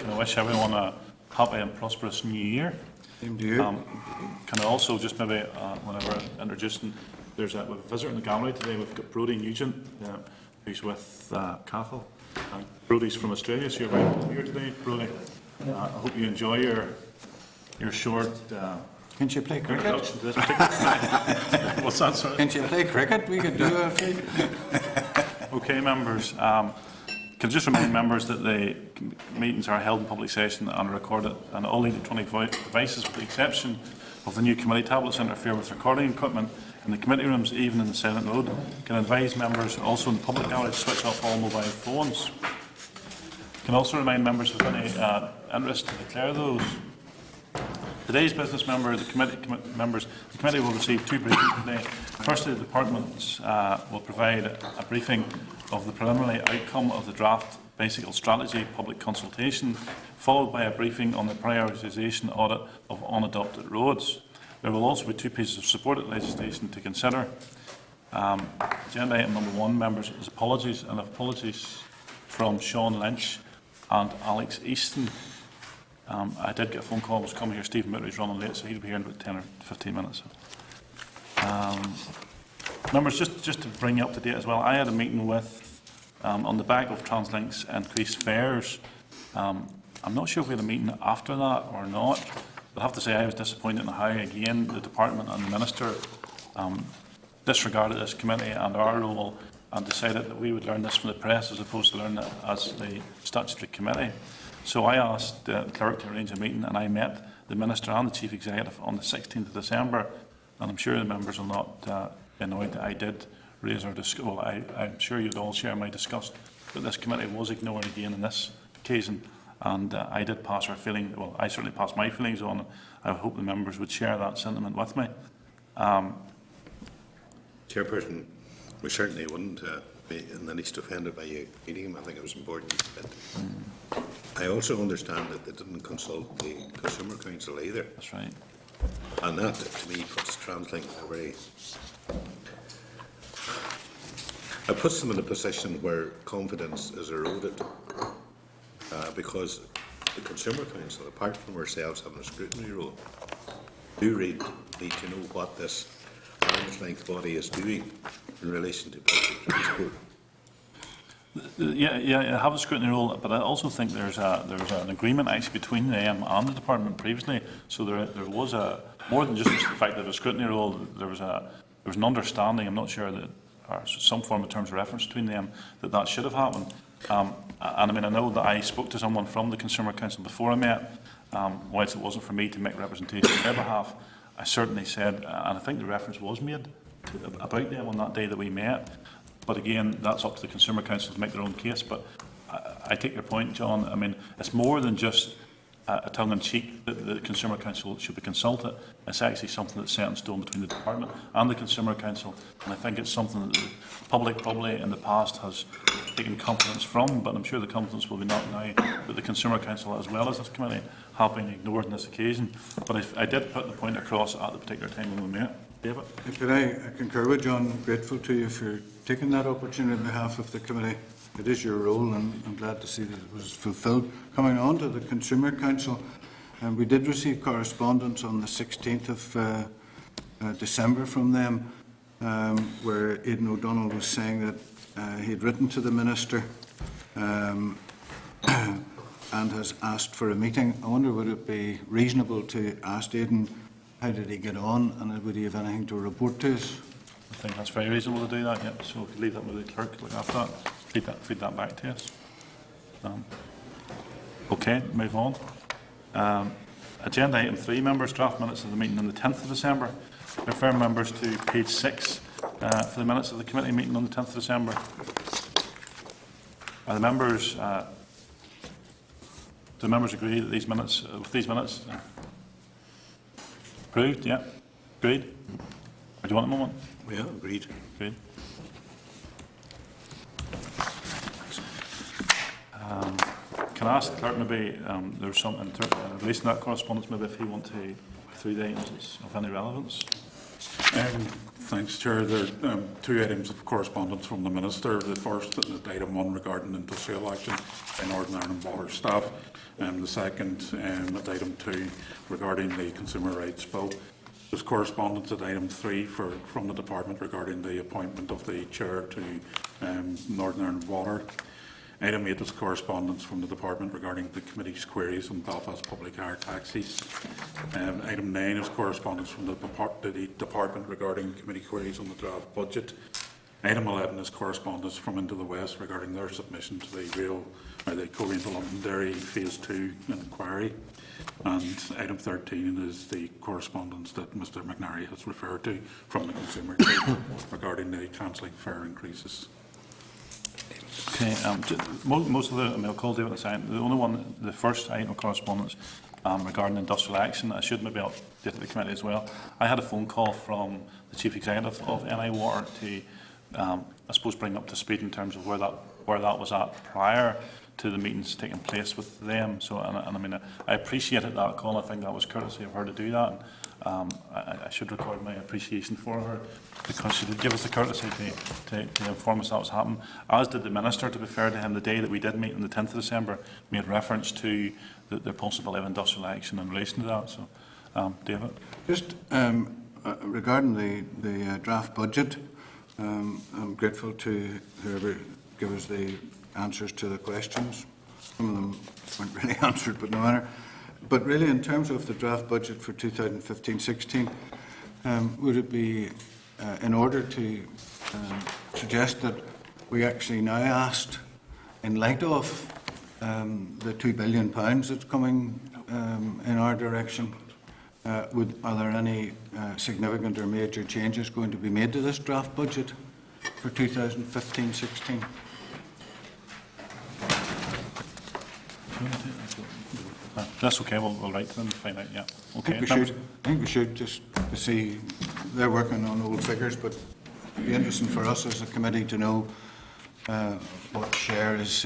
can I wish everyone a happy and prosperous new year. Same to you. Can I also just maybe, whenever introducing, there's a visitor in the gallery today. We've got Brodie Nugent, who's with Cathal. Brodie's from Australia, so you're welcome here today, Brodie. I hope you enjoy your short Can't you play cricket? introduction to this particular What's that, sorry? Can't you play cricket? We could do it. Okay, members. Can I just remind members that the meetings are held in public session and are recorded, and all electronic devices, with the exception of the new committee tablets, interfere with recording equipment in the committee rooms, even in the silent mode. Can advise members also in the public gallery to switch off all mobile phones. Can also remind members of any interest to declare those. Today's business members, the committee will receive two briefings today. Firstly, the departments will provide a briefing of the preliminary outcome of the draft bicycle strategy public consultation, followed by a briefing on the prioritisation audit of unadopted roads. There will also be two pieces of supported legislation to consider. Agenda item number 1, members, is apologies, and apologies from Sean Lynch and Alex Easton. I did get a phone call. I was coming here. Stephen Mittery's running late, so he'll be here in about 10 or 15 minutes. Members, just to bring you up to date as well, I had a meeting with, on the back of Translink's increased fares. I'm not sure if we had a meeting after that or not, but I have to say I was disappointed in how, again, the Department and the Minister disregarded this committee and our role and decided that we would learn this from the press as opposed to learn it as the statutory committee. So I asked the clerk to arrange a meeting, and I met the Minister and the Chief Executive on the 16th of December, and I'm sure the members will not be annoyed that I did raise our discussion. Well, I'm sure you'd all share my disgust that this committee was ignored again on this occasion, and I did pass our feeling. Well, I certainly passed my feelings on, and I hope the members would share that sentiment with me. Chairperson, we certainly wouldn't be in the least offended by you meeting him. I think it was important. But I also understand that they didn't consult the Consumer Council either. That's right. And that, to me, puts Translink in a very... It puts them in a position where confidence is eroded because the Consumer Council, apart from ourselves having a scrutiny role, do need to know what this arm's length body is doing in relation to public transport. Yeah, I have a scrutiny role, but I also think there's an agreement actually between them and the department previously. So there was more than just the fact that there was a scrutiny role. There was an understanding. I'm not sure that, or some form of terms of reference between them, that should have happened. And I mean, I know that I spoke to someone from the Consumer Council before I met. Whilst it wasn't for me to make representation on their behalf, I certainly said, and I think the reference was made about them on that day that we met. But again, that's up to the Consumer Council to make their own case. But I take your point, John. I mean, it's more than just a tongue-in-cheek that the Consumer Council should be consulted. It's actually something that's set in stone between the Department and the Consumer Council. And I think it's something that the public probably in the past has taken confidence from, but I'm sure the confidence will be not now that the Consumer Council, as well as this committee, have been ignored on this occasion. But I did put the point across at the particular time when we met. David? Could I concur with John? I'm grateful to you for taking that opportunity on behalf of the committee. It is your role, and I'm glad to see that it was fulfilled. Coming on to the Consumer Council, we did receive correspondence on the 16th of December from them, where Aidan O'Donnell was saying that he had written to the Minister and has asked for a meeting. I wonder, would it be reasonable to ask Aidan how did he get on, and would he have anything to report to us? I think that's very reasonable to do that, yep. So we could leave that with the clerk to look after that, feed that back to us. Okay, move on. Agenda item 3, members, draft minutes of the meeting on the 10th of December. Refer members to page 6 for the minutes of the committee meeting on the 10th of December. Are the members, do the members agree that these minutes, with these minutes? Approved, yeah. Agreed. Or do you want a moment? Yeah, agreed. Agreed. Can I ask the clerk maybe there's some in relation to that correspondence, maybe if you want to go through the items of any relevance? Thanks, Chair. There are two items of correspondence from the Minister. The first, item 1 regarding industrial action in Northern Ireland Water staff. The second, item 2 regarding the Consumer Rights Bill. There's correspondence at item 3 from the Department regarding the appointment of the Chair to Northern Ireland Water. Item 8 is correspondence from the Department regarding the Committee's queries on Belfast public hire taxis. Item 9 is correspondence from the Department regarding Committee queries on the draft budget. Item 11 is correspondence from Into the West regarding their submission to the Coleraine to Londonderry Phase 2 inquiry. And item 13 is the correspondence that Mr McNary has referred to from the Consumer Group regarding the cancelling fare increases. Okay, most of the, I'll call David a second. The only one, the first item of correspondence regarding industrial action, I should maybe update the committee as well. I had a phone call from the Chief Executive of NI Water to, I suppose, bring up to speed in terms of where that was at prior to the meetings taking place with them. So, and I mean, I appreciated that call. I think that was courtesy of her to do that. I should record my appreciation for her because she did give us the courtesy to inform us that was happening. As did the Minister, to be fair to him, the day that we did meet on the 10th of December, made reference to the possibility of industrial action in relation to that. So, David? Just regarding the draft budget, I'm grateful to whoever gave us the answers to the questions. Some of them weren't really answered, but no matter. But really, in terms of the draft budget for 2015-16, would it be in order to suggest that we actually now asked, in light of the £2 billion that's coming in our direction, are there any significant or major changes going to be made to this draft budget for 2015-16? That's okay. We'll write to them and find out. Yeah. Okay. I think we should just to see. They're working on old figures, but it'd be interesting for us as a committee to know what share is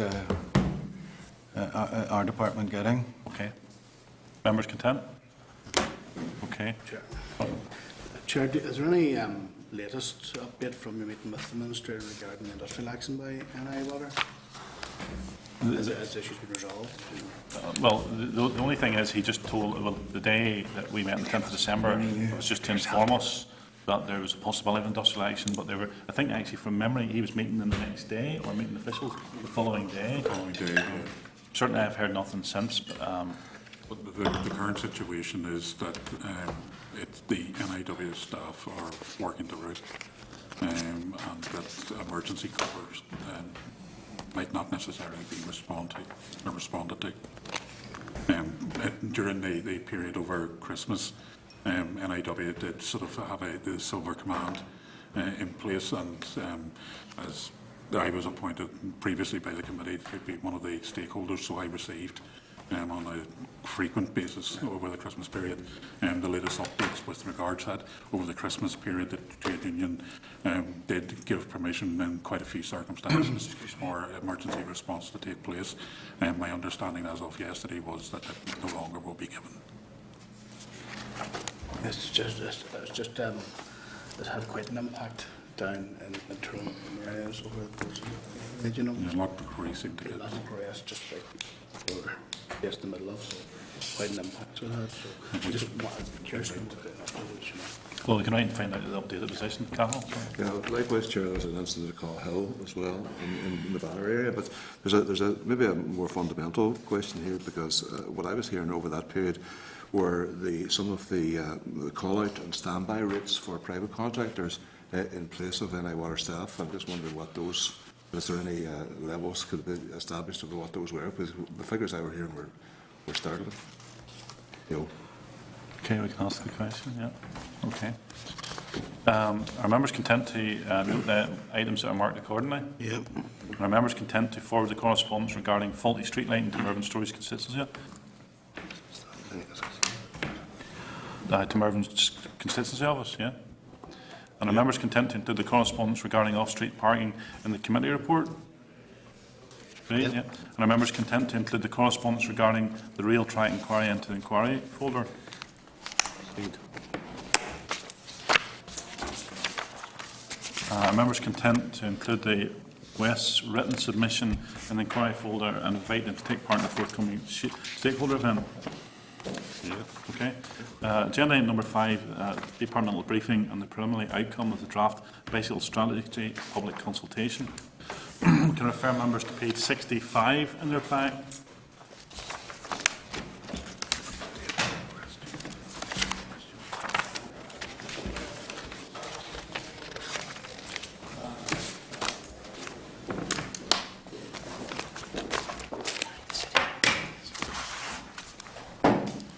our department getting. Okay. Members content? Okay. Chair, is there any latest update from your meeting with the Minister regarding industrial action by NI Water? Has the issues been resolved? Well, the only thing is he just told, well, the day that we met on the 10th of December, it was just to inform us that there was a possibility of industrial action, but they were, I think actually from memory, he was meeting them the next day or meeting officials the following day. Certainly I've heard nothing since, but the current situation is that the NIW staff are working the route and that emergency covers might not necessarily be responded to. During the period over Christmas, NIW did sort of have the Silver Command in place, and as I was appointed previously by the committee to be one of the stakeholders, so I received on a frequent basis over the Christmas period the latest updates with regards to that. Over the Christmas period, the trade union did give permission in quite a few circumstances for emergency response to take place. My understanding as of yesterday was that it no longer will be given. It's just it had quite an impact down in Tyrone areas over the course of the, you know. There's a lot of racing to get. Lots of progress just like we're just in the middle of, so quite an impact it had. So I just wanted curious to well, we can wait and find out the updated position, Carol. Yeah, likewise, Chair, there's an incident at Call Hill as well in the Banner area, but there's maybe a more fundamental question here, because what I was hearing over that period were some of the call-out and standby rates for private contractors in place of NI Water staff. I'm just wondering what those, is there any levels could be established of what those were? Because the figures I were hearing were startling. You know. Okay, we can ask the question, yeah. Okay. Are members content to note the items that are marked accordingly? Yep. Are members content to forward the correspondence regarding faulty street lighting to Mervyn Stories constituency? To Mervyn's constituency office, yeah. And are members content to include the correspondence regarding off-street parking in the committee report? Great, yeah. And are members content to include the correspondence regarding the rail track inquiry into the inquiry folder? Members content to include the West's written submission in the inquiry folder and invite them to take part in the forthcoming stakeholder event. Yeah. Okay. Agenda item number 5, departmental briefing on the preliminary outcome of the draft bicycle strategy public consultation. Can I refer members to page 65 in their pack?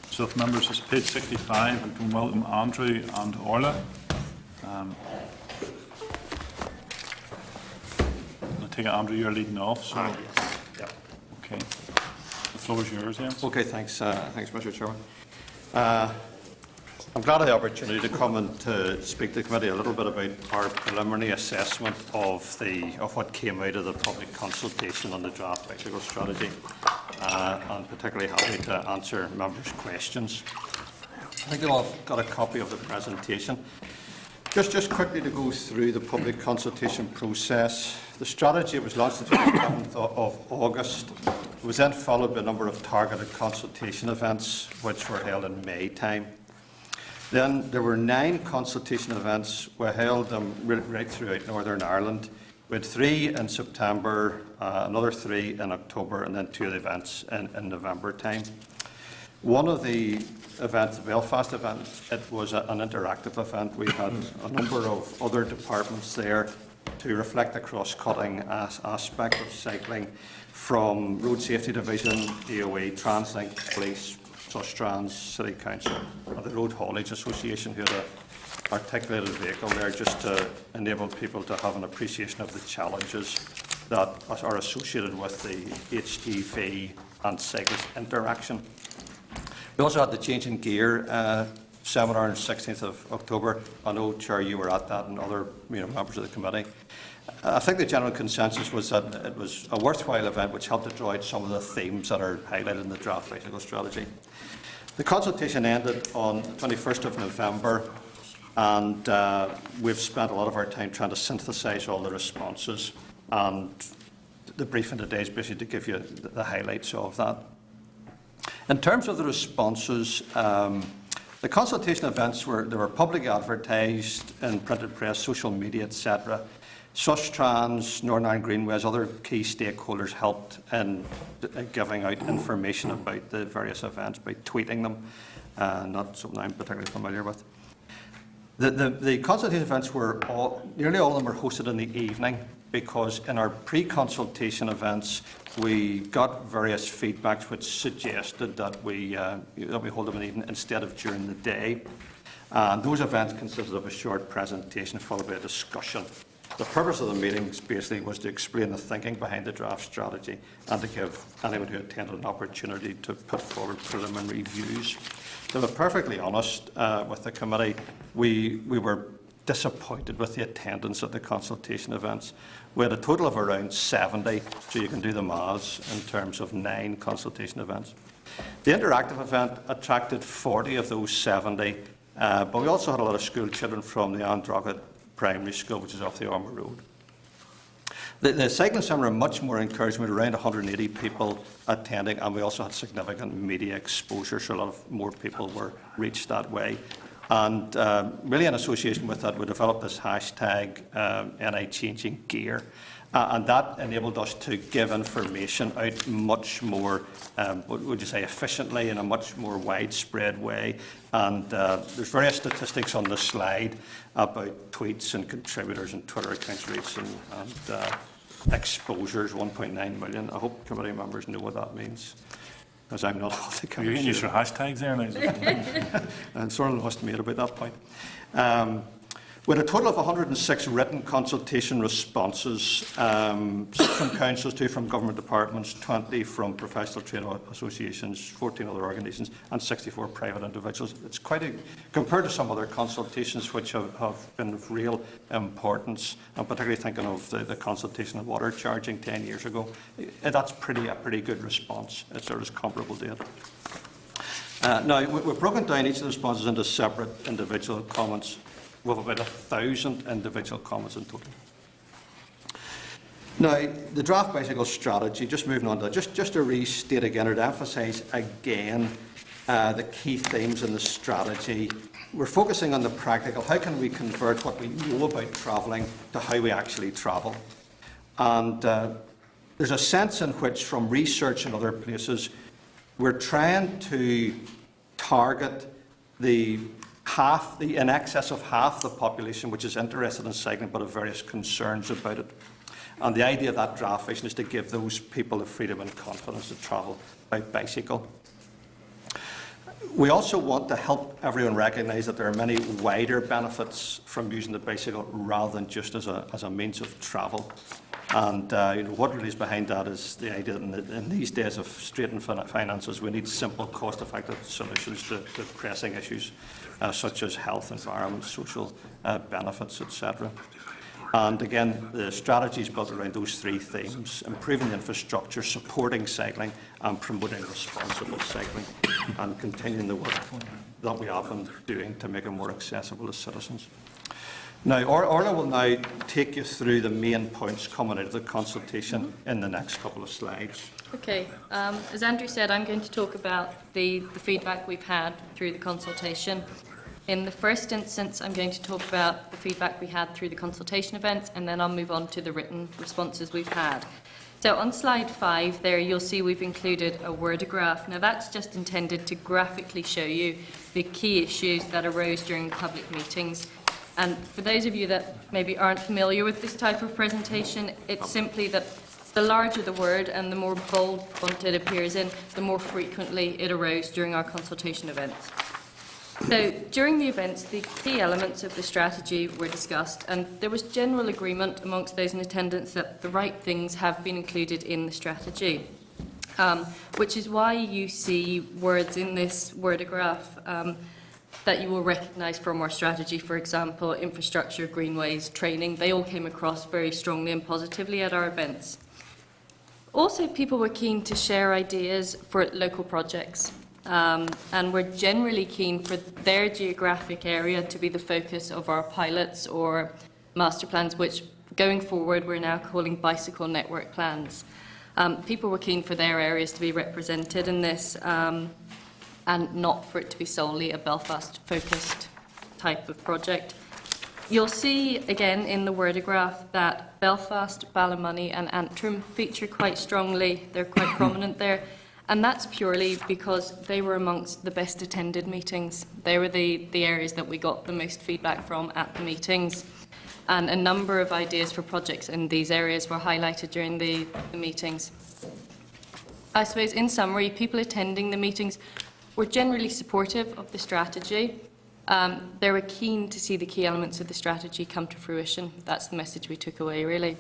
So if members, it's page 65, we can welcome Andrew and Orla. I take it, Andrew, you're leading off, so... Yeah. Okay. The floor is yours, Ian. Okay, thanks, Mr. Chairman. I'm glad of the opportunity to come and to speak to the committee a little bit about our preliminary assessment of what came out of the public consultation on the draft bicycle strategy, and particularly happy to answer members' questions. I think they've all got a copy of the presentation. Just quickly to go through the public consultation process. The strategy was launched on the 27th of August. It was then followed by a number of targeted consultation events, which were held in May time. Then there were 9 consultation events were held right throughout Northern Ireland. We had 3 in September, another 3 in October, and then 2 of the events in November time. One of the events, the Belfast event, it was an interactive event. We had a number of other departments there to reflect the cross-cutting aspect of cycling, from Road Safety Division, DOA, TransLink, Police, Sustrans, City Council, and the Road Haulage Association, who had an articulated vehicle there just to enable people to have an appreciation of the challenges that are associated with the HGV and cyclist interaction. We also had the Change in Gear seminar on the 16th of October. I know, Chair, you were at that, and other members of the committee. I think the general consensus was that it was a worthwhile event which helped to draw out some of the themes that are highlighted in the draft bicycle strategy. The consultation ended on the 21st of November, and we've spent a lot of our time trying to synthesise all the responses, and the briefing today is basically to give you the highlights of that. In terms of the responses, the consultation events were publicly advertised in printed press, social media, etc. Sustrans, Northern Ireland Greenways, other key stakeholders helped in giving out information about the various events by tweeting them, not something I'm particularly familiar with. The consultation events nearly all of them were hosted in the evening, because in our pre-consultation events we got various feedbacks which suggested that we hold them in the evening instead of during the day. And those events consisted of a short presentation followed by a discussion. The purpose of the meetings basically was to explain the thinking behind the draft strategy and to give anyone who attended an opportunity to put forward preliminary views. To be perfectly honest with the committee, we were disappointed with the attendance at the consultation events. We had a total of around 70, so you can do the maths in terms of 9 consultation events. The interactive event attracted 40 of those 70, but we also had a lot of school children from the Androcket Primary School, which is off the Armour Road. The cycling seminar much more encouragement, around 180 people attending, and we also had significant media exposure, so a lot of more people were reached that way. And really in association with that, we developed this hashtag NI Changing Gear, and that enabled us to give information out much more, what would you say, efficiently in a much more widespread way. And there's various statistics on the slide about tweets and contributors and Twitter accounts reach and exposures, 1.9 million. I hope committee members know what that means, because I'm not all the You're going to use your hashtags there now. and sort of lost me at about that point. We had a total of 106 written consultation responses, 6 from councils, 2 from government departments, 20 from professional trade associations, 14 other organisations, and 64 private individuals. It's quite compared to some other consultations which have been of real importance. I'm particularly thinking of the consultation on water charging 10 years ago. That's a pretty good response. It's sort of comparable to it. Now, we've broken down each of the responses into separate individual comments. with about 1,000 individual comments in total. Now, the draft bicycle strategy, just moving on to that, just to restate again or to emphasise again the key themes in the strategy. We're focusing on the practical. How can we convert what we know about travelling to how we actually travel? And there's a sense in which, from research in other places, we're trying to target in excess of half the population which is interested in cycling but have various concerns about it. And the idea of that draft vision is to give those people the freedom and confidence to travel by bicycle. We also want to help everyone recognise that there are many wider benefits from using the bicycle rather than just as a means of travel. And what really is behind that is the idea that in these days of straitened finances, we need simple, cost-effective solutions to pressing issues such as health, environment, social benefits, etc. And again, the strategy is built around those three themes: improving the infrastructure, supporting cycling, and promoting responsible cycling, and continuing the work that we have been doing to make it more accessible to citizens. Now, Orla will now take you through the main points coming out of the consultation in the next couple of slides. Okay, as Andrew said, I'm going to talk about the feedback we've had through the consultation. In the first instance, I'm going to talk about the feedback we had through the consultation events, and then I'll move on to the written responses we've had. So on slide 5 there, you'll see we've included a wordograph. Now that's just intended to graphically show you the key issues that arose during the public meetings. And for those of you that maybe aren't familiar with this type of presentation, it's simply that the larger the word and the more bold font it appears in, the more frequently it arose during our consultation events. So during the events, the key elements of the strategy were discussed, and there was general agreement amongst those in attendance that the right things have been included in the strategy, which is why you see words in this wordograph that you will recognise from our strategy. For example, infrastructure, greenways, training, they all came across very strongly and positively at our events. Also, people were keen to share ideas for local projects. And we're generally keen for their geographic area to be the focus of our pilots or master plans, which going forward we're now calling bicycle network plans. People were keen for their areas to be represented in this and not for it to be solely a Belfast-focused type of project. You'll see again in the wordograph that Belfast, Ballymoney and Antrim feature quite strongly. They're quite prominent there. And that's purely because they were amongst the best attended meetings. They were the areas that we got the most feedback from at the meetings. And a number of ideas for projects in these areas were highlighted during the meetings. I suppose, in summary, people attending the meetings were generally supportive of the strategy. They were keen to see the key elements of the strategy come to fruition. That's the message we took away, really.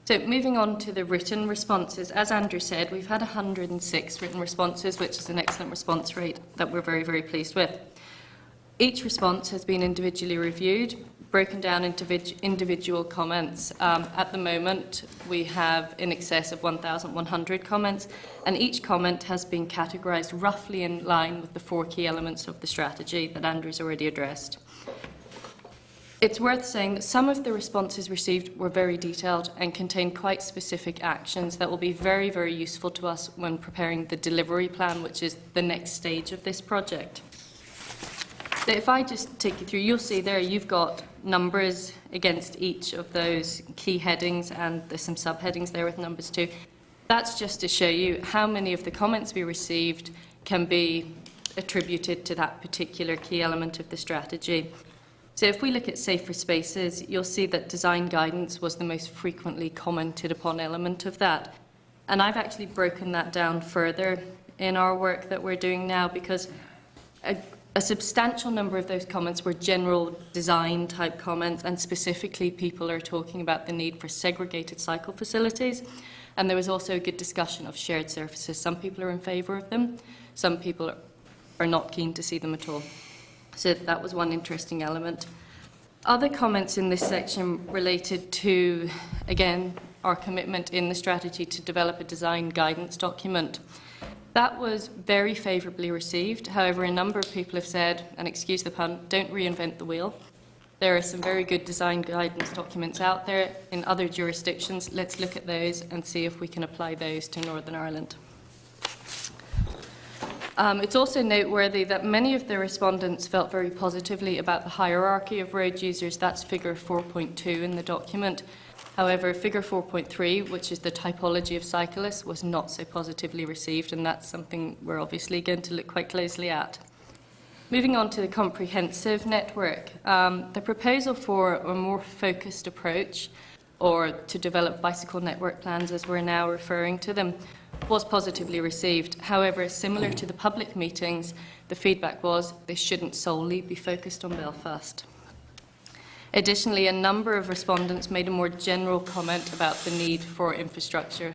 So moving on to the written responses, as Andrew said, we've had 106 written responses, which is an excellent response rate that we're very, very pleased with. Each response has been individually reviewed, broken down into individual comments. At the moment, we have in excess of 1,100 comments, and each comment has been categorised roughly in line with the 4 key elements of the strategy that Andrew's already addressed. It's worth saying that some of the responses received were very detailed and contained quite specific actions that will be very, very useful to us when preparing the delivery plan, which is the next stage of this project. So if I just take you through, you'll see there you've got numbers against each of those key headings, and there's some subheadings there with numbers too. That's just to show you how many of the comments we received can be attributed to that particular key element of the strategy. So if we look at safer spaces, you'll see that design guidance was the most frequently commented upon element of that. And I've actually broken that down further in our work that we're doing now, because a substantial number of those comments were general design type comments, and specifically people are talking about the need for segregated cycle facilities. And there was also a good discussion of shared surfaces. Some people are in favour of them, some people are not keen to see them at all. So that was one interesting element. Other comments in this section related to, again, our commitment in the strategy to develop a design guidance document. That was very favourably received. However, a number of people have said, and excuse the pun, don't reinvent the wheel. There are some very good design guidance documents out there in other jurisdictions. Let's look at those and see if we can apply those to Northern Ireland. It's also noteworthy that many of the respondents felt very positively about the hierarchy of road users. That's figure 4.2 in the document. However, figure 4.3, which is the typology of cyclists, was not so positively received, and that's something we're obviously going to look quite closely at. Moving on to the comprehensive network, the proposal for a more focused approach, or to develop bicycle network plans as we're now referring to them, was positively received. However, similar to the public meetings, the feedback was they shouldn't solely be focused on Belfast. Additionally, a number of respondents made a more general comment about the need for infrastructure.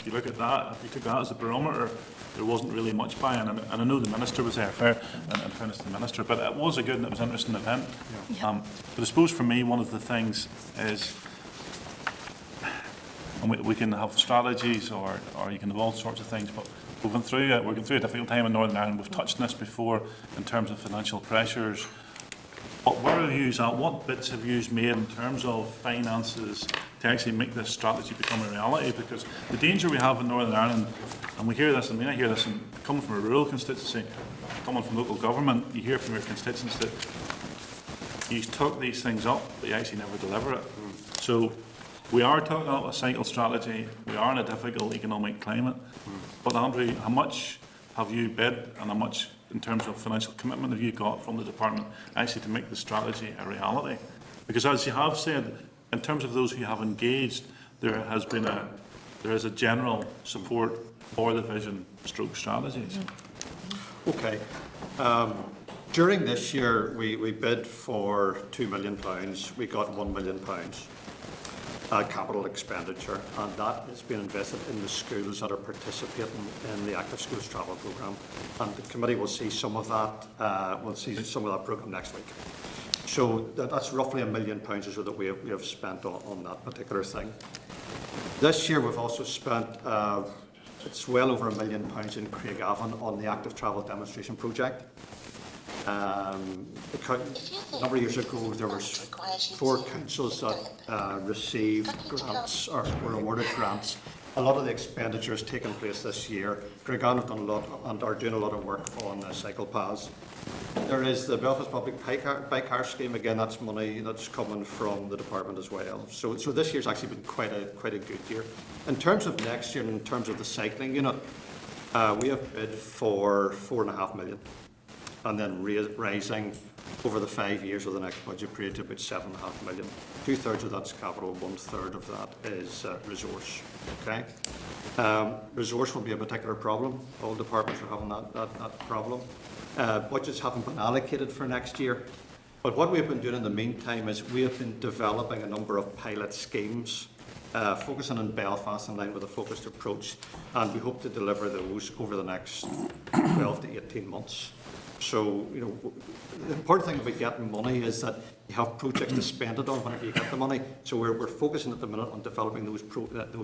you look at that, if you took that as a barometer, there wasn't really much buy-in. And I know the Minister was there, fair, and fairness to the Minister, but it was a good and it was an interesting event. But I suppose for me, one of the things is, and we can have strategies or you can have all sorts of things, but we're going through a difficult time in Northern Ireland. We've touched on this before in terms of financial pressures. But where have you at? What bits have you made in terms of finances to actually make this strategy become a reality? Because the danger we have in Northern Ireland, and we hear this, I hear this coming from a rural constituency, coming from local government, you hear from your constituents that you took these things up, but you actually never deliver it. So we are talking about a cycle strategy. We are in a difficult economic climate. But Andrew, how much have you bid and how much in terms of financial commitment have you got from the department actually to make the strategy a reality? Because as you have said, in terms of those who have engaged, there is a general support for the vision stroke strategies. Okay. During this year, we bid for £2 million. We got £1 million. Capital expenditure, and that has been invested in the schools that are participating in the Active Schools Travel Programme. And the committee will see some of that. We'll see some of that programme next week. So that's roughly £1 million or so that we have spent on that particular thing. This year we've also spent it's well over £1 million in Craigavon on the Active Travel Demonstration Project. A number of years ago, there were 4 councils that received grants or were awarded grants. A lot of the expenditure has taken place this year. Craigavon have done a lot and are doing a lot of work on cycle paths. There is the Belfast Public Bike Hire Scheme. Again, that's money that's coming from the department as well. So this year's actually been quite a good year. In terms of next year, and in terms of the cycling unit, we have bid for £4.5 million. And then rising over the 5 years of the next budget period to about £7.5 million. 2/3 of that's capital, 1/3 of that is resource. Okay, resource will be a particular problem. All departments are having that problem. Budgets haven't been allocated for next year, but what we've been doing in the meantime is we have been developing a number of pilot schemes, focusing on Belfast in line with a focused approach, and we hope to deliver those over the next 12 to 18 months. So, the important thing about getting money is that you have projects to spend it on whenever you get the money. So we're focusing at the minute on developing those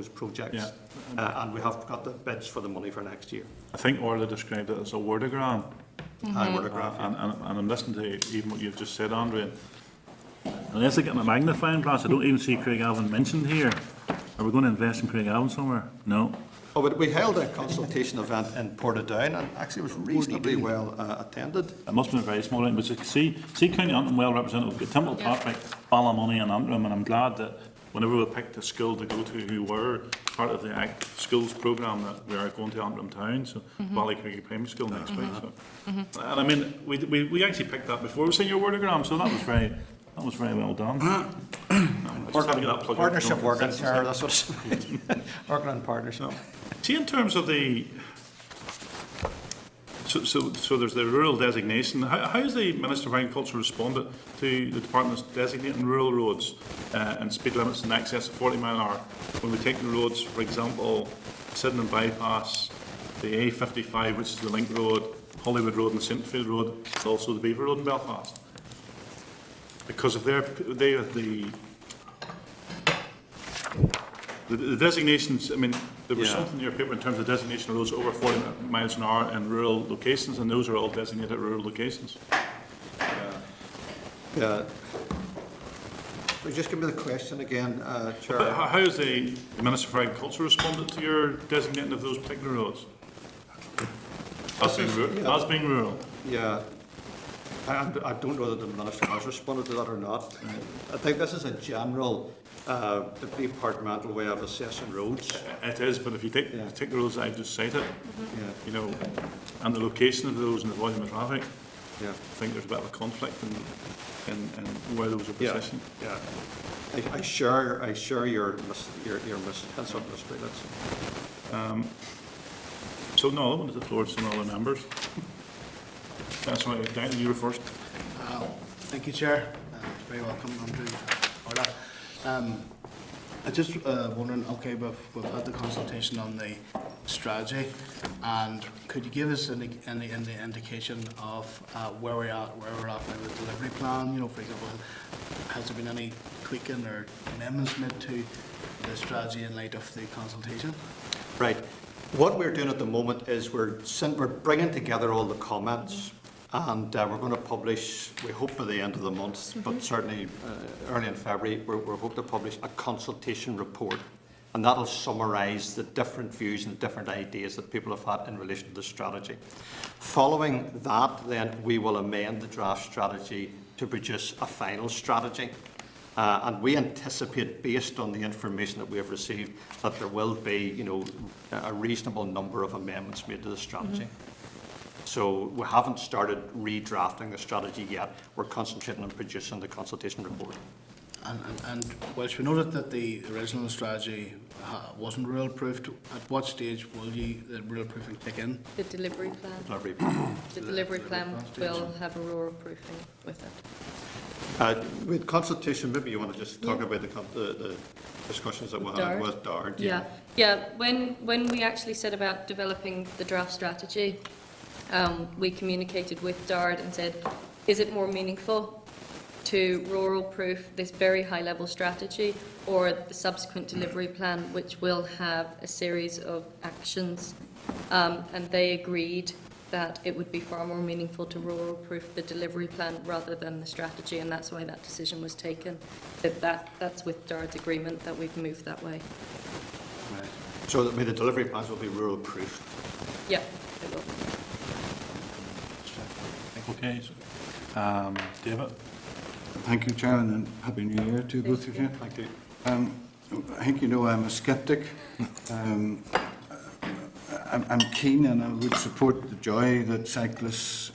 projects, and we have got the bids for the money for next year. I think Orla described it as a wordogram. Wordograph, And I'm listening to even what you've just said, Andrew. Unless I get my magnifying glass, I don't even see Craigavon mentioned here. Are we going to invest in Craigavon somewhere? No. Oh, but we held a consultation event in Portadown, and actually it was reasonably well attended. It must have been a very small round, but you can see County Antrim well represented. We've got Temple Patrick, Ballymoney and Antrim, and I'm glad that whenever we picked a school to go to who were part of the Active Schools programme, that we are going to Antrim Town, so Ballycraigie Primary School next week. So. And I mean, we actually picked that before we seen your wordogram, so that was very well done. Partnership working, Sarah, that's what it's about. Working on partnership. See, in terms of the so there's the rural designation. How has the Minister of Agriculture responded to the department's designating rural roads and speed limits in excess of 40 mile an hour when we take the roads, for example, Sydenham Bypass, the A55, which is the Link Road, Hollywood Road and Saintfield Road, and also the Beaver Road in Belfast? Because if they are the designations, I mean, there was something in your paper in terms of designation of roads over 40 miles an hour in rural locations, and those are all designated rural locations. Yeah. Just give me the question again, Chair. But how has the Minister for Agriculture responded to your designating of those particular roads? As being rural? Yeah. I don't know that the Minister has responded to that or not. I think this is a general departmental way of assessing roads. It is, but if you take the roads that I've just cited, and the location of those and the volume of traffic, I think there's a bit of a conflict in where those are positioned. Yeah. I share your misunderstanding. So no, I wanted to floor to some other members. That's why, Daniel, you were first. Thank you, Chair. Very welcome, Andrew. I just wondering, okay, we've had the consultation on the strategy, and could you give us any indication of where we're at now with the delivery plan? You know, for example, has there been any tweaking or amendments made to the strategy in light of the consultation? Right. What we're doing at the moment is we're bringing together all the comments, and we're going to publish, we hope by the end of the month, but certainly early in February, we're hoping to publish a consultation report, and that'll summarise the different views and different ideas that people have had in relation to the strategy. Following that, then, we will amend the draft strategy to produce a final strategy. And we anticipate, based on the information that we have received, that there will be, a reasonable number of amendments made to the strategy. So we haven't started redrafting the strategy yet. We're concentrating on producing the consultation report. And whilst we noted that the original strategy wasn't rural-proofed, at what stage will the rural-proofing kick in? The delivery plan. Delivery. The delivery plan will have a rural proofing with it. With consultation, maybe you want to just talk about the discussions that we had with DARD. Yeah. When we actually set about developing the draft strategy, we communicated with DARD and said, is it more meaningful to rural-proof this very high-level strategy, or the subsequent delivery plan, which will have a series of actions? And they agreed that it would be far more meaningful to rural-proof the delivery plan rather than the strategy, and that's why that decision was taken. That's with DARD's agreement that we've moved that way. Right. So the delivery plans will be rural-proof. Yeah, it will. Okay. David? Thank you, Chairman, and Happy New Year to both of you. Thank you. I think you know I'm a sceptic. I'm keen and I would support the joy that cyclists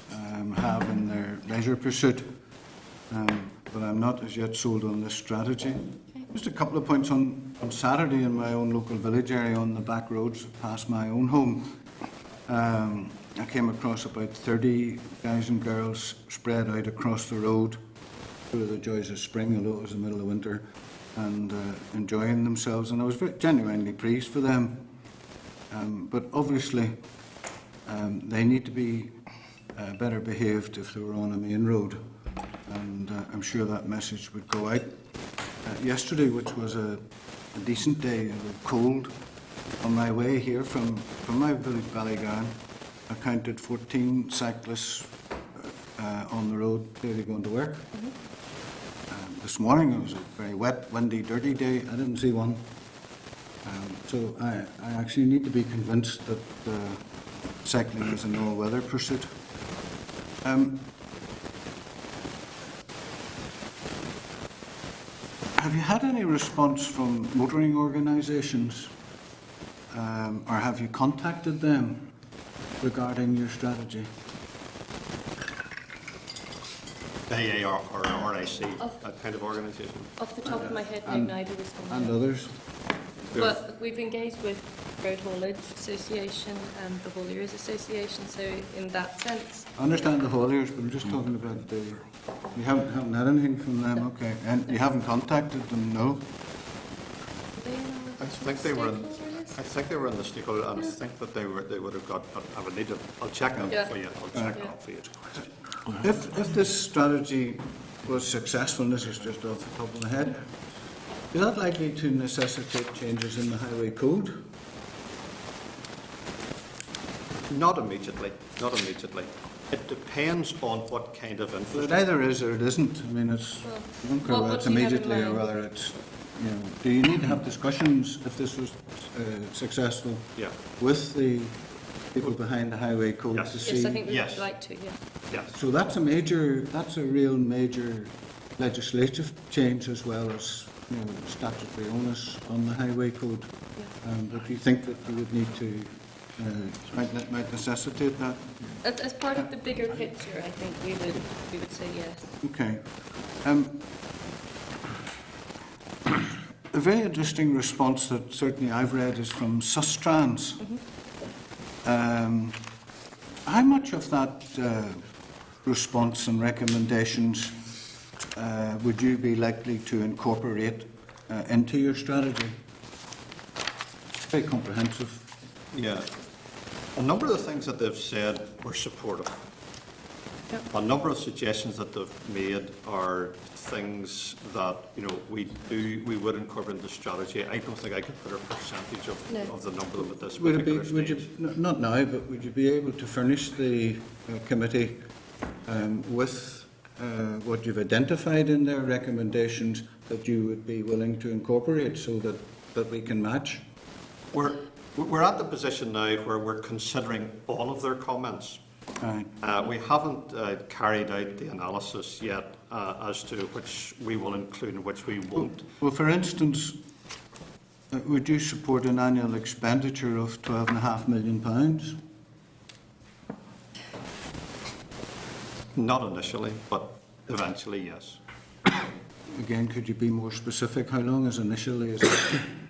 have in their leisure pursuit, but I'm not as yet sold on this strategy. Just a couple of points on Saturday in my own local village area on the back roads past my own home. I came across about 30 guys and girls spread out across the road through the joys of spring, although it was the middle of winter, and enjoying themselves, and I was genuinely pleased for them. But obviously, they need to be better behaved if they were on a main road, and I'm sure that message would go out. Yesterday, which was a decent day, cold, on my way here from my village, Ballygowan, I counted 14 cyclists on the road, clearly going to work. This morning, it was a very wet, windy, dirty day. I didn't see one. So I actually need to be convinced that cycling is an all-weather pursuit. Have you had any response from motoring organisations, or have you contacted them regarding your strategy? AA or RIC, that kind of organisation. Off the top of my head, no, neither responded. And others? But we've engaged with Road Haulage Association and the Hauliers Association, so in that sense. I understand the hauliers, but I'm just talking about the... You haven't had anything from them, okay. And you haven't contacted them, no? I think they were in the stakeholder, and I think that they would have got, but I would need to, I'll check on it for you. I'll check on it for you. If this strategy was successful, and this is just off the top of my head, is that likely to necessitate changes in the highway code? Not immediately. It depends on what kind of Well, it infrastructure. either is or it isn't. I mean, it's, I don't care What whether it's do you have in immediately or mind? whether it's, you know, do you need to have discussions if this was successful Yeah. with the people behind the highway code Yes. to see? Yes, I think we'd Yes. like to, yeah. Yes. So that's a real major legislative change as well as, you know, statutory onus on the highway code. But do you think that you would need to, might necessitate that? As part of the bigger picture, I think we would say yes. Okay. A very interesting response that certainly I've read is from Sustrans. How much of that response and recommendations would you be likely to incorporate into your strategy. Very comprehensive. Yeah. A number of the things that they've said we're supportive. A number of suggestions that they've made are things that, you know, we would incorporate into the strategy. I don't think I could put a percentage of the number of them at this Would it be, particular would you, stage. not now, but would you be able to furnish the committee with what you've identified in their recommendations that you would be willing to incorporate so that we can match? We're at the position now where we're considering all of their comments. Right. We haven't carried out the analysis yet as to which we will include and which we won't. Well, for instance, would you support an annual expenditure of £12.5 million? Not initially, but eventually, yes. Again, could you be more specific? How long is initially? Is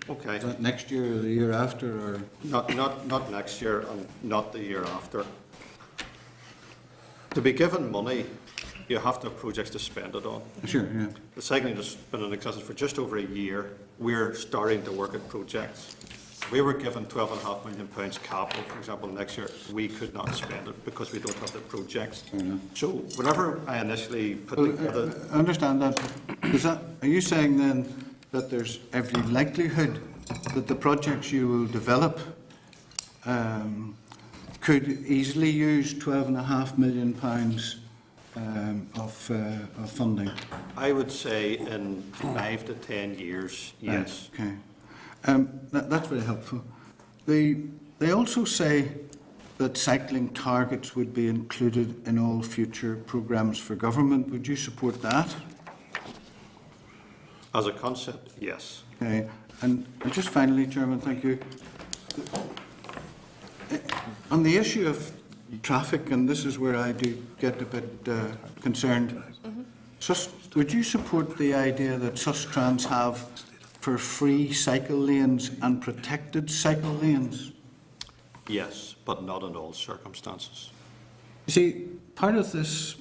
Okay. that next year or the year after? Or Not next year and not the year after. To be given money, you have to have projects to spend it on. Sure, yeah. The cycling has been in existence for just over a year. We're starting to work at projects. We were given £12.5 million capital, for example, next year. We could not spend it because we don't have the projects. So whenever I initially put together... I understand that. Are you saying then that there's every likelihood that the projects you will develop could easily use £12.5 million of funding? I would say in 5 to 10 years, yes. Okay. That's very helpful. They also say that cycling targets would be included in all future programmes for government. Would you support that? As a concept, yes. Okay. And just finally, Chairman, thank you. On the issue of traffic, and this is where I do get a bit concerned, would you support the idea that Sustrans have for free cycle lanes and protected cycle lanes? Yes, but not in all circumstances. You see, part of this,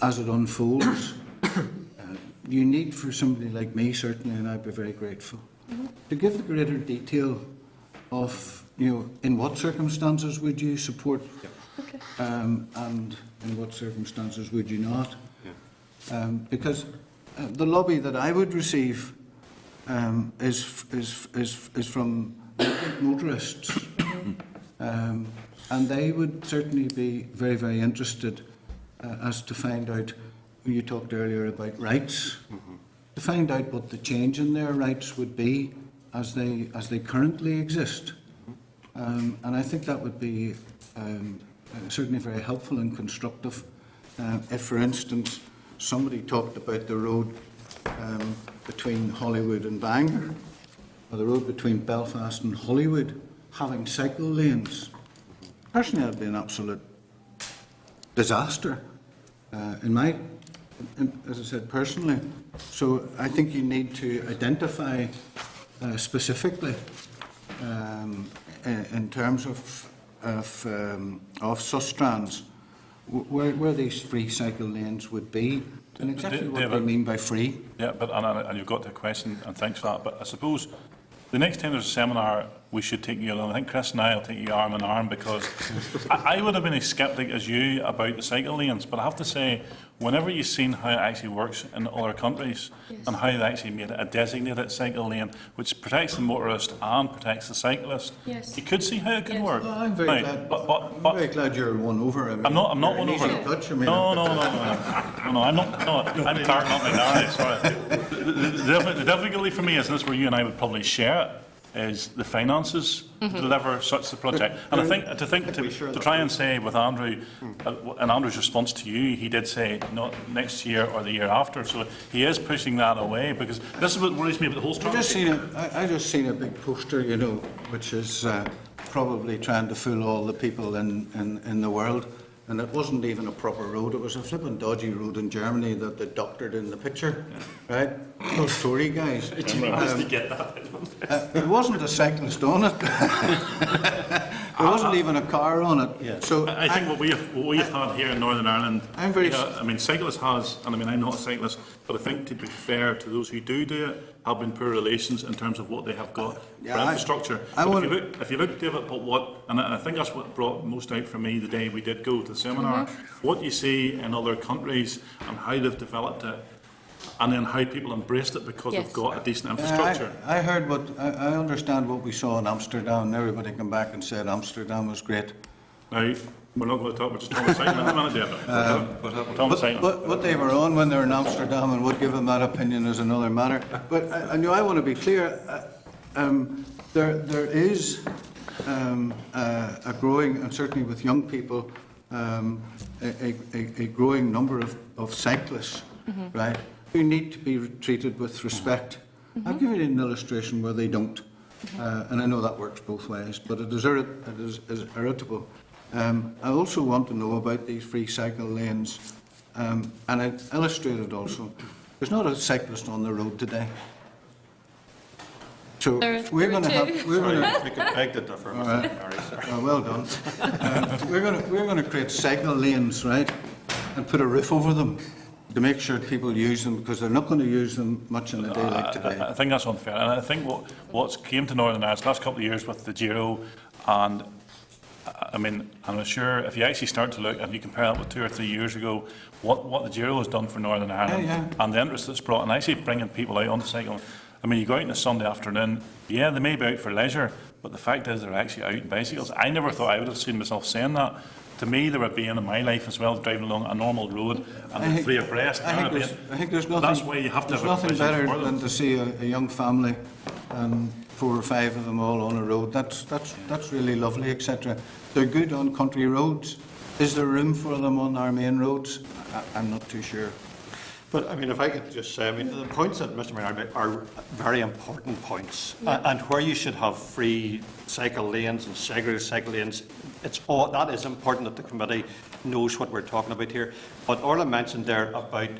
as it unfolds, you need for somebody like me, certainly, and I'd be very grateful, to give the greater detail of, in what circumstances would you support, and in what circumstances would you not? Because the lobby that I would receive is from motorists, and they would certainly be very, very interested as to find out. You talked earlier about rights, to find out what the change in their rights would be as they currently exist, and I think that would be certainly very helpful and constructive. If, for instance, somebody talked about the road between Hollywood and Bangor, or the road between Belfast and Hollywood, having cycle lanes, personally, that'd be an absolute disaster. As I said, personally. So I think you need to identify specifically in terms of Sustrans where these free cycle lanes would be, and exactly what they mean by free. Yeah, but and you've got the question, and thanks for that. But I suppose the next time there's a seminar, we should take you along. I think Chris and I will take you arm in arm, because I would have been as sceptic as you about the cycle lanes, but I have to say, whenever you've seen how it actually works in other countries, and how they actually made it a designated cycle lane, which protects the motorist and protects the cyclist, Yes. you could see how it can work. Well, I'm very Now, glad. but I'm very glad you're won over. I mean, I'm not you're one an over. easy touch, I mean, No, I'm not. No, I'm dark, not my narrow. Sorry. The difficulty for me is, and this is where you and I would probably share it, is the finances to deliver such a project. And I think to try and say with Andrew, and Andrew's response to you, he did say not next year or the year after. So he is pushing that away, because this is what worries me about the whole strategy. I just seen a big poster, which is probably trying to fool all the people in the world. And it wasn't even a proper road. It was a flippin' dodgy road in Germany that they doctored in the picture, right? Those Tory guys. To get that. It wasn't a cyclist on it. There wasn't even a car on it. So I think what we've had here in Northern Ireland, I'm very I mean, cyclists has, and I mean, I'm not a cyclist, but I think to be fair to those who do it, have been poor relations in terms of what they have got Yeah, for infrastructure. I But want- if you look, David, but what, and I think that's what brought most out for me the day we did go to the seminar, what you see in other countries and how they've developed it, and then how people embraced it because Yes. they've got a decent infrastructure. I heard I understand what we saw in Amsterdam, and everybody came back and said Amsterdam was great. Now, we're not going to talk about just Thomas cycling in a minute, David. We're Thomas cycling. What they were on when they were in Amsterdam and what gave them that opinion is another matter. But I know I want to be clear. There is a growing, and certainly with young people, a growing number of cyclists, right, who need to be treated with respect. I'll give you an illustration where they don't. And I know that works both ways, but it is irritable. I also want to know about these free cycle lanes, and I illustrated also. There's not a cyclist on the road today. So There we're going to are have. We're going to. We can beg to differ, Mr. McNary. Well done. We're going to create cycle lanes, right, and put a roof over them to make sure people use them, because they're not going to use them much in a day like today. I think that's unfair, and I think what's came to Northern Ireland the last couple of years with the Giro, and I mean, I'm sure if you actually start to look and you compare that with 2 or 3 years ago, what the Giro has done for Northern Ireland and the interest it's brought, and actually bringing people out on the cycle. I mean, you go out on a Sunday afternoon, yeah, they may be out for leisure, but the fact is they're actually out on bicycles. I never thought I would have seen myself saying that. To me, there would be in my life as well, driving along a normal road and the three abreast. I think there's nothing. That's why you have to There's have a nothing provision better for them. than to see a young family, 4 or 5 of them all on a road. That's really lovely, etc. They're good on country roads. Is there room for them on our main roads? I'm not too sure. But, I mean, if I could just say, I mean, the points that Mr. McNary made are very important points. And where you should have free cycle lanes and segregated cycle lanes, that is important that the committee knows what we're talking about here. But Orla mentioned there about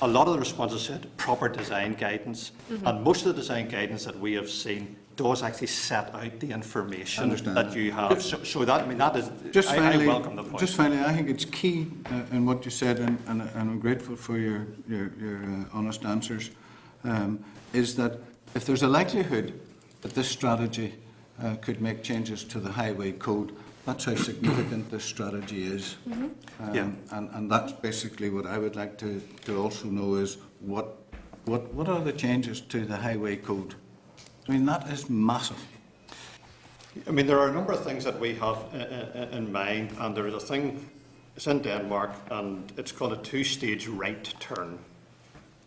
a lot of the responses said proper design guidance. And most of the design guidance that we have seen does actually set out the information that you have. So that, I mean, that is, Just finally, I welcome the point. Just finally, I think it's key in what you said, and I'm grateful for your honest answers, is that if there's a likelihood that this strategy could make changes to the highway code, that's how significant this strategy is. And that's basically what I would like to also know is what are the changes to the highway code? I mean, that is massive. I mean, there are a number of things that we have in mind, and there is a thing, it's in Denmark, and it's called a 2-stage right turn.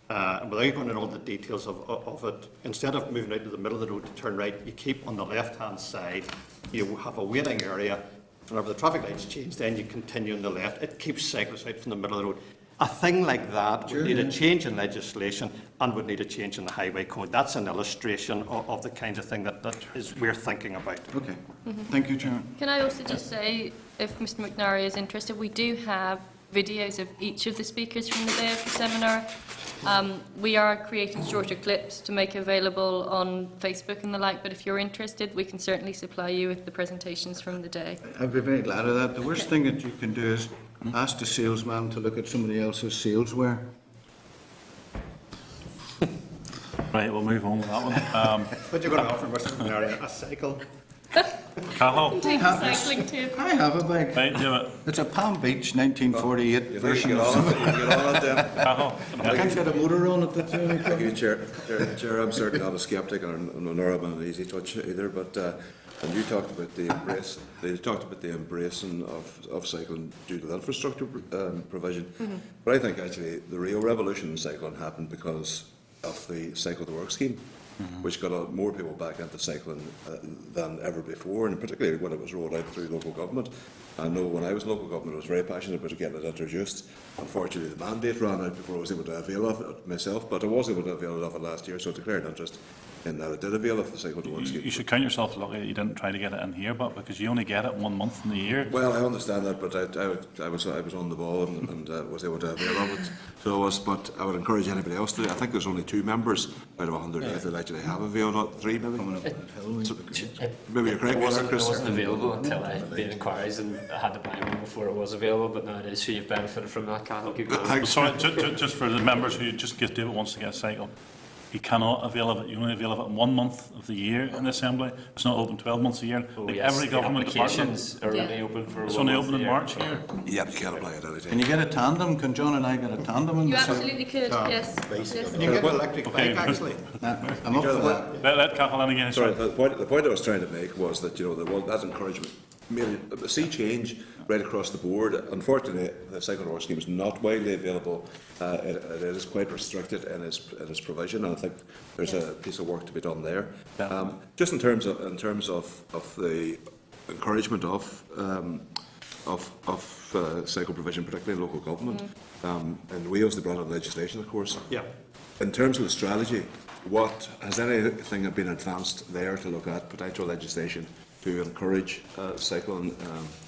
Without going into all the details of it, instead of moving out to the middle of the road to turn right, you keep on the left-hand side, you have a waiting area. Whenever the traffic lights change, then you continue on the left. It keeps cyclists out from the middle of the road. A thing like that would need a change in legislation and would need a change in the highway code. That's an illustration of the kinds of thing that we're thinking about. Okay. Thank you, Chairman. Can I also just say, if Mr McNary is interested, we do have videos of each of the speakers from the day of the seminar. We are creating shorter clips to make available on Facebook and the like, but if you're interested, we can certainly supply you with the presentations from the day. I'd be very glad of that. The worst thing that you can do is ask the salesman to look at somebody else's salesware. Right, we'll move on with that one. But you're going to offer Mr. McNary a cycle? Cahill, Take the cycling tip. I have a bike. right, David. It's a Palm Beach 1948 You version get of on something. it, you get on it then. Cahill. I can't get a motor on it. That's the only Thank thing. you, Chair, I'm certainly not a sceptic or nor am I an easy touch either, but and you talked about the embrace. They talked about the embracing of cycling due to the infrastructure provision. But I think actually the real revolution in cycling happened because of the Cycle to Work scheme, which got more people back into cycling than ever before, and particularly when it was rolled out through local government. I know when I was in local government, I was very passionate about getting it introduced. Unfortunately, the mandate ran out before I was able to avail of it myself, but I was able to avail of it last year, so I declared interest. in that it did avail of the cycle to work scheme. You should count yourself lucky that you didn't try to get it in here, but because you only get it 1 month in the year. Well, I understand that, but I was on the ball and was able to avail of it. So I was, but I would encourage anybody else to. I think there's only 2 members out of 108 that actually have availed, not 3 maybe. So, maybe you're correct. It wasn't Chris. available until I made inquiries and I had to buy one before it was available, but now it is, so you've benefited from that, Cathal. Keep going. Sorry, just for the members who just get David wants to get a cycle. You cannot avail of it. You only avail of it 1 month of the year in the Assembly. It's not open 12 months a year. Oh, Like yes, every the government department. applications are only open for It's 1 only month open a in year. March here. Yeah, you can't apply it at any time. Can you get a tandem? Can John and I get a tandem? In You the cycle? absolutely could, yes. Yes. You get an electric Okay. bike, actually. I'm up for that. Let Cathal in again. Sorry, the point I was trying to make was that that encouragement made a sea change right across the board. Unfortunately, the cycle to work scheme is not widely available. It is quite restricted in its provision, and I think there's a piece of work to be done there. Just in terms of the encouragement of cycle provision, particularly in local government, and Wales they brought in legislation, of course. Yeah. In terms of the strategy, has anything been advanced there to look at potential legislation to encourage cycling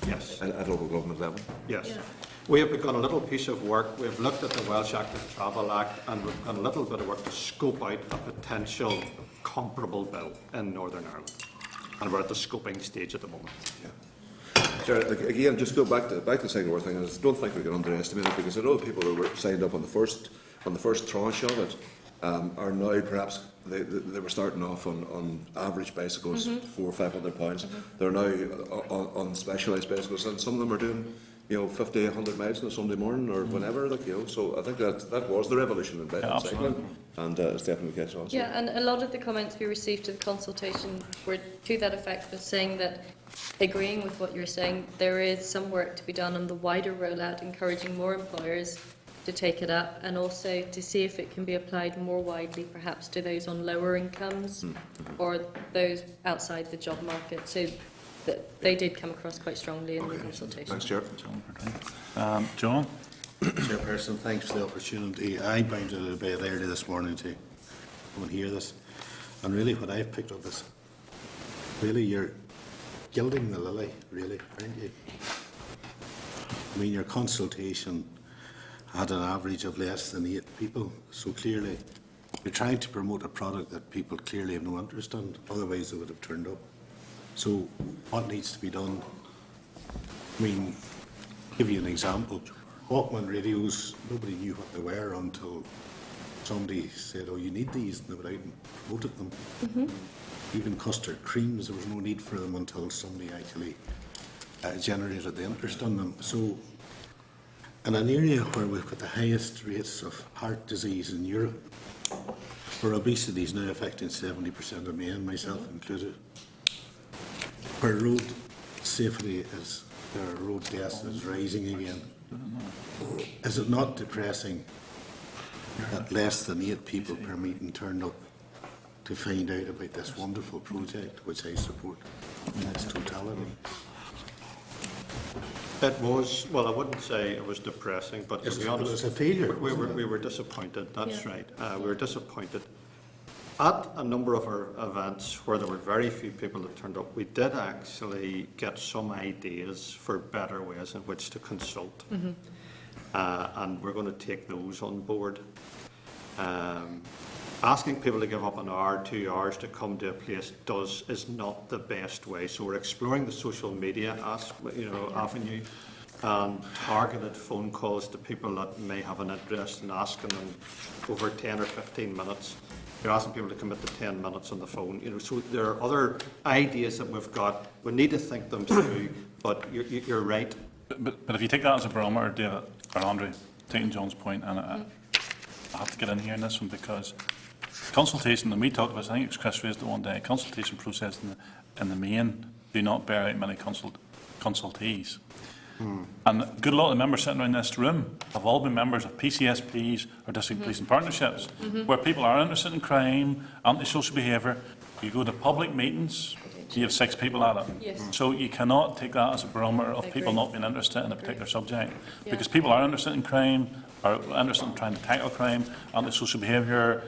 Yes. at local government level? Yes. We have begun a little piece of work. We've looked at the Welsh Active Travel Act, and we've done a little bit of work to scope out a potential comparable bill in Northern Ireland. And we're at the scoping stage at the moment. Sure, again, just go back to the cycle work thing. I don't think we can underestimate it, because I know people who were signed up on the first tranche of it are now perhaps they were starting off on average bicycles, £400 or £500. They're now on specialised bicycles, and some of them are doing 50, 100 miles on a Sunday morning or whenever. So I think that was the revolution in cycling, and it's definitely catching on. Yeah, and a lot of the comments we received to the consultation were to that effect, of saying that, agreeing with what you're saying, there is some work to be done on the wider rollout, encouraging more employers to take it up, and also to see if it can be applied more widely, perhaps to those on lower incomes or those outside the job market. So that they did come across quite strongly in the consultation. Thanks, Chair. John? Chairperson, thanks for the opportunity. I bounded a bit early this morning to come and hear this. And really what I've picked up is, really you're gilding the lily, really, aren't you? I mean, your consultation had an average of less than 8 people, so clearly you're trying to promote a product that people clearly have no interest in, otherwise they would have turned up. So what needs to be done? I mean, give you an example. Walkman radios, nobody knew what they were until somebody said, oh, you need these, and they went out and promoted them. Even custard creams, there was no need for them until somebody actually generated the interest on them. So in an area where we've got the highest rates of heart disease in Europe, where obesity is now affecting 70% of men, myself included, where road safety is, road deaths is rising again, is it not depressing that less than 8 people per meeting turned up to find out about this wonderful project, which I support in its totality? It was, well, I wouldn't say it was depressing, but to be honest, it was a failure. We were disappointed, that's right. We were disappointed. At a number of our events where there were very few people that turned up, we did actually get some ideas for better ways in which to consult. And we're going to take those on board. Asking people to give up an hour, 2 hours to come to a place is not the best way. So we're exploring the social media avenue and targeted phone calls to people that may have an interest in asking them over 10 or 15 minutes. You're asking people to commit to 10 minutes on the phone. So there are other ideas that we've got. We need to think them through, but you're right. But if you take that as a barometer, David, or Andre, taking John's point, and I have to get in here in this one, because consultation, and we talked about, I think it was Chris raised it one day, consultation process in the main do not bear out many consultees. And a good lot of the members sitting around this room have all been members of PCSPs or district policing partnerships, where people are interested in crime, antisocial behaviour. You go to public meetings, you have 6 people at it. Yes. So you cannot take that as a barometer of people not being interested in a particular subject. Because people are interested in crime, are interested in trying to tackle crime, antisocial behaviour,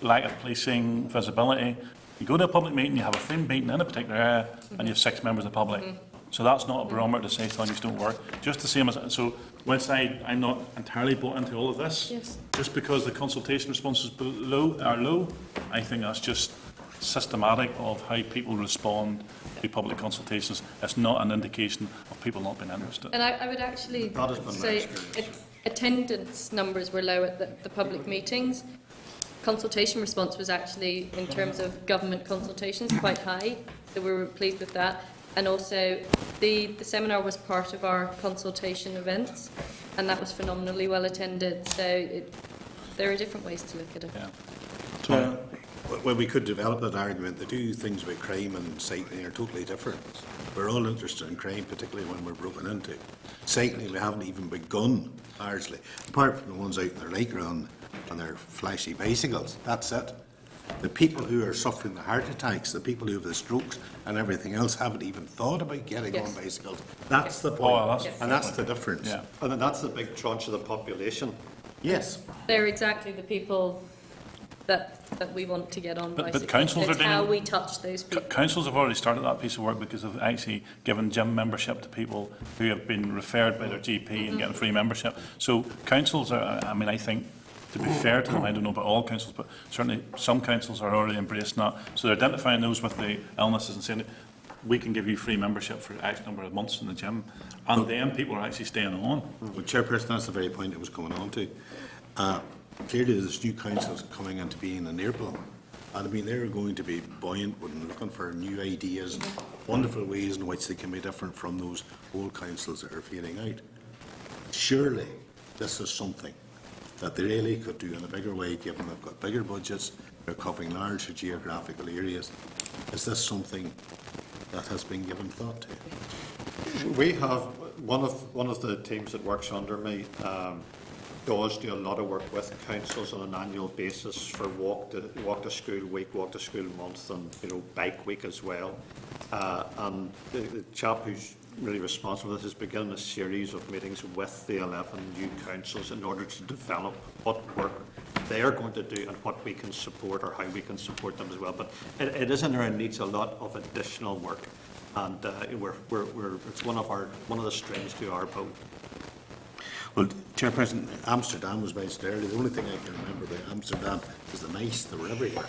lack of policing, visibility. You go to a public meeting, you have a free meeting in a particular area, and you have 6 members of the public. So that's not a barometer to say things don't work. Just the same as, so whilst I'm not entirely bought into all of this, Yes. just because the consultation responses are low, I think that's just systematic of how people respond to public consultations. It's not an indication of people not being interested. And I would actually That has been my say experience. attendance numbers were low at the public meetings. Consultation response was actually, in terms of government consultations, quite high, so we were pleased with that. And also, the seminar was part of our consultation events, and that was phenomenally well attended. So there are different ways to look at it. Yeah. Well, we could develop that argument. The two things about crime and cycling are totally different. We're all interested in crime, particularly when we're broken into. Cycling, we haven't even begun, largely, apart from the ones out in their lake run on their flashy bicycles. That's it. The people who are suffering the heart attacks, the people who have the strokes and everything else haven't even thought about getting Yes. on bicycles. That's the Oh, point. well, that's- Yes. And that's the difference. Yeah. And then that's the big tranche of the population. Yes. They're exactly the people that we want to get on But bicycles. councils are It's how doing- we touch those people. Councils have already started that piece of work because they've actually given gym membership to people who have been referred by their GP and getting free membership. So councils are, I mean, I think, to be fair to them, I don't know about all councils, but certainly some councils are already embracing that. So they're identifying those with the illnesses and saying, we can give you free membership for X number of months in the gym. And then people are actually staying on. Well, Chairperson, that's the very point I was coming on to. Clearly, there's new councils coming into being in April. And I mean, they're going to be buoyant and looking for new ideas, wonderful ways in which they can be different from those old councils that are fading out. Surely, this is something that they really could do in a bigger way, given they've got bigger budgets, they're covering larger geographical areas. Is this something that has been given thought to? We have, one of the teams that works under me does do a lot of work with councils on an annual basis for walk to school week, walk to school month, and bike week as well. And the chap who's really responsible for this is beginning a series of meetings with the 11 new councils in order to develop what work they are going to do and what we can support or how we can support them as well. But it is an area that needs a lot of additional work, and it's one of the strings to our bow. Well, Chairperson, Amsterdam was mentioned earlier. The only thing I can remember about Amsterdam is the mice. They were everywhere.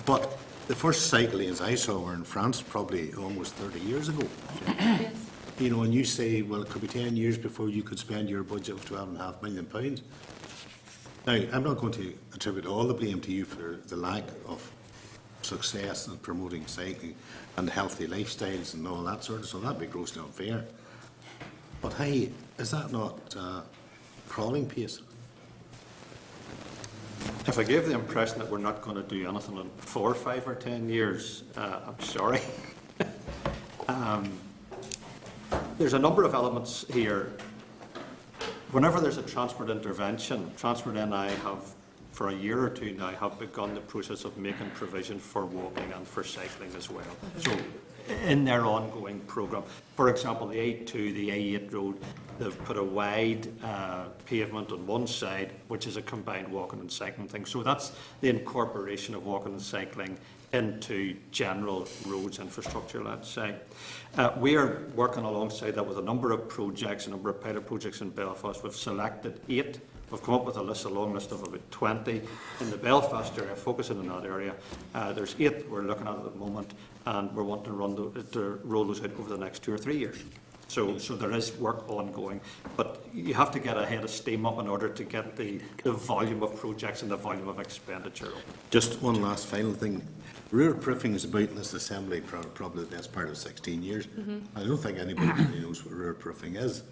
But the first cycle lanes I saw were in France probably almost 30 years ago. Yes. And you say, well, it could be 10 years before you could spend your budget of £12.5 million. Now, I'm not going to attribute all the blame to you for the lack of success in promoting cycling and healthy lifestyles and all that sort of stuff. That'd be grossly unfair. But hey, is that not crawling pace? If I gave the impression that we're not going to do anything in 4, 5 or 10 years, I'm sorry. There's a number of elements here. Whenever there's a transport intervention, Transport NI have, for a year or two now, have begun the process of making provision for walking and for cycling as well. So, in their ongoing programme, for example, the A2, the A8 road, they've put a wide pavement on one side, which is a combined walking and cycling thing. So that's the incorporation of walking and cycling into general roads infrastructure, let's say. We are working alongside that with a number of projects, a number of pilot projects in Belfast. We've selected 8. We've come up with a long list of about 20 in the Belfast area, focusing in that area. There's 8 we're looking at the moment, and we're wanting to roll those out over the next 2 or 3 years. So there is work ongoing, but you have to get a head of steam up in order to get the volume of projects and the volume of expenditure up. Just one last final thing. Rural proofing is about in this assembly probably the best part of 16 years. I don't think anybody really knows what rural proofing is.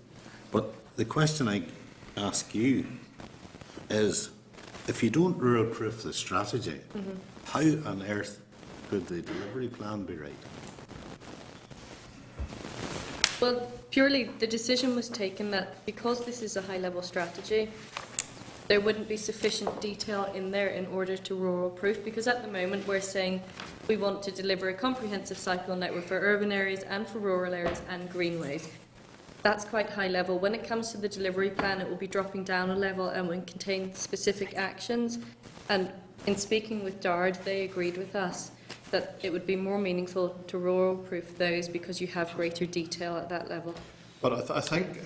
But the question I ask you is, if you don't rural proof the strategy, how on earth could the delivery plan be right? Well, purely the decision was taken that because this is a high-level strategy, there wouldn't be sufficient detail in there in order to rural proof, because at the moment we're saying we want to deliver a comprehensive cycle network for urban areas and for rural areas and greenways. That's quite high level. When it comes to the delivery plan, it will be dropping down a level and will contain specific actions. And in speaking with DARD, they agreed with us that it would be more meaningful to rural-proof those because you have greater detail at that level. But I think,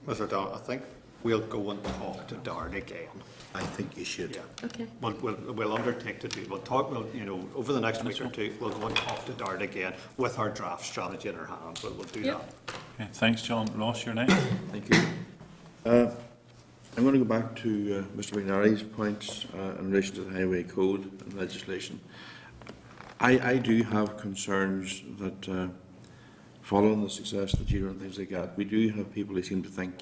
Mr. Dodd, I think we'll go and talk to DARD again. I think you should. Yeah. Okay. We'll undertake to do. We'll over the next week or two, we'll go and talk to DARD again with our draft strategy in our hands. We'll do Yep. that. Okay, thanks, John. Ross, your next. Thank you. I'm going to go back to Mr McNary's points in relation to the Highway Code and legislation. I do have concerns that following the success of the Giro and things like that, we do have people who seem to think,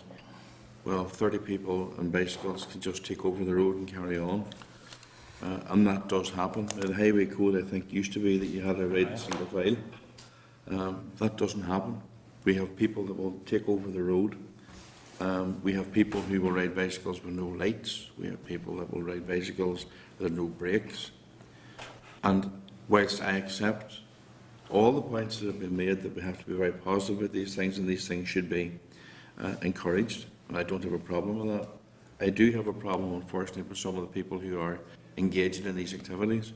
well, 30 people on bicycles can just take over the road and carry on. And that does happen. The Highway Code, I think, used to be that you had to ride in single file. That doesn't happen. We have people that will take over the road. We have people who will ride bicycles with no lights. We have people that will ride bicycles that have no brakes. And whilst I accept all the points that have been made that we have to be very positive about these things and these things should be encouraged, and I don't have a problem with that, I do have a problem, unfortunately, with some of the people who are engaging in these activities,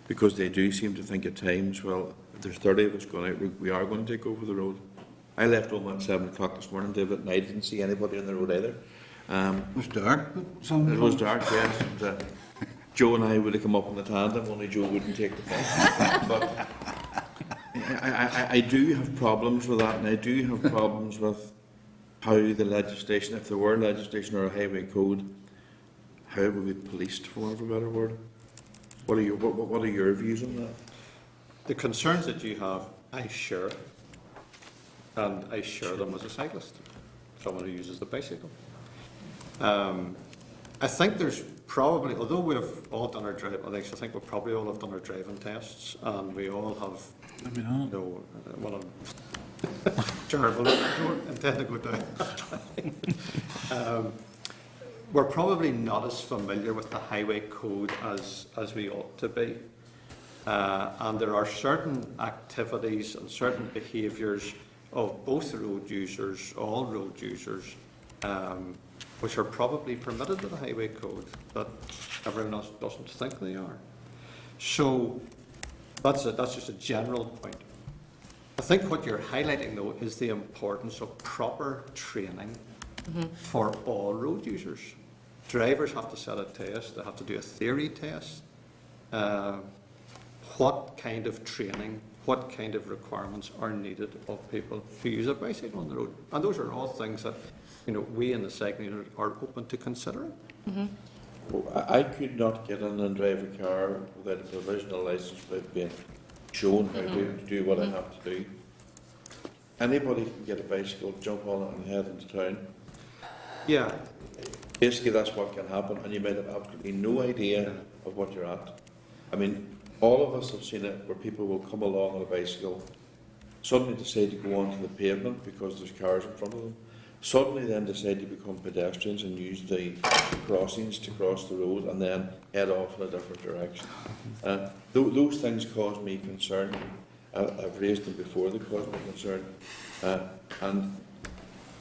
because they do seem to think at times, well, if there's 30 of us going out, we are going to take over the road. I left home at 7 o'clock this morning, David, and I didn't see anybody on the road either. It was dark. It was dark, yes. And, Joe and I would have come up on the tandem, only Joe wouldn't take the fight. But I do have problems with that, and I do have problems with how the legislation, if there were legislation or a highway code, how it would be policed, for want of a better word. What are your views on that? The concerns that you have, I share, and I share them as a cyclist, someone who uses the bicycle. I think there's probably, although we've all done our driving, I think we probably all have done our driving tests, and we all have, Maybe not. you know, one of terrible, I don't intend to go down. We're probably not as familiar with the highway code as we ought to be. And there are certain activities and certain behaviours of both road users, all road users, which are probably permitted by the highway code that everyone else doesn't think they are. So that's just a general point. I think what you're highlighting, though, is the importance of proper training for all road users. Drivers have to set a test, they have to do a theory test. What kind of training, what kind of requirements are needed of people who use a bicycle on the road? And those are all things that, you know, we in the cycling unit are open to considering. Well, I could not get in and drive a car without a provisional licence without being shown how to do what I have to do. Anybody can get a bicycle, jump on it and head into town. Yeah. Basically, that's what can happen, and you might have absolutely no idea of what you're at. I mean, all of us have seen it where people will come along on a bicycle, suddenly decide to go onto the pavement because there's cars in front of them, suddenly then decide to become pedestrians and use the crossings to cross the road and then head off in a different direction. Those things cause me concern. I've raised them before, they cause me concern. And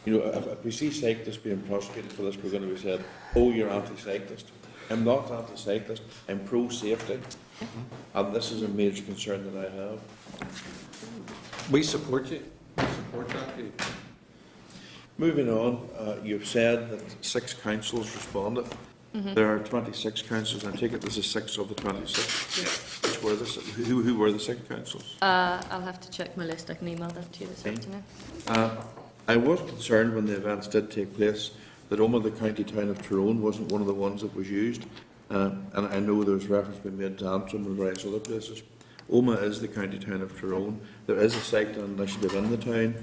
you know, if we see cyclists being prosecuted for this, we're going to be said, oh, you're anti-cyclist. I'm not anti-cyclist, I'm pro-safety. And this is a major concern that I have. We support you. We support that. Moving on, you've said that 6 councils responded. There are 26 councils, and I take it this is 6 of the 26. Which were who were the 6 councils? I'll have to check my list. I can email that to you this afternoon. I was concerned when the events did take place that Omagh, the county town of Tyrone, wasn't one of the ones that was used. And I know there's reference being made to Antrim and various other places. Omagh is the county town of Tyrone. There is a cycling initiative in the town.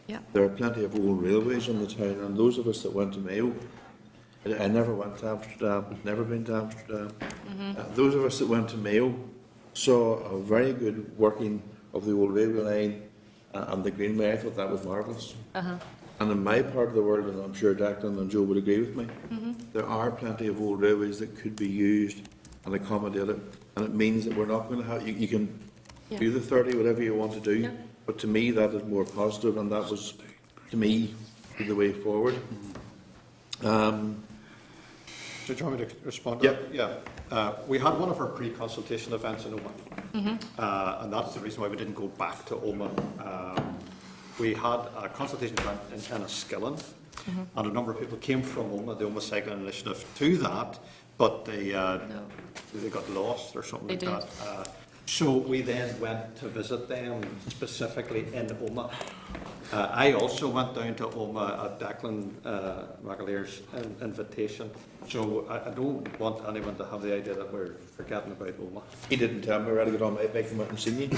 Yeah. There are plenty of old railways in the town, and those of us that went to Mayo, I never went to Amsterdam, never been to Amsterdam. Those of us that went to Mayo saw a very good working of the old railway line and the Greenway. I thought that was marvellous. And in my part of the world, and I'm sure Declan and Joe would agree with me, there are plenty of old railways that could be used and accommodated, and it means that we're not going to have, you can do the 30, whatever you want to do, but to me that is more positive, and that was, to me, the way forward. Do you want me to respond Yeah. to that? Yeah. We had one of our pre-consultation events in Omagh, and that's the reason why we didn't go back to Omagh. We had a consultation event in Enniskillen, and a number of people came from Omagh, the Omagh Cycling Initiative, to that, but they got lost or something They like that. So we then went to visit them specifically in Omagh. I also went down to Omagh at Declan McAleer's invitation. So I don't want anyone to have the idea that we're forgetting about Omagh. He didn't tell me where to get on my bike and went and seen you.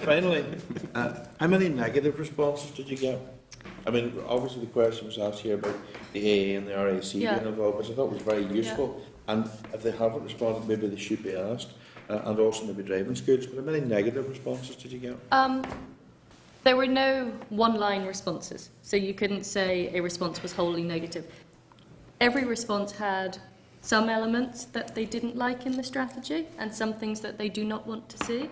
Finally, how many negative responses did you get? I mean, obviously the question was asked here about the AA and the RAC Yeah. being involved, which I thought was very useful. And if they haven't responded, maybe they should be asked. And also maybe driving schools. But how many negative responses did you get? There were no one-line responses, so you couldn't say a response was wholly negative. Every response had some elements that they didn't like in the strategy and some things that they do not want to see,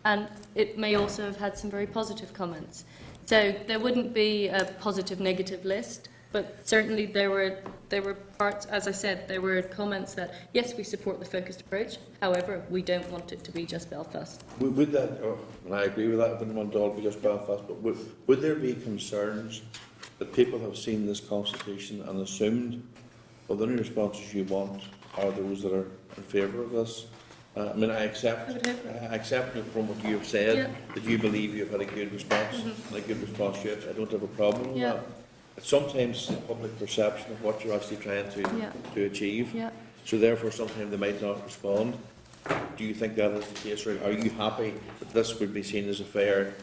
and it may also have had some very positive comments. So there wouldn't be a positive-negative list, but certainly there were parts, as I said, there were comments that, yes, we support the focused approach, however, we don't want it to be just Belfast. Would that, and I agree with that, I wouldn't want it all to be just Belfast, but would there be concerns that people have seen this constitution and assumed, well, the only responses you want are those that are in favour of this? I mean, I accept from what you have said that you believe you have had a good response, and a good response to it. I don't have a problem with that. It's sometimes the public perception of what you're actually trying to achieve. Yeah. So therefore, sometimes they might not respond. Do you think that is the case, or are you happy that this would be seen as a fair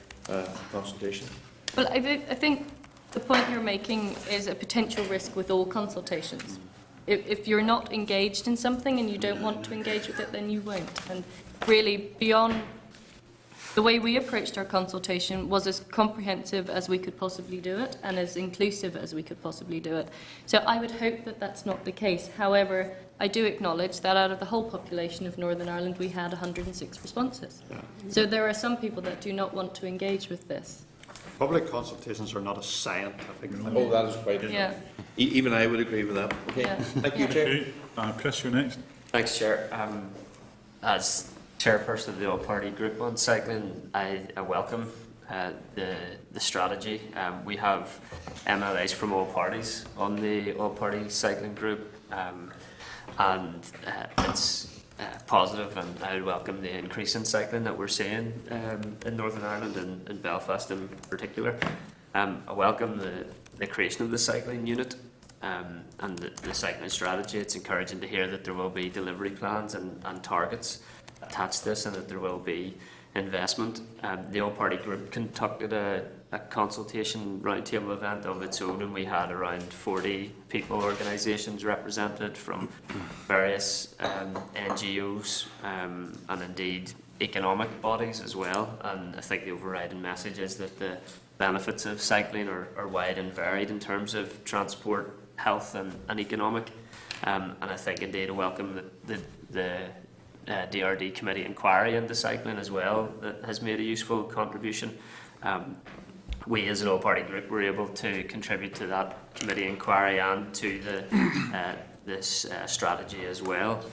consultation? Well, I think the point you're making is a potential risk with all consultations. If you're not engaged in something and you don't want to engage with it, then you won't. And really, beyond the way we approached our consultation was as comprehensive as we could possibly do it and as inclusive as we could possibly do it. So I would hope that that's not the case. However, I do acknowledge that out of the whole population of Northern Ireland, we had 106 responses. So there are some people that do not want to engage with this. Public consultations are not a scientific thing. Oh, that is quite. Yeah. Even I would agree with that. Okay. Yeah. Thank you, Chair. Chris, you're next. Thanks, Chair. As chairperson of the all-party group on cycling, I welcome the strategy. We have MLAs from all parties on the all-party cycling group, and it's positive, and I would welcome the increase in cycling that we're seeing in Northern Ireland and in Belfast in particular. I welcome the creation of the cycling unit and the cycling strategy. It's encouraging to hear that there will be delivery plans and targets attached to this, and that there will be investment. The all-party group conducted a consultation roundtable event of its own, and we had around 40 people, organisations represented from various NGOs and indeed economic bodies as well. And I think the overriding message is that the benefits of cycling are wide and varied in terms of transport, health and economic. And I think indeed I welcome the DRD committee inquiry into cycling as well that has made a useful contribution. We as an all-party group were able to contribute to that committee inquiry and to this strategy as well.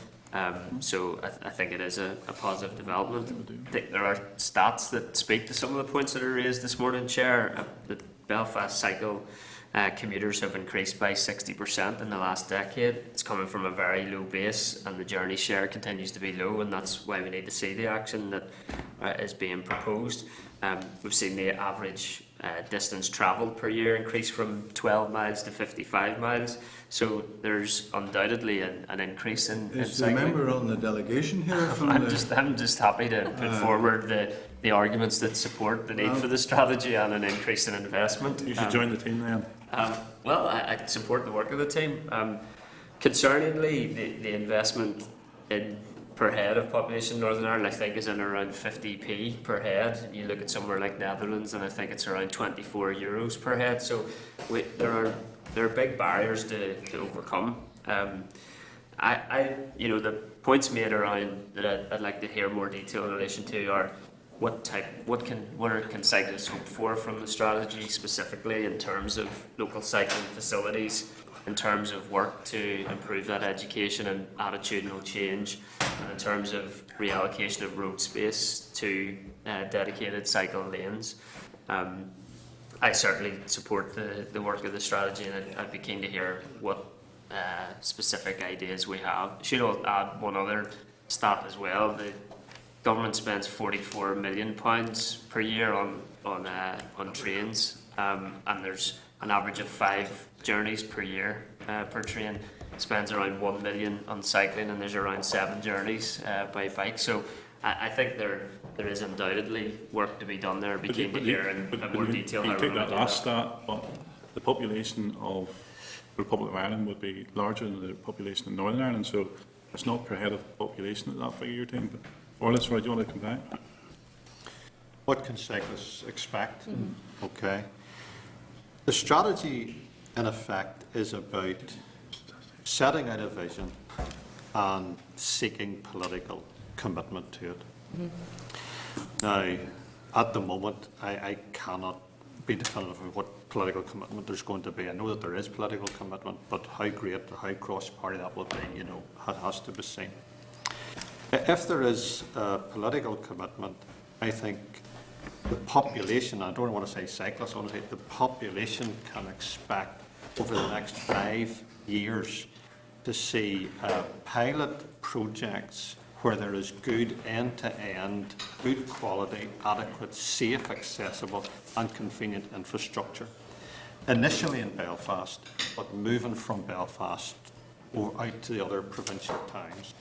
So I think it is a positive development. I think there are stats that speak to some of the points that are raised this morning, Chair. The Belfast cycle commuters have increased by 60% in the last decade. It's coming from a very low base, and the journey share continues to be low, and that's why we need to see the action that is being proposed. We've seen the average distance travelled per year increase from 12 miles to 55 miles. So there's undoubtedly an increase in Is the cycling. member on the delegation here from I'm the... just happy to put forward the arguments that support the need for the strategy and an increase in investment. You should join the team then. Well, I support the work of the team. Concerningly, the investment in per head of population in Northern Ireland, I think, is in around 50p per head. You look at somewhere like Netherlands, and I think it's around 24 euros per head. So there are big barriers to overcome. The points made around that I'd like to hear more detail in relation to are what can cyclists hope for from the strategy, specifically in terms of local cycling facilities, in terms of work to improve that education and attitudinal change, and in terms of reallocation of road space to dedicated cycle lanes. I certainly support the work of the strategy, and I'd be keen to hear what specific ideas we have. I should add one other stat as well. The government spends £44 million per year on trains, and there's an average of 5 journeys per year per train. Spends around 1 million on cycling, and there's around 7 journeys by bike. So I think there is undoubtedly work to be done there. I'd be keen to hear in a bit more detail. You how take we're that gonna do last stat, but the population of the Republic of Ireland would be larger than the population in Northern Ireland, so it's not per head of population that figure you're taking. But Orla, sorry, do you want to come back? What can cyclists expect? Okay. The strategy, in effect, is about setting out a vision and seeking political commitment to it. Now, at the moment, I cannot be definitive of what political commitment there's going to be. I know that there is political commitment, but how great or how cross-party that will be, has to be seen. If there is a political commitment, I think the population, I don't want to say cyclists, I want to say the population can expect over the next 5 years to see pilot projects where there is good end-to-end, good quality, adequate, safe, accessible and convenient infrastructure. Initially in Belfast, but moving from Belfast out to the other provincial towns.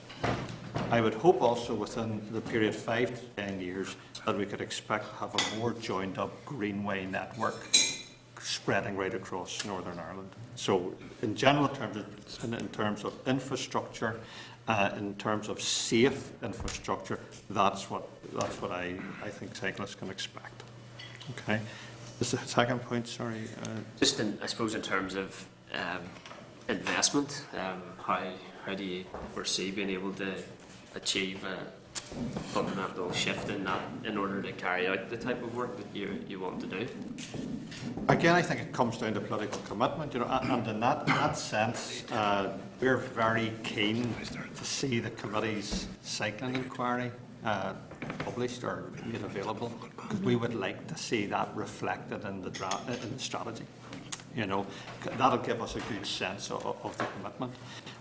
I would hope also within the period 5 to 10 years that we could expect to have a more joined up greenway network spreading right across Northern Ireland. So in general terms, in terms of infrastructure, in terms of safe infrastructure, that's what I think cyclists can expect. Okay. The second point, sorry. Just I suppose in terms of investment, how do you foresee being able to achieve a fundamental shift in that in order to carry out the type of work that you want to do? Again, I think it comes down to political commitment, and in that sense, we're very keen to see the committee's cycling inquiry published or made available. We would like to see that reflected in the strategy. That'll give us a good sense of the commitment.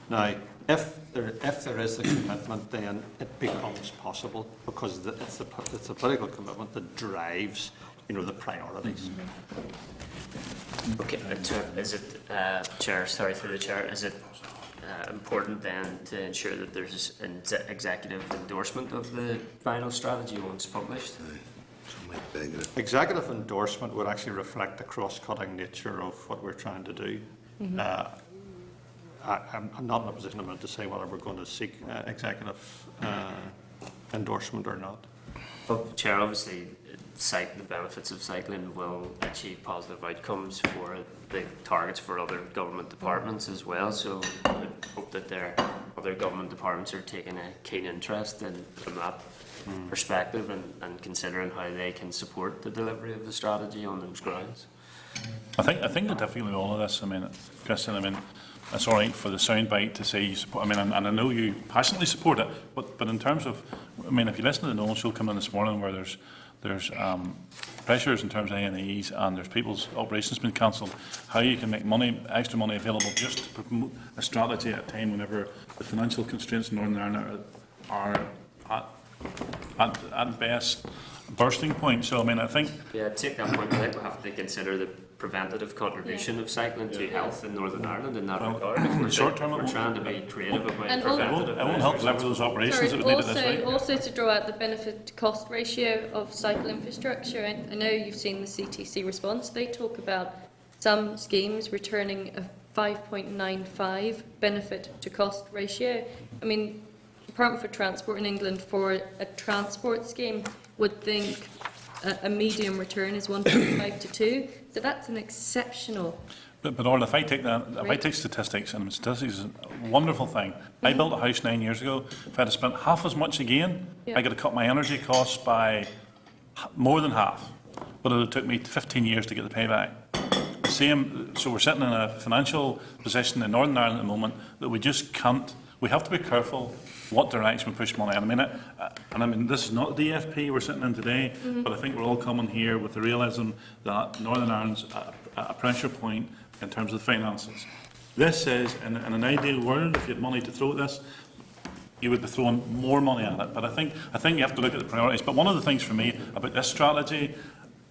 Now, if there is the commitment, then it becomes possible because it's the political commitment that drives, the priorities. Okay, is it, Chair, sorry through the Chair, is it important then to ensure that there's an executive endorsement of the final strategy once published? Executive endorsement would actually reflect the cross-cutting nature of what we're trying to do. I'm not in a position to say whether we're going to seek executive endorsement or not. Well, Chair, obviously, the benefits of cycling will achieve positive outcomes for the targets for other government departments as well. So I would hope that other government departments are taking a keen interest from that perspective and considering how they can support the delivery of the strategy on those grounds. I think the difficulty with all of this, Christian, it's all right for the soundbite to say you support, and I know you passionately support it, but in terms of, if you listen to the Nolan show coming in this morning where there's pressures in terms of A&Es and there's people's operations being cancelled, how you can make extra money available just to promote a strategy at a time whenever the financial constraints in Northern Ireland are at best bursting point. So I think... Yeah, take that point. I think we have to consider the preventative contribution of cycling to health in Northern Ireland in that regard. In the short term, we're trying to be creative about preventative. It won't help deliver those operations that we needed this week. Also to draw out the benefit-to-cost ratio of cycle infrastructure. I know you've seen the CTC response. They talk about some schemes returning a 5.95 benefit-to-cost ratio. The Department for Transport in England for a transport scheme would think a medium return is 1.5 to 2. So that's an exceptional. But Orla, if I take statistics, and statistics is a wonderful thing. I built a house 9 years ago. If I had spent half as much again, I got to cut my energy costs by more than half, but it took me 15 years to get the payback. So we're sitting in a financial position in Northern Ireland at the moment that we just can't. We have to be careful what direction we push money. And I mean, this is not the DFP we're sitting in today, but I think we're all coming here with the realism that Northern Ireland's a pressure point in terms of the finances. This is, in an ideal world, if you had money to throw at this, you would be throwing more money at it. But I think you have to look at the priorities. But one of the things for me about this strategy,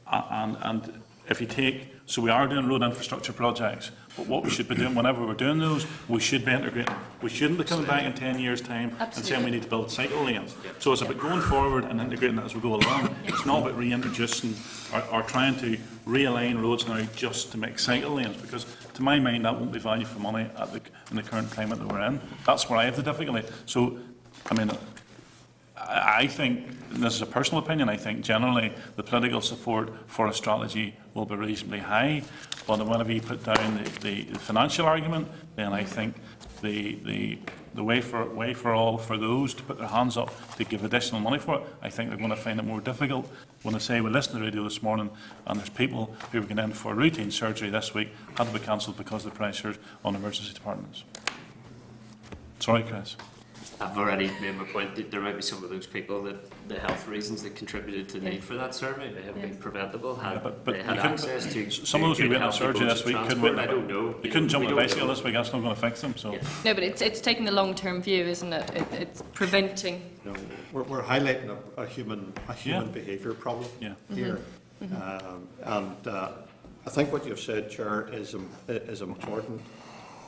and if you take, so we are doing road infrastructure projects, but what we should be doing whenever we're doing those, we should be integrating. We shouldn't be coming back in 10 years' time and saying we need to build cycle lanes. So it's about going forward and integrating it as we go along. It's not about reintroducing or trying to realign roads now just to make cycle lanes, because to my mind that won't be value for money in the current climate that we're in. That's where I have the difficulty. So, I mean, I think, and this is a personal opinion, I think generally the political support for a strategy will be reasonably high, but whenever you put down the financial argument, then I think the way for all for those to put their hands up to give additional money for it, I think they're going to find it more difficult. When I say we listened to the radio this morning and there's people who were going in for routine surgery this week had to be cancelled because of the pressures on emergency departments. Sorry, Chris. I've already made my point that there might be some of those people that the health reasons that contributed to the need for that survey may have been preventable had but they had access to. Some of those who went to surgery this week couldn't wait. I don't know. They couldn't jump on a bicycle this week. That's not going to fix them. So. Yeah. No, but it's taking the long-term view, isn't it? It's preventing. No, we're highlighting a human behaviour problem here. I think what you've said, Chair, is important.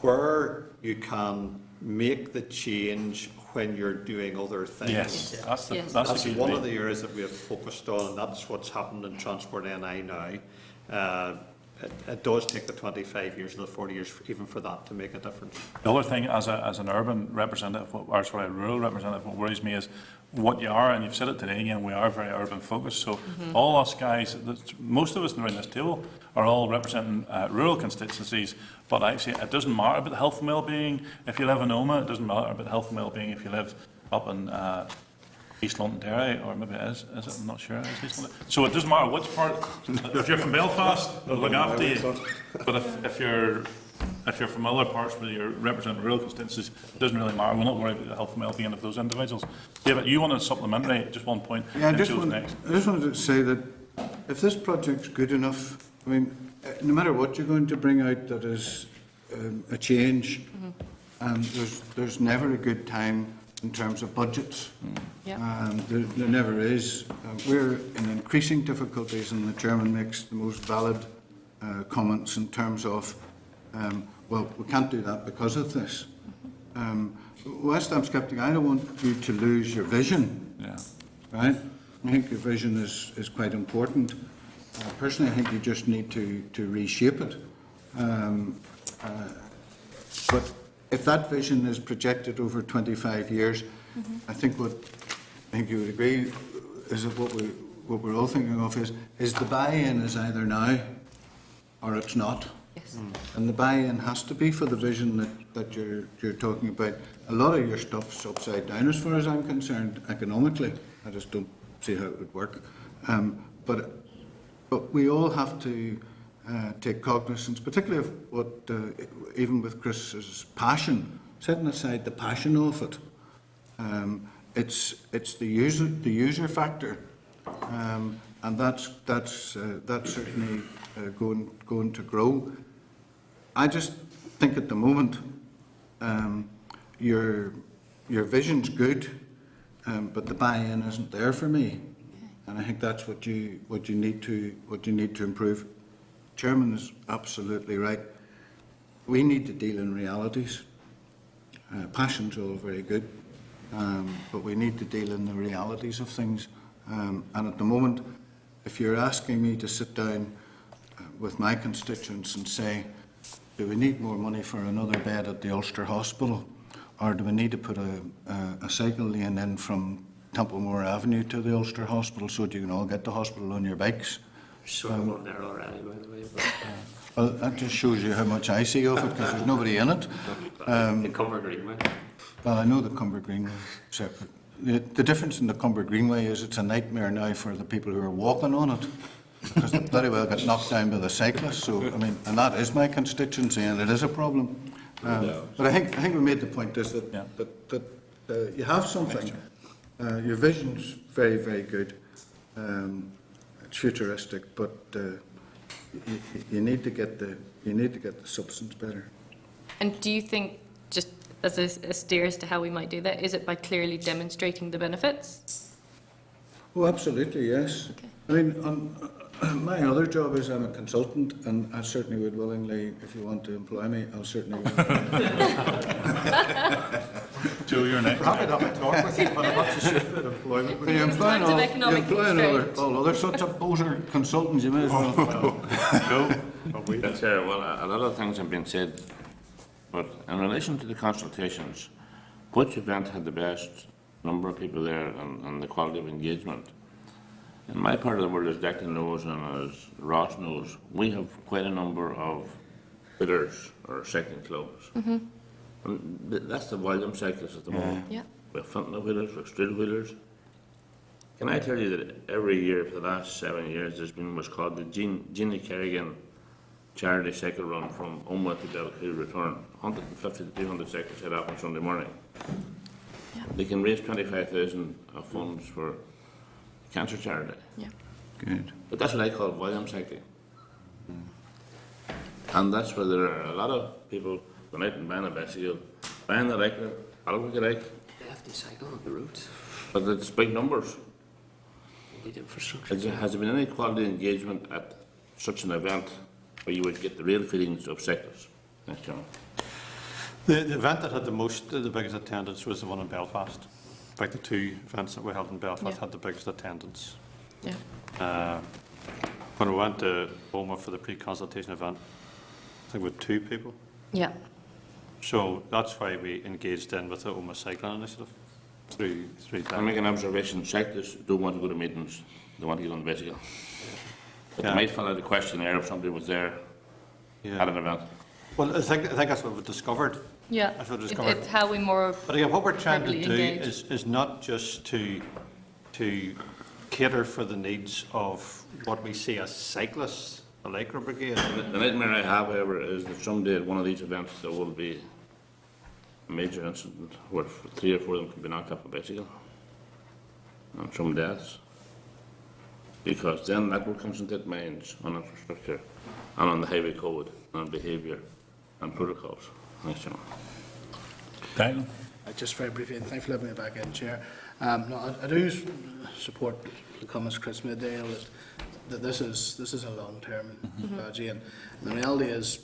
Where you can make the change when you're doing other things. Yes, that's one of the areas that we have focused on, and that's what's happened in Transport NI now. It does take the 25 years or the 40 years even for that to make a difference. The other thing, as an urban representative, or sorry, a rural representative, what worries me is what you are, and you've said it today again, we are very urban focused. So all us guys, most of us around this table, are all representing rural constituencies. But actually, it doesn't matter about health and well-being if you live in Omagh. It doesn't matter about health and well-being if you live up in East Londonderry, or maybe it is it? I'm not sure. It is East London. So it doesn't matter which part. If you're from Belfast, they'll look after you. But if you're from other parts where you're representing rural constituencies, it doesn't really matter. We're not worried about the health and well-being of those individuals. David, you wanted a supplementary, just one point. Yeah, I just wanted to say that if this project's good enough, I mean, no matter what you're going to bring out that is a change, there's never a good time in terms of budgets. There never is. We're in increasing difficulties, and the Chairman makes the most valid comments in terms of, well, we can't do that because of this. Whilst I'm sceptic, I don't want you to lose your vision. Right? I think your vision is quite important. Personally, I think you just need to reshape it. But if that vision is projected over 25 years, I think you would agree is that what we're all thinking of is the buy-in is either now or it's not. Yes. And the buy-in has to be for the vision that you're talking about. A lot of your stuff's upside down as far as I'm concerned economically. I just don't see how it would work. But we all have to take cognizance, particularly of what, even with Chris's passion, setting aside the passion of it, it's the user factor, and that's certainly going to grow. I just think at the moment your vision's good, but the buy-in isn't there for me. And I think that's what you need to improve. Chairman is absolutely right. We need to deal in realities. Passion's all very good, but we need to deal in the realities of things. And at the moment, if you're asking me to sit down with my constituents and say, do we need more money for another bed at the Ulster Hospital, or do we need to put a cycle lane in from Templemore Avenue to the Ulster Hospital so that you can all get to hospital on your bikes? Sort of on there already, by the way. But, well, that just shows you how much I see of it, because there's nobody in it. the Cumber Greenway. Well, I know the Cumber Greenway is separate. the difference in the Cumber Greenway is it's a nightmare now for the people who are walking on it, because they bloody well get knocked down by the cyclists. So, I mean, and that is my constituency, and it is a problem. But I think we made the point is that, you have something. Your vision's very, very good. It's futuristic, but you need to get the substance better. And do you think, just as a steer as to how we might do that, is it by clearly demonstrating the benefits? Oh, absolutely, yes. Okay. I mean, my other job is I'm a consultant, and I certainly would willingly, if you want to employ me, I'll certainly. Joe, you're next. Happy to have a talk with you, but I'm not so sure about employment. When you're employing Times of economic constraint. all other sorts of poser consultants, you may as well. Chair, well, a lot of things have been said, but in relation to the consultations, which event had the best number of people there and the quality of engagement? In my part of the world, as Declan knows and as Ross knows, we have quite a number of bidders or cycling clubs. And that's the volume cyclists at the moment. Yeah. We have frontal wheelers, we have straight wheelers. Can I tell you that every year for the last 7 years there's been what's called the Jeannie Kerrigan charity cycle run from Omagh to Belcoo return. 150 to 200 cycles head off on Sunday morning. Yeah. They can raise 25,000 of funds for cancer charity. Yeah. Good. But that's what I call volume cycling. And that's where there are a lot of people going out and buying a bicycle, buying the bike, Albuquerque bike, They have to cycle on the roads. but it's big numbers. They need infrastructure. Has there been any quality engagement at such an event where you would get the real feelings of cyclists? Thanks, John. The event that had the biggest attendance was the one in Belfast. In fact, the two events that we held in Belfast had the biggest attendance. Yeah. When we went to Omagh for the pre-consultation event, I think we had 2 people. Yeah. So that's why we engaged in with the Omagh Cycling Initiative through I time. make an observation, cyclists don't want to go to meetings, they want to get on the bicycle. But Yeah. they might fill out a questionnaire if somebody was there at an event. Well, I think that's what we've discovered. Yeah. That's what we It's discovered. how we more. But again, what we're trying to Verbally do engaged. is not just to cater for the needs of what we see as cyclists, the Lycra Brigade. The nightmare I have, however, is that someday at one of these events there will be a major incident where 3 or 4 of them can be knocked off a bicycle and some deaths. Because then that will concentrate minds on infrastructure and on the highway code and on behaviour and protocols. Thanks, John. Daniel? Just very briefly, and thanks for letting me back in, Chair. No, I do support the comments Chris made there, that this is a long-term strategy, and the reality is,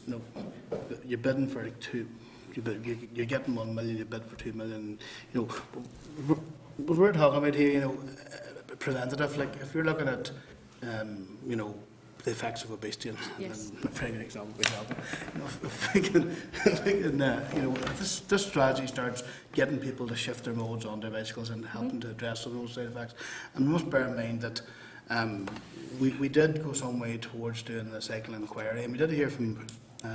you're bidding for you're getting 1 million, you bid for 2 million. What we're talking about here, preventative. Like if you're looking at, the effects of obesity, Yes. and a very good example we have. This strategy starts getting people to shift their modes onto bicycles and helping to address some of those side effects. And we must bear in mind that we did go some way towards doing the cycling inquiry, and we did hear from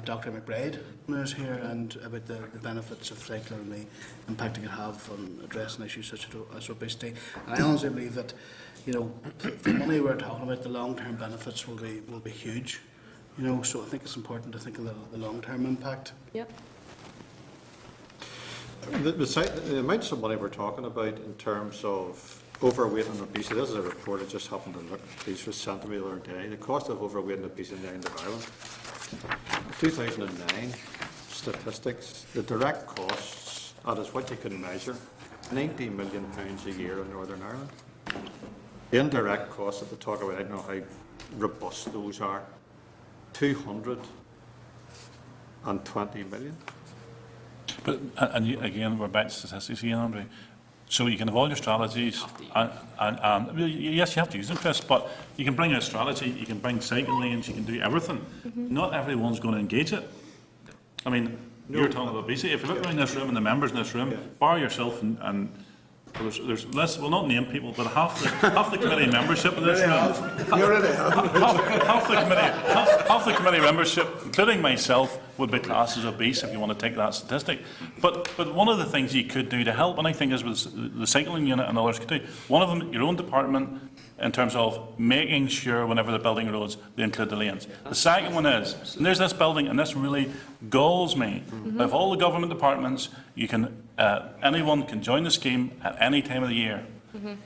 Dr. McBride when I was here and about the benefits of cycling and the impact it can have on addressing issues such as obesity. And I honestly believe that, the money we're talking about, the long-term benefits will be huge. So I think it's important to think of the long-term impact. Yep. The amounts of money we're talking about in terms of overweight and obesity, this is a report I just happened to look at, these was sent to me the other day. The cost of overweight and obesity in Ireland of Ireland, 2009 statistics, the direct costs, that is what you can measure, £90 million a year in Northern Ireland. The indirect costs that they talk about, I don't know how robust those are, 220 million. But, and you, again, we're back to statistics again, Andrew. So you can have all your strategies, and yes, you have to use them, Chris, but you can bring a strategy, you can bring cycle lanes, you can do everything. Not everyone's going to engage it. I mean, you're talking about obesity. If you look around this room and the members in this room, bar yourself and there's less, we'll not name people, but half the committee membership of this room, You already have. half the committee membership, including myself, would be classed as obese if you want to take that statistic. But one of the things you could do to help, and I think as with the cycling unit and others could do, one of them, your own department, in terms of making sure whenever they're building roads, they include the lanes. The second one is, and there's this building, and this really galls me, of all the government departments, you can, anyone can join the scheme at any time of the year.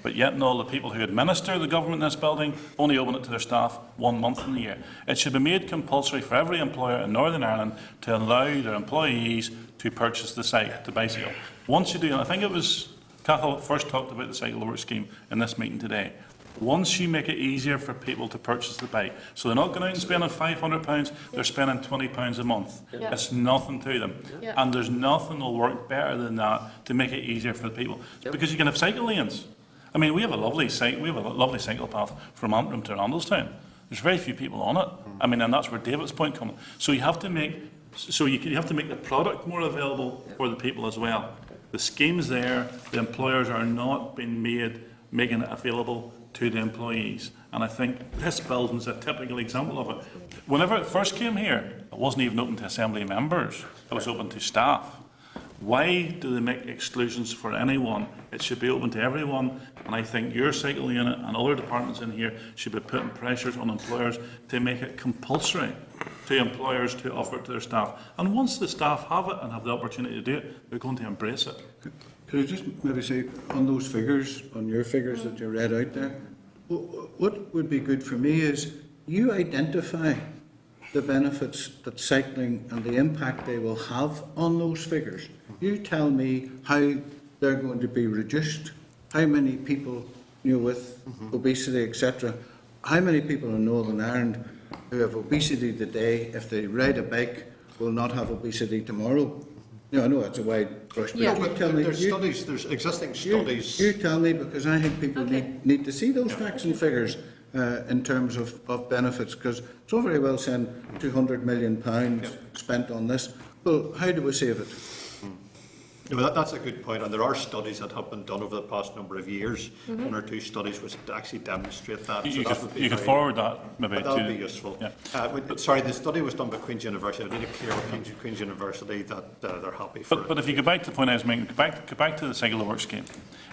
But yet and all the people who administer the government in this building only open it to their staff 1 month in the year. It should be made compulsory for every employer in Northern Ireland to allow their employees to purchase the site, to bicycle. Once you do, and I think it was Cathal first talked about the Cycle to Work scheme in this meeting today. Once you make it easier for people to purchase the bike, so they're not going out and spending £500, they're spending £20 a month. Yeah. It's nothing to them. Yeah. And there's nothing will work better than that to make it easier for the people. Because you can have cycle lanes. I mean, we have a lovely cycle path from Antrim to Randallstown. There's very few people on it. I mean, and that's where David's point comes. So you have to make the product more available for the people as well. The scheme's there. The employers are not making it available to the employees. And I think this building's a typical example of it. Whenever it first came here, it wasn't even open to Assembly members. It was open to staff. Why do they make exclusions for anyone? It should be open to everyone. And I think your cycle unit and other departments in here should be putting pressures on employers to make it compulsory to employers to offer it to their staff. And once the staff have it and have the opportunity to do it, they're going to embrace it. Could I just maybe say, on those figures, on your figures that you read out there, what would be good for me is you identify the benefits that cycling and the impact they will have on those figures. You tell me how they're going to be reduced, how many people with obesity, etc., how many people in Northern Ireland who have obesity today, if they ride a bike, will not have obesity tomorrow. I know it's a wide brush, but Yeah. you tell me. There's existing studies. You tell me, because I think people need to see those facts and figures in terms of benefits, because it's all very well saying £200 million spent on this. Well, how do we save it? No, that's a good point, and there are studies that have been done over the past number of years, 1 or 2 studies which actually demonstrate that. You that would be could very- forward that maybe That to... would be useful. Yeah. Sorry, the study was done by Queen's University. I need to clear with Queen's University that they're happy for it. But if you go back to the point I was making, go back to the Cycle to Work scheme.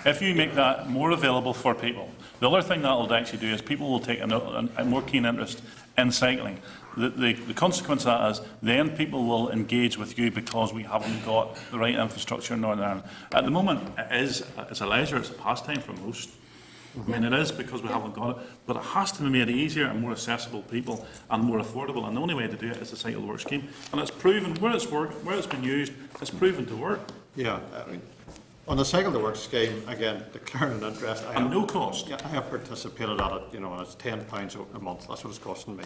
If you make that more available for people, the other thing that will actually do is people will take a more keen interest in cycling. The consequence of that is then people will engage with you because we haven't got the right infrastructure in Northern Ireland. At the moment, it's a leisure, it's a pastime for most. I mean, it is because we haven't got it, but it has to be made easier and more accessible to people and more affordable. And the only way to do it is the Cycle to Work scheme. And it's proven where it's been used, it's proven to work. Yeah, I mean, on the Cycle to Work scheme, again, declaring an interest. And no cost. Yeah, I have participated at it, and it's £10 a month. That's what it's costing me.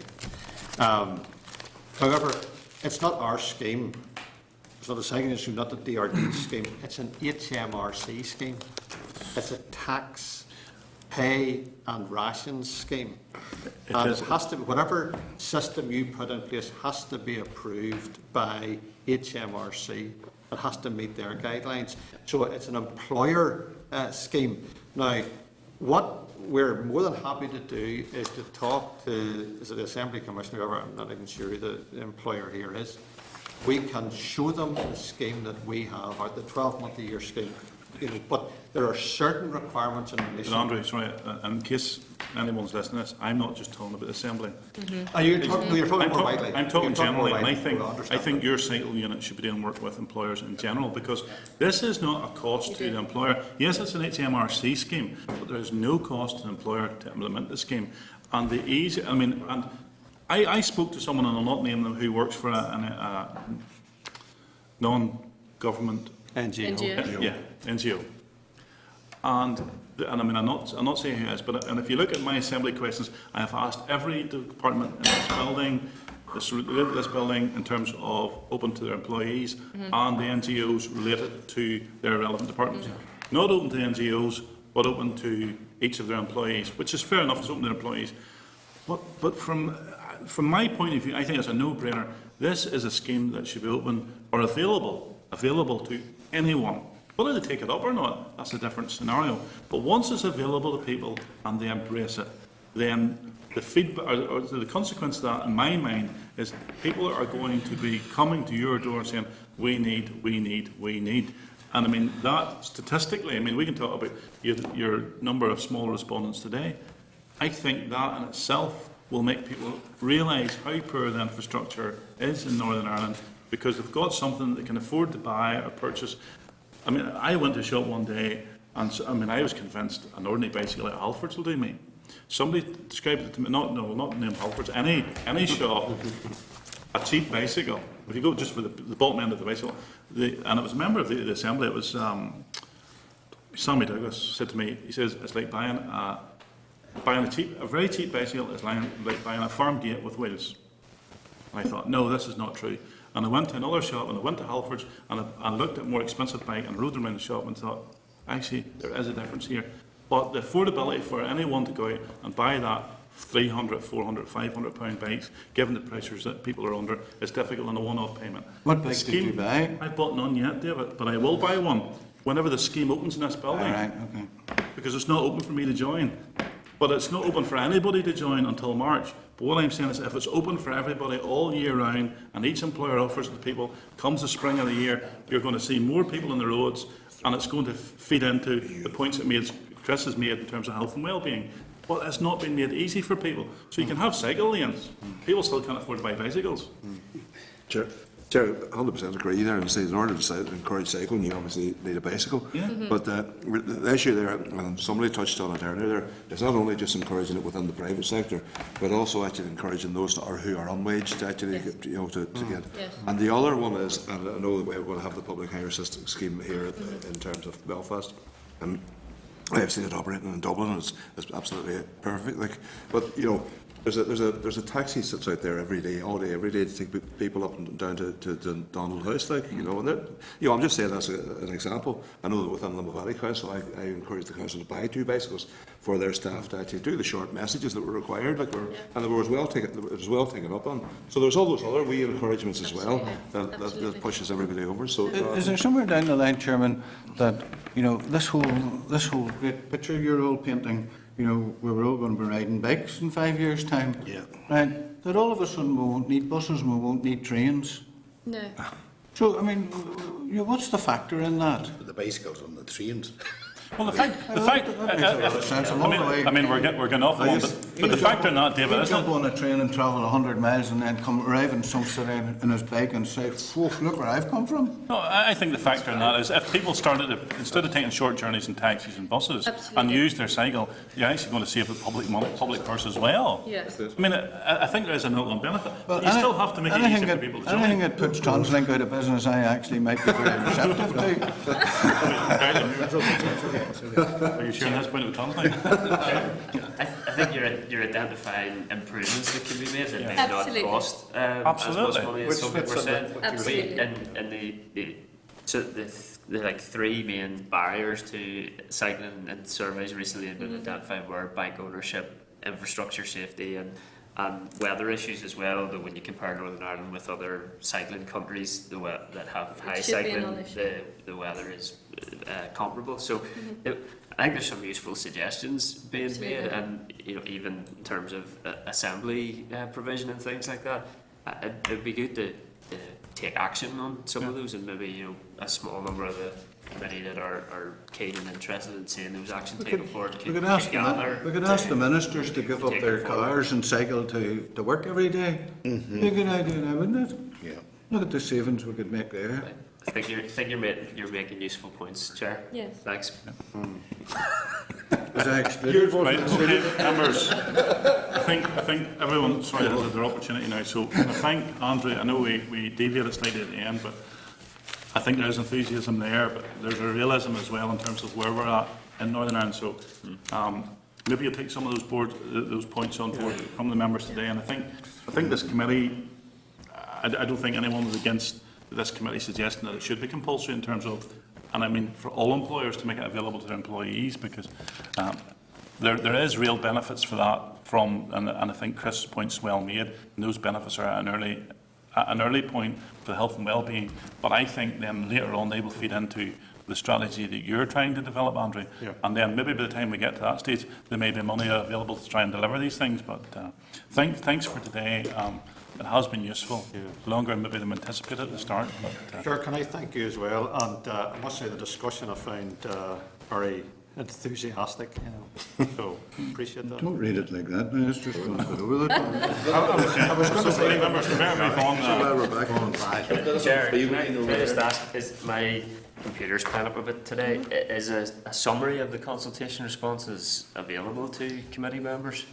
However, it's not our scheme. It's not a cycling scheme, not the DRD scheme. It's an HMRC scheme. It's a tax, pay and rations scheme. And it has to, whatever system you put in place has to be approved by HMRC. It has to meet their guidelines. So it's an employer scheme. Now, what we're more than happy to do is to talk to, is it the Assembly Commissioner, whoever, I'm not even sure who the employer here is. We can show them the scheme that we have, or the 12-month-a-year scheme. But there are certain requirements in relation. But Andrew, sorry, in case anyone's listening to this, I'm not just talking about the Assembly. You're talking more widely. I'm talking You're generally, more and widely. I think your cycle unit should be doing work with employers in general, because this is not a cost to the employer. Yes, it's an HMRC scheme, but there is no cost to the employer to implement the scheme. And the easy, I mean, and I spoke to someone, and I'll not name them, who works for a non-government NGO. And I mean, I'm not saying who it is, but if you look at my Assembly questions, I have asked every department in this building, this building, in terms of open to their employees and the NGOs related to their relevant departments. Not open to the NGOs, but open to each of their employees, which is fair enough, it's open to their employees. But from my point of view, I think it's a no-brainer. This is a scheme that should be open or available to anyone. Whether they take it up or not, that's a different scenario. But once it's available to people and they embrace it, then the feedback or the consequence of that, in my mind, is people are going to be coming to your door and saying, we need. And I mean, that statistically, I mean, we can talk about your number of small respondents today. I think that in itself will make people realise how poor the infrastructure is in Northern Ireland, because they've got something that they can afford to buy or purchase. I mean, I went to a shop one day, and I was convinced an ordinary bicycle at Halfords will do me. Somebody described it to me, not name Halfords, any shop, a cheap bicycle. If you go just for the bottom end of the bicycle, and it was a member of the assembly, it was Sammy Douglas said to me, he says, it's like buying a very cheap bicycle is like buying a farm gate with wheels. And I thought, no, this is not true. And I went to another shop, and I went to Halfords, and I looked at a more expensive bike and rode around the shop and thought, actually, there is a difference here. But the affordability for anyone to go out and buy that 300, 400, 500 pound bikes, given the pressures that people are under, is difficult on a one-off payment. What bike did you buy? I bought none yet, David, but I will buy one whenever the scheme opens in this building. All right, okay. Because it's not open for me to join. But it's not open for anybody to join until March. But what I'm saying is, if it's open for everybody all year round, and each employer offers it to people, comes the spring of the year, you're going to see more people on the roads, and it's going to feed into the points that Chris has made in terms of health and well-being. But it's not been made easy for people. So you can have cycle lanes. People still can't afford to buy bicycles. Chair, 100% agree there, and say in order to encourage cycling, you obviously need a bicycle. Yeah. But the issue there, and somebody touched on it earlier, is not only just encouraging it within the private sector, but also actually encouraging those who are unwaged to actually get, to get. Yes. And the other one is, and I know that we're going to have the public hire system scheme here in terms of Belfast. I've seen it operating in Dublin, and it's absolutely perfect. But there's a taxi sits out there every day, every day to take people up and down to Donald House, and I'm just saying that's an example. I know that within Limavady Valley Council, I encouraged the council to buy 2 bicycles for their staff to actually do the short messages that were required, and they were as well taken up on. So there's all those other wee encouragements as well that pushes everybody over. So Is there somewhere down the line, Chairman, that this whole great picture you're all painting, we're all going to be riding bikes in 5 years' time, Yeah. right? That all of a sudden we won't need buses and we won't need trains. No. So I mean, what's the factor in that? The bicycles on the trains. Well, the fact, I we're getting off the one, but the factor in that, David, you isn't jump it? on a train and travel 100 miles and then arrive in some city in his bike and say, "Whoa, look where I've come from." No, I think the factor in that is if people started to, instead of taking short journeys in taxis and buses, Absolutely. and use their cycle, you're actually going to save the public purse as well. Yes. I mean, I think there is a knock-on benefit. Well, You still have to make it easy for people to join. anything that puts TransLink out of business, I actually might be very receptive to. Are you sharing this point of translate? I think you're identifying improvements that can be made that may not Absolutely. cost Absolutely. as much money as some people said. Absolutely. And the like 3 main barriers to cycling in surveys recently have been identified were bike ownership, infrastructure safety, and weather issues as well. That when you compare Northern Ireland with other cycling countries that have high should be a cycling, non-issue. the weather is comparable. So I think there's some useful suggestions being Absolutely. made, and even in terms of assembly provision and things like that, it'd be good to take action on some of those, and maybe a small number of the committee that are keen and interested in seeing those actions taken forward. We could ask the ministers to give up take their it forward. cars and cycle to work every day. Be a good idea now, wouldn't it? Yeah. Look at the savings we could make there. I think you're making useful points, Chair. Yes. Thanks. Was I excluded? Right, okay, members. I think everyone, sorry, has had their opportunity now. So I thank Andrew. I know we deviated slightly at the end, but I think there's enthusiasm there, but there's a realism as well in terms of where we're at in Northern Ireland. So maybe you'll take some of those points on board from the members today. And I think this committee, I don't think anyone was against this committee suggesting that it should be compulsory in terms of, and I mean for all employers to make it available to their employees, because there is real benefits for that and I think Chris' point's well made, and those benefits are at an early point for health and well-being, but I think then later on they will feed into the strategy that you're trying to develop, Andrew. Yeah. And then maybe by the time we get to that stage, there may be money available to try and deliver these things. But thanks for today. It has been useful, longer maybe than anticipated at the start. But, Chair, can I thank you as well? And I must say the discussion I found very enthusiastic, so appreciate that. Don't read it like that, now, it's just going to go over it. I was going to say, members, we better move on. Well, we're back on. Chair, can I just ask, is my computer's playing up a bit today? Is a summary of the consultation responses available to committee members?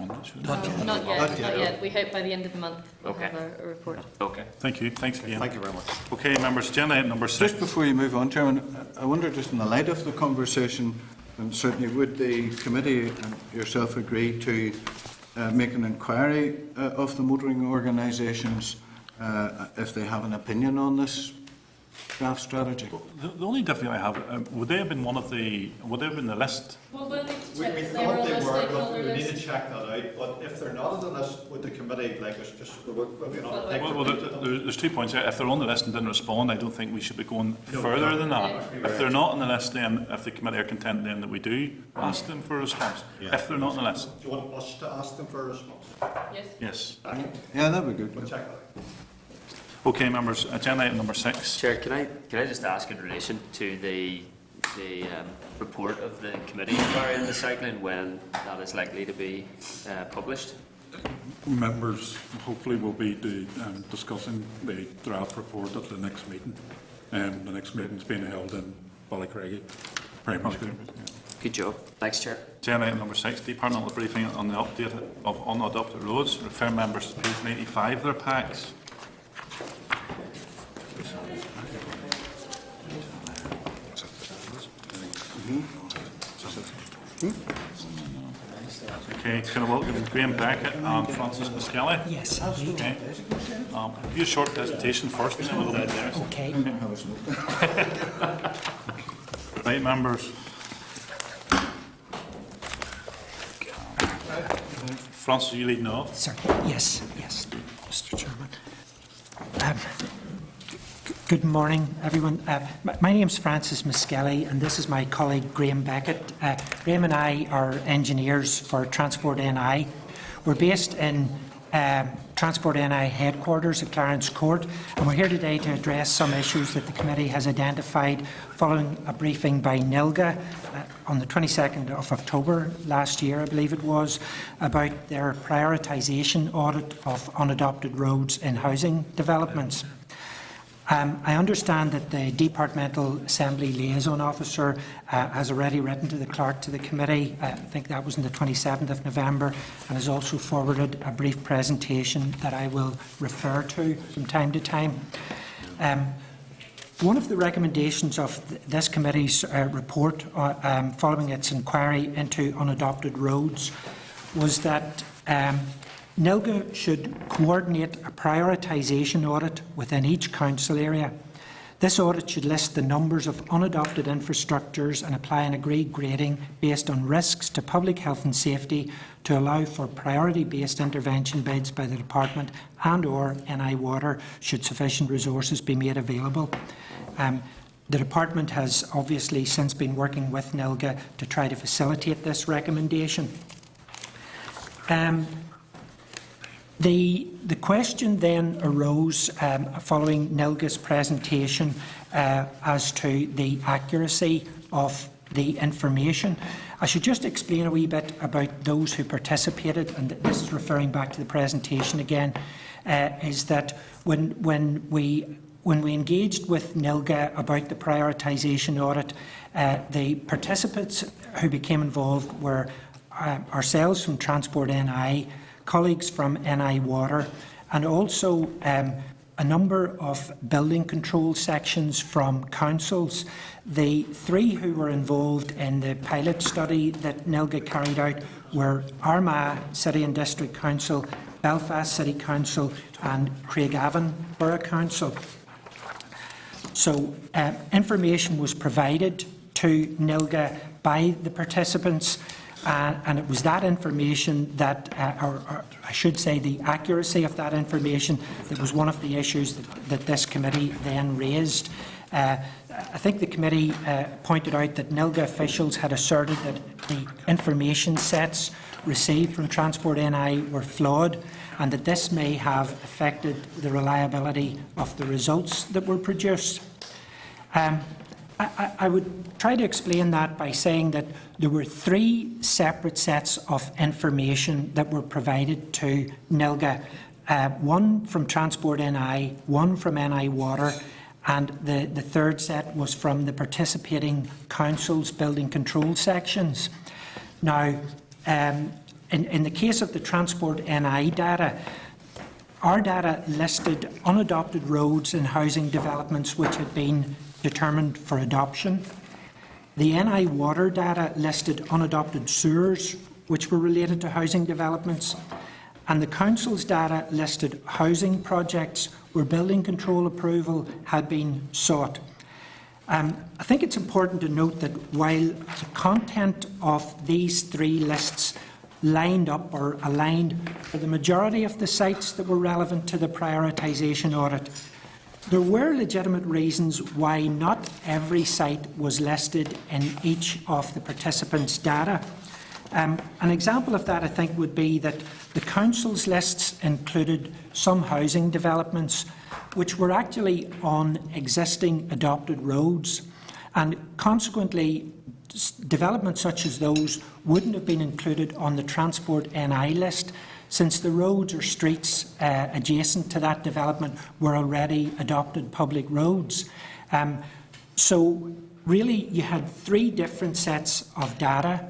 Not yet. We hope by the end of the month we'll Okay. have a report. Okay. Thank you. Thanks again. thank you very much. Okay, members, agenda item number 6. Just before you move on, Chairman, I wonder, just in the light of the conversation, and certainly would the committee and yourself agree to make an inquiry of the motoring organisations if they have an opinion on this draft strategy? The only difficulty I have, would they have been the list? Well, we'll need to We check if they were thought on they the were, stakeholder but we need list. to check that out. But if they're not on the list, would the committee like us just, maybe not? Well, there's 2 points here. If they're on the list and didn't respond, I don't think we should be going further than that. If they're not on the list, then if the committee are content, then that we do ask them for a response. If they're not on the list, Do you want us to ask them for a response? Yes. yes. Yeah, that'd be good. We'll check that out. Okay, members, agenda item number 6. Chair, can I just ask in relation to the report of the committee inquiry on the cycling, when that is likely to be published? Members hopefully will be discussing the draft report at the next meeting. The next meeting's being held in Ballycraigie Primary School. Good job. Thanks, Chair. Agenda item number 6, departmental briefing on the update of unadopted roads. Refer members to page 95 of their packs. Okay, can I welcome Graham Beckett and Francis Muskelly? Yes, Okay. Do a short presentation first, and then we'll go there. okay. Right, members. Francis, you leading off? Sir, yes, Mr. Chairman. Good morning, everyone. My name's Francis Muskelly, and this is my colleague Graham Beckett. Graham and I are engineers for Transport NI. We're based in Transport NI headquarters at Clarence Court, and we're here today to address some issues that the committee has identified following a briefing by NILGA on the 22nd of October last year, I believe it was, about their prioritisation audit of unadopted roads in housing developments. I understand that the Departmental Assembly Liaison Officer has already written to the clerk to the committee. I think that was on the 27th of November, and has also forwarded a brief presentation that I will refer to from time to time. One of the recommendations of this committee's report following its inquiry into unadopted roads was that NILGA should coordinate a prioritisation audit within each council area. This audit should list the numbers of unadopted infrastructures and apply an agreed grading based on risks to public health and safety to allow for priority-based intervention bids by the Department and/or NI Water should sufficient resources be made available. The Department has obviously since been working with NILGA to try to facilitate this recommendation. The question then arose following NILGA's presentation as to the accuracy of the information. I should just explain a wee bit about those who participated, and this is referring back to the presentation again, is that when we engaged with NILGA about the prioritisation audit, the participants who became involved were ourselves from Transport NI, colleagues from NI Water, and also a number of building control sections from councils. The three who were involved in the pilot study that NILGA carried out were Armagh City and District Council, Belfast City Council and Craigavon Borough Council. So information was provided to NILGA by the participants, and it was that information that, or I should say the accuracy of that information, that was one of the issues that this committee then raised. I think the committee pointed out that NILGA officials had asserted that the information sets received from Transport NI were flawed, and that this may have affected the reliability of the results that were produced. I would try to explain that by saying that there were 3 separate sets of information that were provided to NILGA, one from Transport NI, one from NI Water, and the third set was from the participating councils' building control sections. Now, in the case of the Transport NI data, our data listed unadopted roads and housing developments which had been determined for adoption. The NI Water data listed unadopted sewers which were related to housing developments, and the Council's data listed housing projects where building control approval had been sought. I think it's important to note that while the content of these 3 lists lined up or aligned for the majority of the sites that were relevant to the prioritisation audit, there were legitimate reasons why not every site was listed in each of the participants' data. An example of that, I think, would be that the Council's lists included some housing developments which were actually on existing adopted roads, and consequently developments such as those wouldn't have been included on the Transport NI list, since the roads or streets adjacent to that development were already adopted public roads. So really you had 3 different sets of data.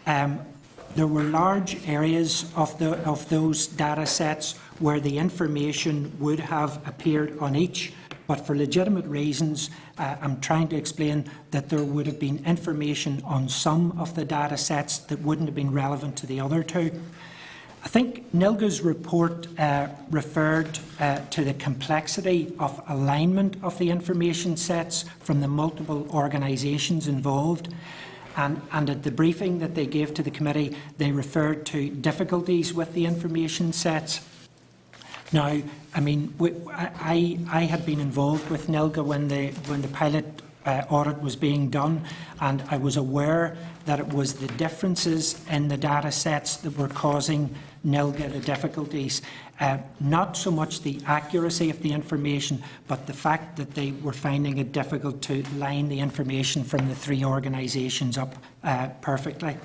There were large areas of those data sets where the information would have appeared on each, but for legitimate reasons, I'm trying to explain that there would have been information on some of the data sets that wouldn't have been relevant to the other 2. I think NILGA's report referred to the complexity of alignment of the information sets from the multiple organisations involved. And at the briefing that they gave to the committee, they referred to difficulties with the information sets. Now, I mean, I had been involved with NILGA when the pilot audit was being done, and I was aware that it was the differences in the data sets that were causing NILGA the difficulties, not so much the accuracy of the information, but the fact that they were finding it difficult to line the information from the 3 organisations up perfectly.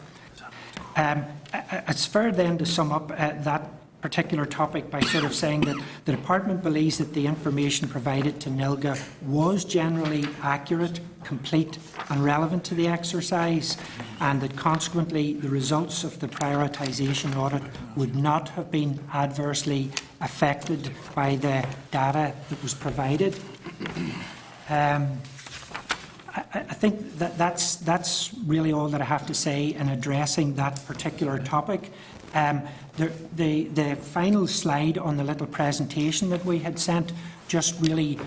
It's fair then to sum up that particular topic by sort of saying that the Department believes that the information provided to NILGA was generally accurate, complete and relevant to the exercise, and that consequently the results of the prioritisation audit would not have been adversely affected by the data that was provided. I think that's really all that I have to say in addressing that particular topic. The final slide on the little presentation that we had sent just really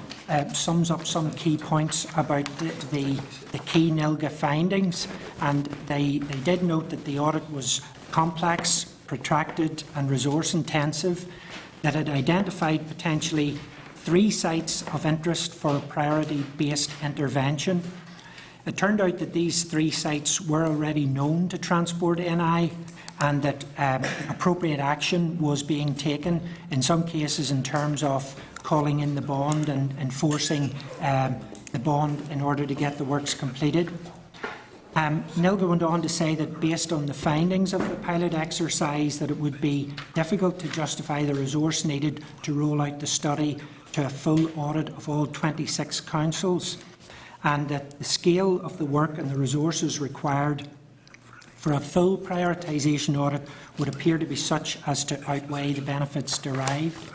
sums up some key points about the key NILGA findings, and they did note that the audit was complex, protracted and resource intensive, that it identified potentially 3 sites of interest for priority-based intervention. It turned out that these 3 sites were already known to Transport NI, and that appropriate action was being taken, in some cases in terms of calling in the bond and enforcing the bond in order to get the works completed. NILGA went on to say that based on the findings of the pilot exercise, that it would be difficult to justify the resource needed to roll out the study to a full audit of all 26 councils, and that the scale of the work and the resources required for a full prioritisation audit would appear to be such as to outweigh the benefits derived.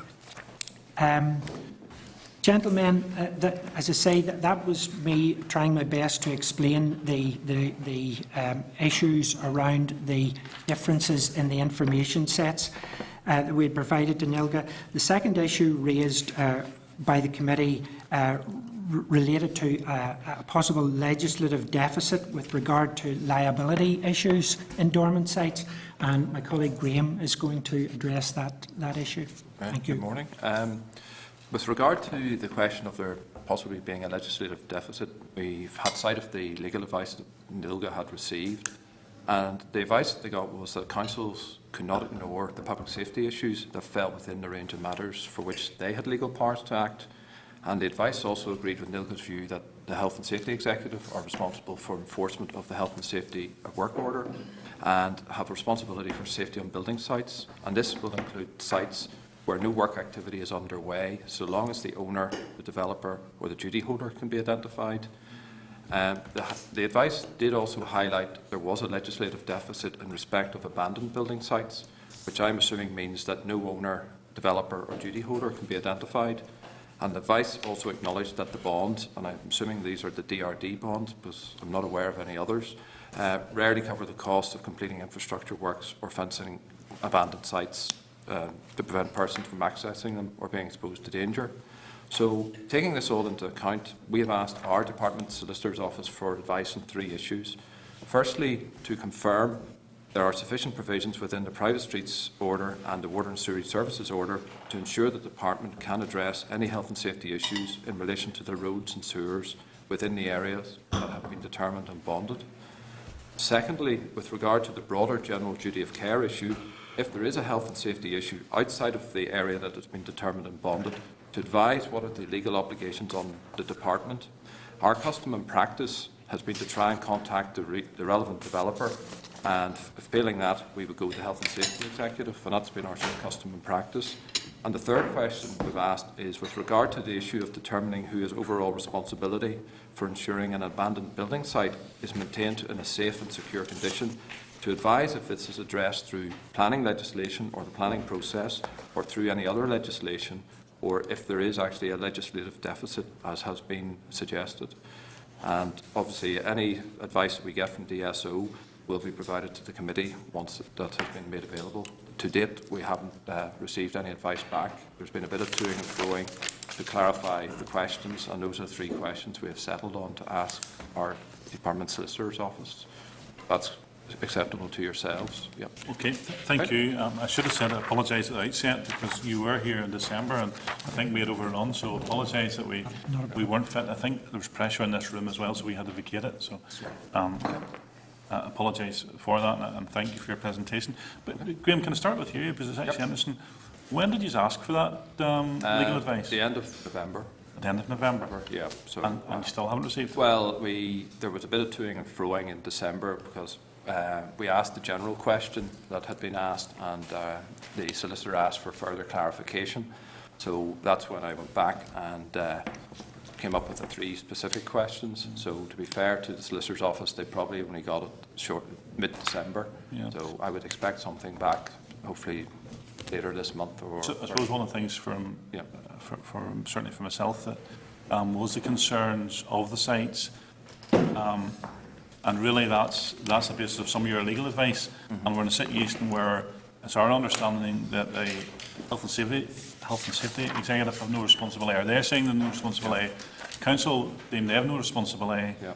Gentlemen, as I say, that was me trying my best to explain the issues around the differences in the information sets that we had provided to NILGA. The second issue raised by the committee related to a possible legislative deficit with regard to liability issues in dormant sites, and my colleague Graham is going to address that issue. Thank you. Good morning. With regard to the question of there possibly being a legislative deficit. We've had sight of the legal advice that NILGA had received, and the advice that they got was that councils could not ignore the public safety issues that fell within the range of matters for which they had legal powers to act. And the advice also agreed with NILGA's view that the Health and Safety Executive are responsible for enforcement of the Health and Safety at Work Order and have responsibility for safety on building sites. And this will include sites where no work activity is underway, so long as the owner, the developer or the duty holder can be identified. The advice did also highlight there was a legislative deficit in respect of abandoned building sites, which I'm assuming means that no owner, developer or duty holder can be identified. And the advice also acknowledged that the bonds, and I'm assuming these are the DRD bonds because I'm not aware of any others, rarely cover the cost of completing infrastructure works or fencing abandoned sites to prevent persons from accessing them or being exposed to danger. So, taking this all into account, we have asked our Department Solicitor's Office for advice on 3 issues. Firstly, to confirm there are sufficient provisions within the Private Streets Order and the Water and Sewerage Services Order to ensure that the Department can address any health and safety issues in relation to the roads and sewers within the areas that have been determined and bonded. Secondly, with regard to the broader general duty of care issue, if there is a health and safety issue outside of the area that has been determined and bonded, to advise what are the legal obligations on the Department. Our custom and practice has been to try and contact the relevant developer, and if failing that, we would go to the Health and Safety Executive, and that's been our sort of custom and practice. And the third question we've asked is with regard to the issue of determining who has overall responsibility for ensuring an abandoned building site is maintained in a safe and secure condition, to advise if this is addressed through planning legislation or the planning process or through any other legislation, or if there is actually a legislative deficit, as has been suggested. And obviously, any advice that we get from DSO will be provided to the committee once that has been made available. To date, we haven't received any advice back. There's been a bit of toing and froing to clarify the questions, and those are 3 questions we have settled on to ask our Department Solicitor's Office. That's acceptable to yourselves. Yep. Okay, thank you. I should have said I apologise at the outset because you were here in December and I think we had overrun, so apologise that we weren't fit. I think there was pressure in this room as well, so we had to vacate it. So I apologise for that and thank you for your presentation. But Graham, can I start with you because it's actually interesting. When did you ask for that legal advice? At the end of November. At the end of November? Yeah. So, and you still haven't received it? Well, there was a bit of toing and froing in December because we asked the general question that had been asked, and the solicitor asked for further clarification. So that's when I went back and came up with the 3 specific questions. So to be fair to the solicitor's office, they probably only got it mid-December. Yeah. So I would expect something back, hopefully later this month. So I suppose one of the things from certainly for myself that was the concerns of the sites. And really, that's the basis of some of your legal advice. Mm-hmm. And we're in a situation where it's our understanding that the Health and Safety Executive have no responsibility. Are they saying they have no responsibility? Yeah. Council deem they have no responsibility. Yeah.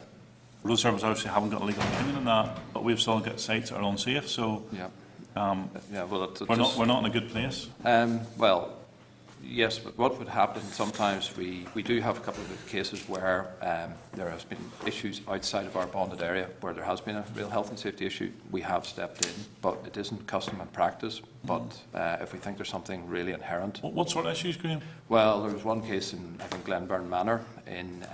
Road Service obviously haven't got a legal opinion on that, but we've still got sites that are unsafe. So yeah. Well, we're not in a good place. Well, yes, but what would happen sometimes, we do have a couple of cases where there has been issues outside of our bonded area where there has been a real health and safety issue. We have stepped in, but it isn't custom and practice. But if we think there's something really inherent. What sort of issues, Graham? Well, there was one case in, I think, Glenburn Manor in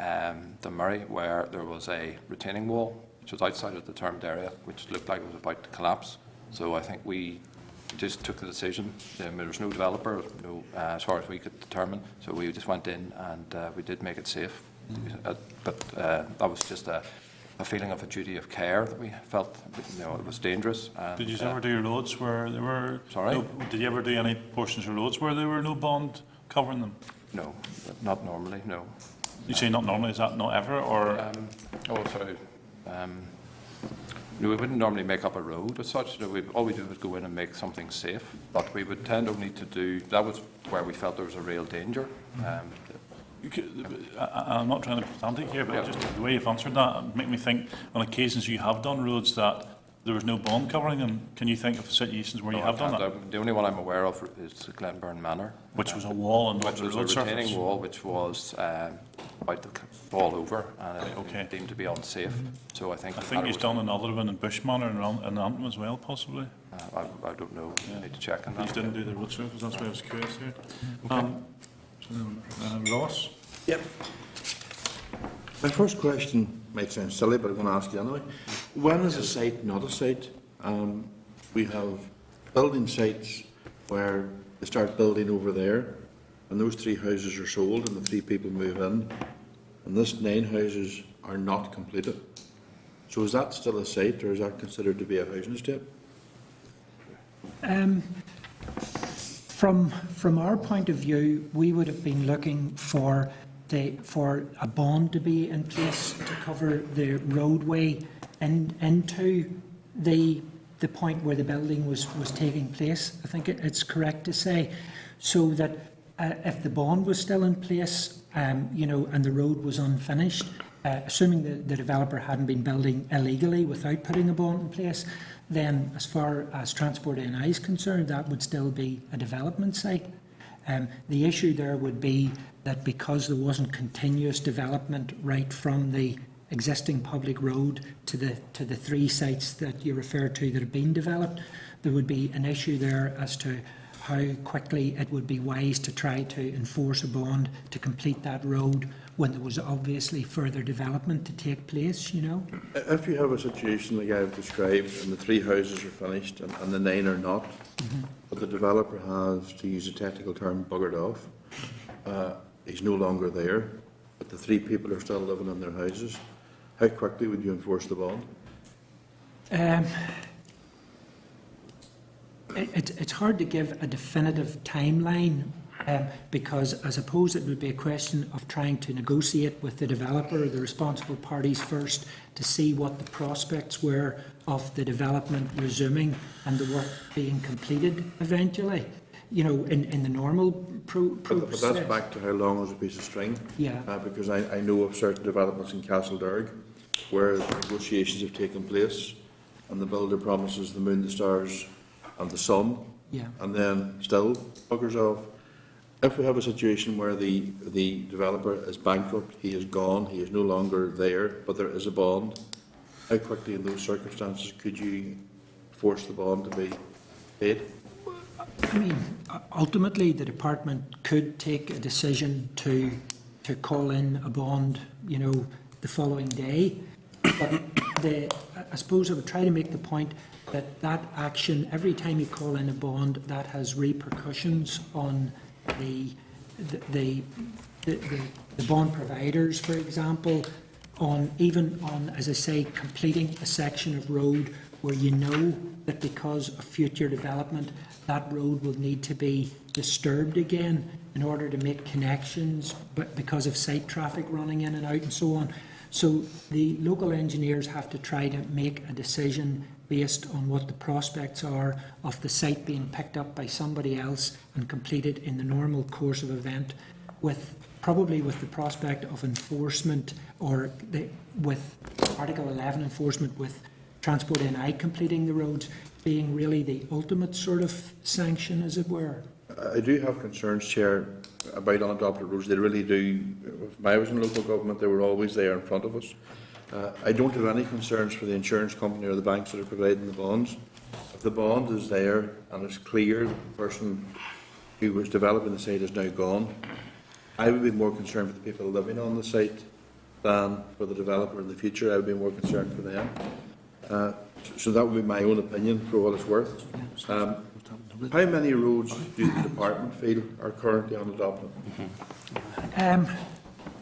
Dunmurry where there was a retaining wall which was outside of the termed area, which looked like it was about to collapse. So I think we just took the decision. There was no developer, as far as we could determine. So we just went in and we did make it safe. But that was just a feeling of a duty of care that we felt, it was dangerous. And, did you ever do roads where there were? Sorry. Did you ever do any portions of roads where there were no bond covering them? No, not normally. No. You say not normally. Is that not ever, or? Sorry. We wouldn't normally make up a road as such. All we do is go in and make something safe. But we would tend only to do, that was where we felt there was a real danger. I'm not trying to be pedantic here, but just the way you've answered that make me think on occasions you have done roads that there was no bond covering them. Can you think of situations where you have done that? The only one I'm aware of is Glenburn Manor. Which was a wall and which was a retaining wall, which was about to fall over and it Okay. deemed to be unsafe. So I think you've done another one in Bushmanor and Antrim as well, possibly. I don't know. I need to check on These that. didn't do the road surface, that's why I was curious here. Ross? Yep. My first question might sound silly, but I'm going to ask you anyway. When is a site not a site? We have building sites where they start building over there, and those 3 houses are sold, and the 3 people move in, and this 9 houses are not completed. So is that still a site, or is that considered to be a housing estate? From our point of view, we would have been looking for a bond to be in place to cover the roadway into the point where the building was taking place. I think it's correct to say, so that if the bond was still in place, and the road was unfinished, assuming the developer hadn't been building illegally without putting a bond in place, then as far as Transport NI is concerned, that would still be a development site. The issue there would be that because there wasn't continuous development right from the existing public road to the 3 sites that you referred to that have been developed, there would be an issue there as to how quickly it would be wise to try to enforce a bond to complete that road when there was obviously further development to take place, If you have a situation like I've described, and the 3 houses are finished and the 9 are not, but the developer has, to use a technical term, buggered off, he's no longer there, but the 3 people are still living in their houses, how quickly would you enforce the bond? It's hard to give a definitive timeline because I suppose it would be a question of trying to negotiate with the developer or the responsible parties first to see what the prospects were of the development resuming and the work being completed eventually, in the normal process. But that's back to how long is a piece of string. Yeah. Because I know of certain developments in Castledarg where negotiations have taken place and the builder promises the moon, the stars and the sun, Yeah. and then still buggers off. If we have a situation where the developer is bankrupt, he is gone, he is no longer there, but there is a bond, how quickly in those circumstances could you force the bond to be paid? I mean, ultimately, the department could take a decision to call in a bond, the following day. But I suppose I would try to make the point that action, every time you call in a bond, that has repercussions on the bond providers, for example, even on, as I say, completing a section of road where you know that because of future development, that road will need to be disturbed again in order to make connections, but because of site traffic running in and out and so on. So the local engineers have to try to make a decision based on what the prospects are of the site being picked up by somebody else and completed in the normal course of event, probably with the prospect of enforcement or with Article 11 enforcement with Transport NI completing the roads being really the ultimate sort of sanction, as it were. I do have concerns, Chair, about unadopted roads. They really do. When I was in local government, they were always there in front of us. I don't have any concerns for the insurance company or the banks that are providing the bonds. If the bond is there and it's clear that the person who was developing the site is now gone, I would be more concerned for the people living on the site than for the developer in the future. I would be more concerned for them. So that would be my own opinion for what it's worth. How many roads do the department feel are currently unadopted?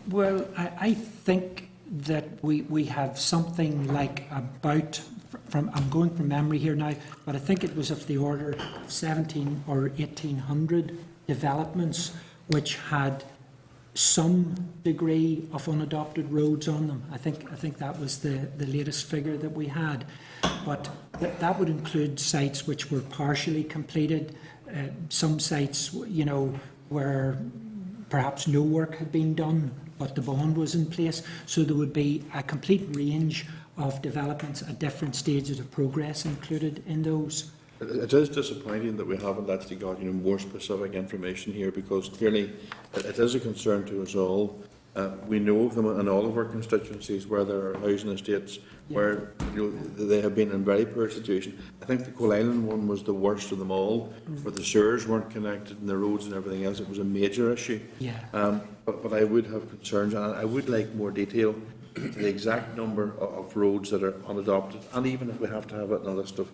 Well, I think that we have something like about, I'm going from memory here now, but I think it was of the order of 17 or 1800 developments which had some degree of unadopted roads on them. I think that was the latest figure that we had. But that would include sites which were partially completed, some sites, where perhaps no work had been done, but the bond was in place. So there would be a complete range of developments at different stages of progress included in those. It is disappointing that we haven't actually got more specific information here, because clearly it is a concern to us all. We know of them in all of our constituencies where there are housing estates where they have been in very poor situation. I think the Coal Island one was the worst of them all, where the sewers weren't connected and the roads and everything else. It was a major issue. Yeah. But I would have concerns, and I would like more detail to the exact number of roads that are unadopted, and even if we have to have it in a list of,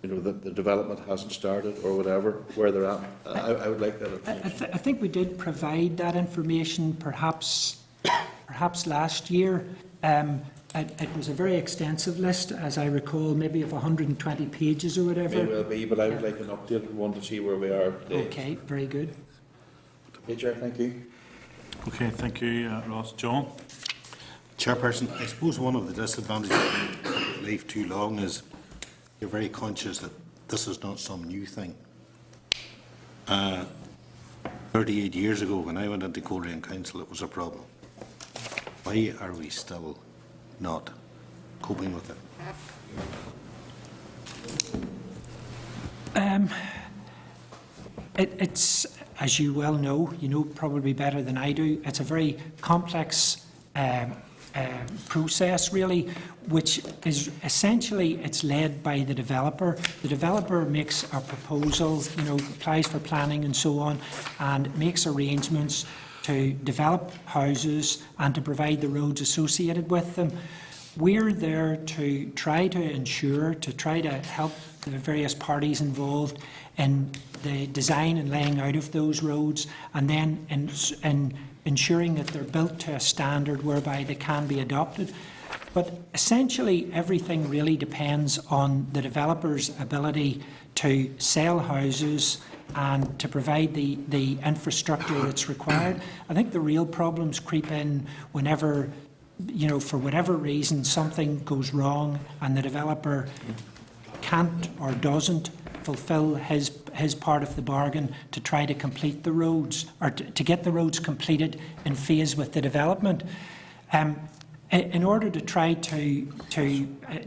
the development hasn't started or whatever, where they're at. I would like that information. I think we did provide that information perhaps last year. It was a very extensive list, as I recall, maybe of 120 pages or whatever. May well be, but I would like an updated one to see where we are today. Okay, very good. Okay, Chair, thank you. Okay, thank you, Ross. John? Chairperson, I suppose one of the disadvantages of leave too long is you're very conscious that this is not some new thing. 38 years ago, when I went into Coleraine Council, it was a problem. Why are we still not coping with it? It's, as you well know, you know probably better than I do, it's a very complex process, really, which is essentially, it's led by the developer. The developer makes a proposal, applies for planning and so on, and makes arrangements to develop houses and to provide the roads associated with them. We're there to try to ensure, to try to help the various parties involved in the design and laying out of those roads, and then in ensuring that they're built to a standard whereby they can be adopted. But essentially, everything really depends on the developer's ability to sell houses and to provide the infrastructure that's required. I think the real problems creep in whenever, for whatever reason, something goes wrong and the developer can't or doesn't fulfil his part of the bargain to try to complete the roads, or to get the roads completed in phase with the development. In order to try to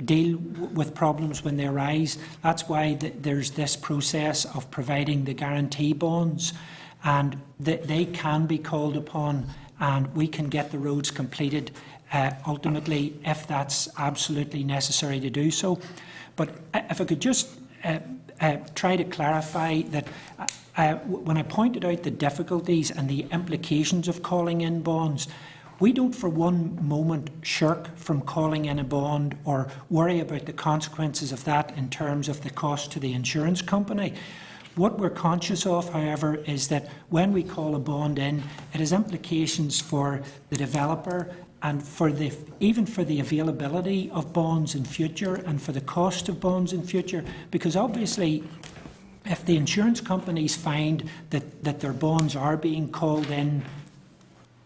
deal with problems when they arise, that's why there's this process of providing the guarantee bonds, and they can be called upon, and we can get the roads completed ultimately if that's absolutely necessary to do so. But if I could just try to clarify that when I pointed out the difficulties and the implications of calling in bonds, we don't for one moment shirk from calling in a bond or worry about the consequences of that in terms of the cost to the insurance company. What we're conscious of, however, is that when we call a bond in, it has implications for the developer and even for the availability of bonds in future and for the cost of bonds in future, because obviously if the insurance companies find that their bonds are being called in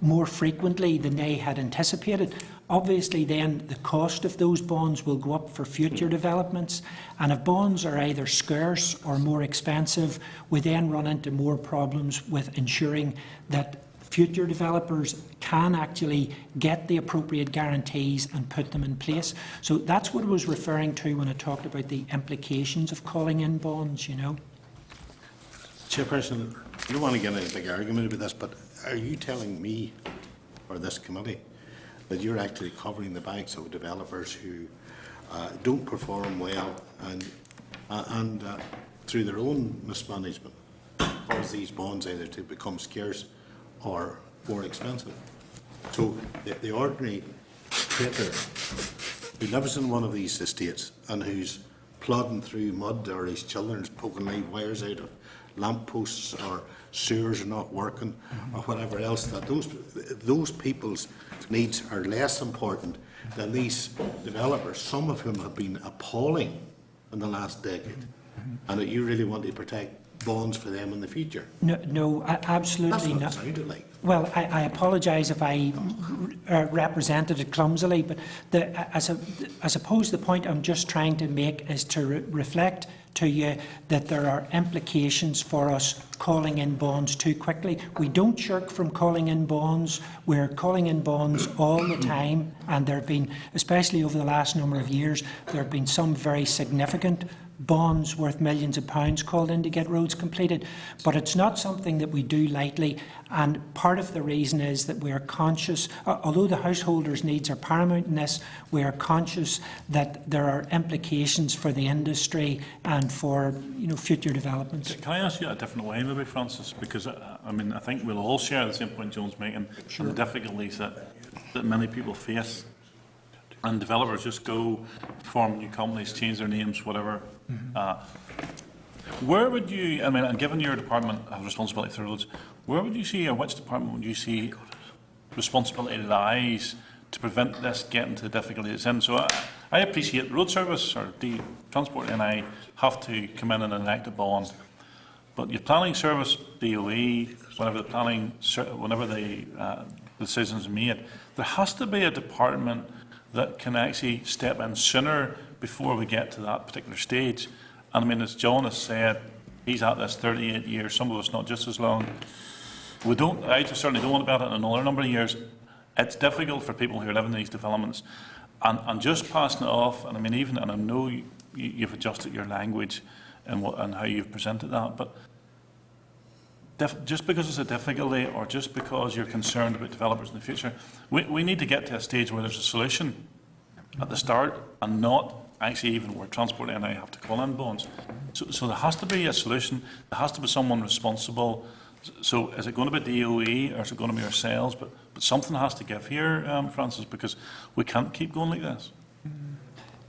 more frequently than they had anticipated, obviously then the cost of those bonds will go up for future developments, and if bonds are either scarce or more expensive, we then run into more problems with ensuring that future developers can actually get the appropriate guarantees and put them in place. So that's what I was referring to when I talked about the implications of calling in bonds, Chairperson, I don't want to get into a big argument about this, but are you telling me, or this committee, that you're actually covering the backs of developers who don't perform well and through their own mismanagement cause these bonds either to become scarce or more expensive? So the ordinary trader who lives in one of these estates and who's plodding through mud, or his children's poking live wires out of lampposts, or sewers are not working, or whatever else, that those people's needs are less important than these developers, some of whom have been appalling in the last decade, and that you really want to protect bonds for them in the future. No, absolutely not. That's what it sounded like. Well, I apologise if I represented it clumsily, but I suppose the point I'm just trying to make is to reflect to you that there are implications for us calling in bonds too quickly. We don't shirk from calling in bonds. We're calling in bonds all the time, and there have been, especially over the last number of years, there have been some very significant bonds worth millions of pounds called in to get roads completed. But it's not something that we do lightly, and part of the reason is that we are conscious, although the householders' needs are paramount in this, we are conscious that there are implications for the industry and for future developments. Can I ask you a different way, maybe, Francis? Because I mean, I think we'll all share the same point John's making, and the difficulties that many people face. And developers just go, form new companies, change their names, whatever. Where would you, I mean, and given your department has responsibility for roads, where would you see, or which department would you see responsibility lies to prevent this getting to the difficulty it's in? So I appreciate road service or the transport, and I have to come in and enact a bond. But your planning service, DOE, whenever the decisions are made, there has to be a department that can actually step in sooner before we get to that particular stage. And I mean, as John has said, he's at this 38 years, some of us not just as long. I just certainly don't want about it in another number of years. It's difficult for people who live in these developments. And just passing it off, and I mean, and I know you've adjusted your language and how you've presented that, but just because it's a difficulty or just because you're concerned about developers in the future, we need to get to a stage where there's a solution at the start and not actually even where Transport NI have to call in bonds. So there has to be a solution. There has to be someone responsible. So is it going to be DOE or is it going to be ourselves? But something has to give here, Francis, because we can't keep going like this.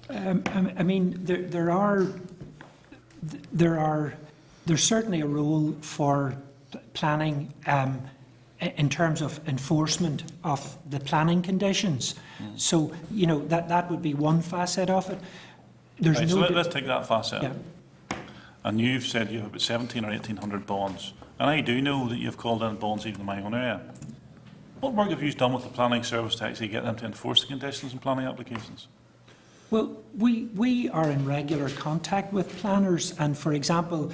I mean, there's certainly a role for planning in terms of enforcement of the planning conditions. So, that would be one facet of it. Right, so let's take that facet. Yeah. And you've said you have about 1,700 or 1,800 bonds. And I do know that you've called in bonds even in my own area. What work have you done with the planning service to actually get them to enforce the conditions in planning applications? Well, we are in regular contact with planners, and for example,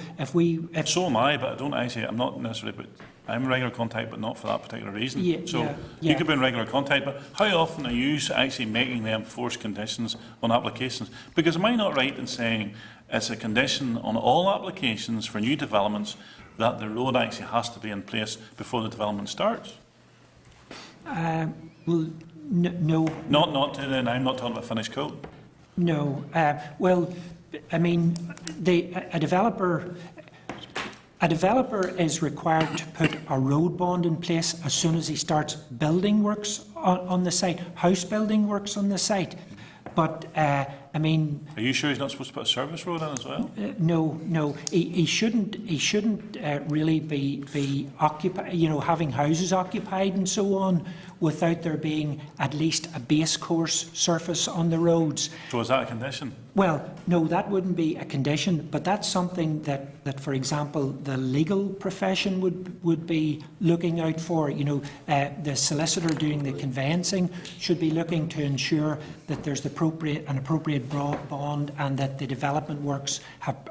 so am I, but I'm not necessarily, but I'm in regular contact, but not for that particular reason. You could be in regular contact, but how often are you actually making them enforce conditions on applications? Because am I not right in saying it's a condition on all applications for new developments that the road actually has to be in place before the development starts? Well, no. Not to then, I'm not talking about finished code. No. Well, I mean, a developer is required to put a road bond in place as soon as he starts building works on the site, house building works on the site. But, I mean... Are you sure he's not supposed to put a service road in as well? No. He shouldn't really be having houses occupied and so on without there being at least a base course surface on the roads. So is that a condition? Well, no, that wouldn't be a condition, but that's something that for example, the legal profession would be looking out for. The solicitor doing the conveyancing should be looking to ensure that there's an appropriate bond and that the development works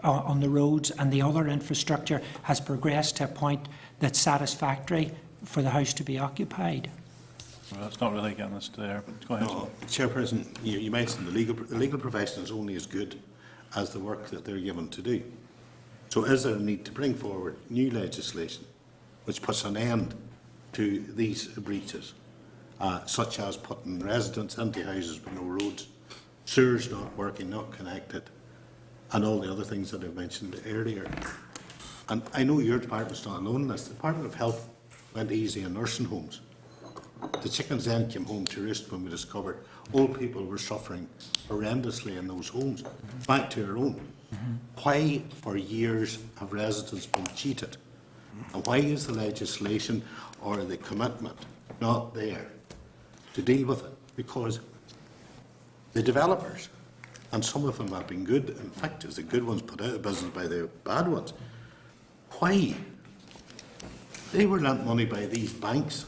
on the roads and the other infrastructure has progressed to a point that's satisfactory for the house to be occupied. Well, that's not really getting us there, but go ahead. No, Chairperson, you mentioned the legal profession is only as good as the work that they're given to do. So is there a need to bring forward new legislation which puts an end to these breaches, such as putting residents into houses with no roads, sewers not working, not connected, and all the other things that I mentioned earlier? And I know your department's not alone in this. The Department of Health went easy on nursing homes. The chickens then came home to roost when we discovered old people were suffering horrendously in those homes. Back to our own. Why, for years, have residents been cheated? And why is the legislation or the commitment not there to deal with it? Because the developers, and some of them have been good, in fact, it's the good ones put out of business by the bad ones. Why? They were lent money by these banks.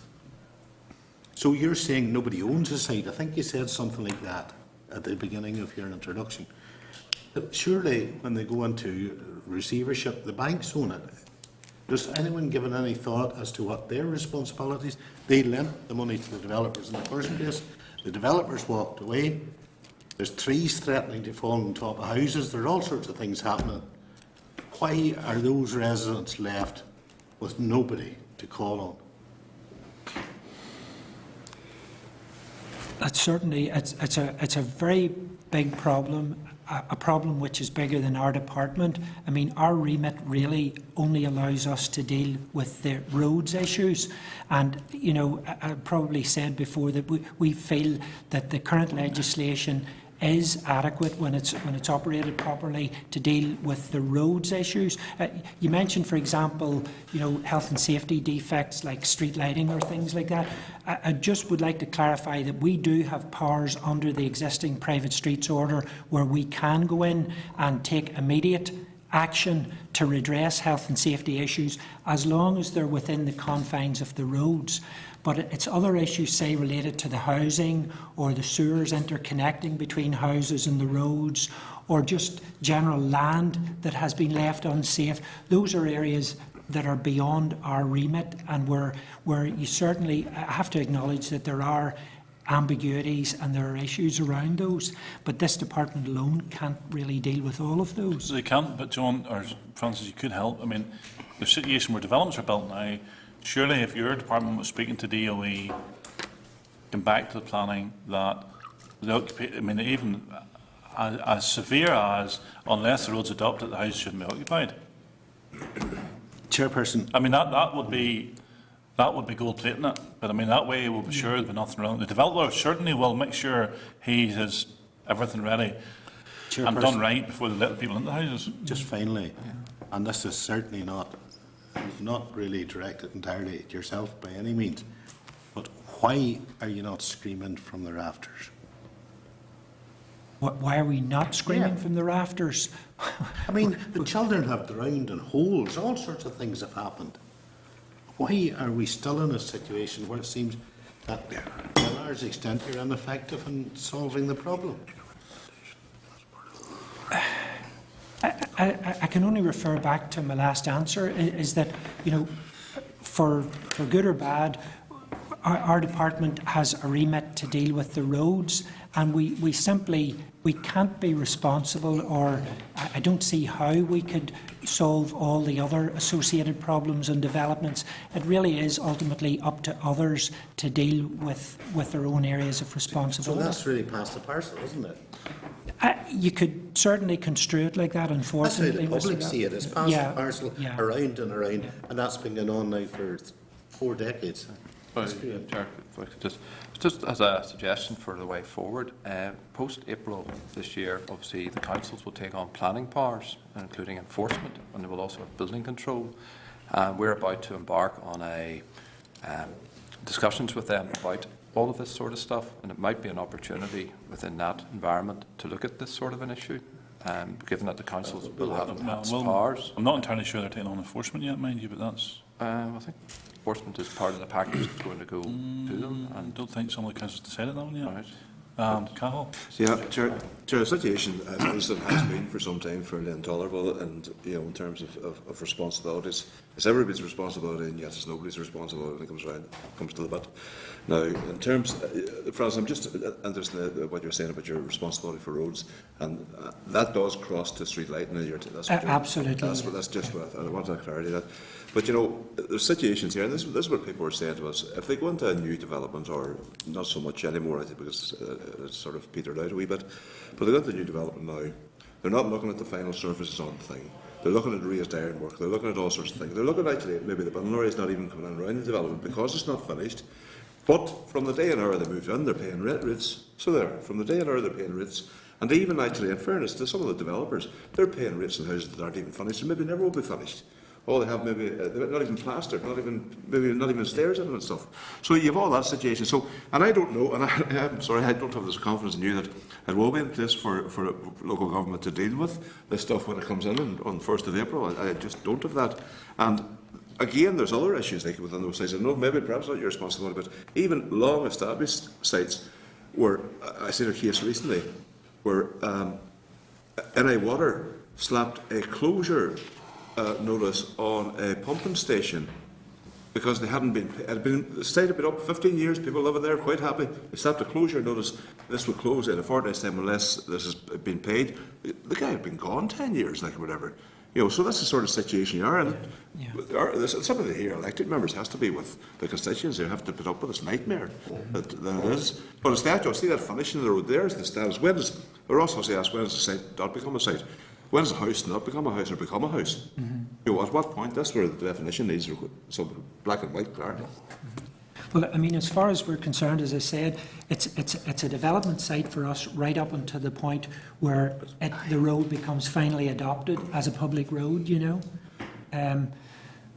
So you're saying nobody owns a site. I think you said something like that at the beginning of your introduction. Surely, when they go into receivership, the banks own it. Does anyone given any thought as to what their responsibilities? They lent the money to the developers in the first place. The developers walked away. There's trees threatening to fall on top of houses. There are all sorts of things happening. Why are those residents left with nobody to call on? It's certainly, it's a very big problem, a problem which is bigger than our department. I mean, our remit really only allows us to deal with the roads issues. And, you know, I probably said before that we feel that the current legislation is adequate when it's operated properly to deal with the roads issues. You mentioned, for example, you know, health and safety defects like street lighting or things like that. I just would like to clarify that we do have powers under the existing private streets order where we can go in and take immediate action to redress health and safety issues as long as they're within the confines of the roads. But it's other issues, say, related to the housing or the sewers interconnecting between houses and the roads, or just general land that has been left unsafe. Those are areas that are beyond our remit, and where you certainly have to acknowledge that there are ambiguities and there are issues around those. But this department alone can't really deal with all of those. They can't, but John, or Francis, you could help. I mean, the situation where developments are built now, surely if your department was speaking to DOE, come back to the planning, that I mean, even as severe as, unless the road's adopted, the house shouldn't be occupied. Chairperson. I mean, that would be gold plating it, but I mean, that way we'll be sure there'll be nothing wrong. The developer certainly will make sure he has everything ready and done right before they let the people into the houses. Just finally, and this is certainly not really directed entirely at yourself by any means, but why are you not screaming from the rafters? Why are we not screaming from the rafters? I mean, the children have drowned in holes, all sorts of things have happened. Why are we still in a situation where it seems that to a large extent you're ineffective in solving the problem? I can only refer back to my last answer, is that, you know, for good or bad, our department has a remit to deal with the roads, and we simply can't be responsible, or I don't see how we could solve all the other associated problems and developments. It really is ultimately up to others to deal with their own areas of responsibility. So that's really past the parcel, isn't it? You could certainly construe it like that, unfortunately. That's how the public see it. It's past the parcel, yeah. around and around, and that's been going on now for 4 decades. Well, Chair, if I could just as a suggestion for the way forward, post-April this year, obviously the councils will take on planning powers, including enforcement, and they will also have building control. We're about to embark on discussions with them about all of this sort of stuff, and it might be an opportunity within that environment to look at this sort of an issue, given that the councils will have enhanced powers. I'm not entirely sure they're taking on enforcement yet, mind you, but that's... I think enforcement is part of the package that's going to go to them. I don't think some of the councils decided that one yet. Right. Cahill? Yeah, Chair, the situation as it has been for some time fairly intolerable, and you know, in terms of responsibilities, it's everybody's responsibility, and yet it's nobody's responsibility when it comes to the bit. Now, in terms, Francis, I'm just interested in what you're saying about your responsibility for roads, and that does cross to street lighting. Absolutely. That's just what I want to clarify that. But you know, there's situations here, and this is what people were saying to us. If they go into a new development, or not so much anymore, I think, because it's sort of petered out a wee bit, but they go into a new development now, they're not looking at the final surfaces on the thing. They're looking at raised ironwork, they're looking at all sorts of things. They're looking actually at maybe the bin lorry is not even coming in around the development because it's not finished. But from the day and hour they moved in, they're paying rates. So there, from the day and hour they're paying rates. And even actually, in fairness to some of the developers, they're paying rates in houses that aren't even finished and maybe never will be finished. All they have maybe not even plastered, not even stairs in them and stuff. So you have all that situation. So, and I don't know, and I'm sorry, I don't have this confidence in you that it will be in place for local government to deal with this stuff when it comes in on 1st of April. I just don't have that. And again, there's other issues like within those sites. I know maybe perhaps not your responsibility, but even long-established sites where I seen a case recently where NI Water slapped a closure notice on a pumping station because they hadn't been, the site had been up 15 years, people living there quite happy. They slapped a closure notice, this will close in a fortnight's time unless this has been paid. The guy had been gone 10 years, like whatever. You know, so that's the sort of situation you are in. Some of the here elected members has to be with the constituents who have to put up with this nightmare that it is. But it's that, you'll see that finishing of the road there is the status. When does, or also say ask, when does the site not become a site? When does a house not become a house or become a house? You know, at what point? That's where the definition needs some black and white clarity. Well, I mean, as far as we're concerned, as I said, it's a development site for us right up until the point where the road becomes finally adopted as a public road, you know.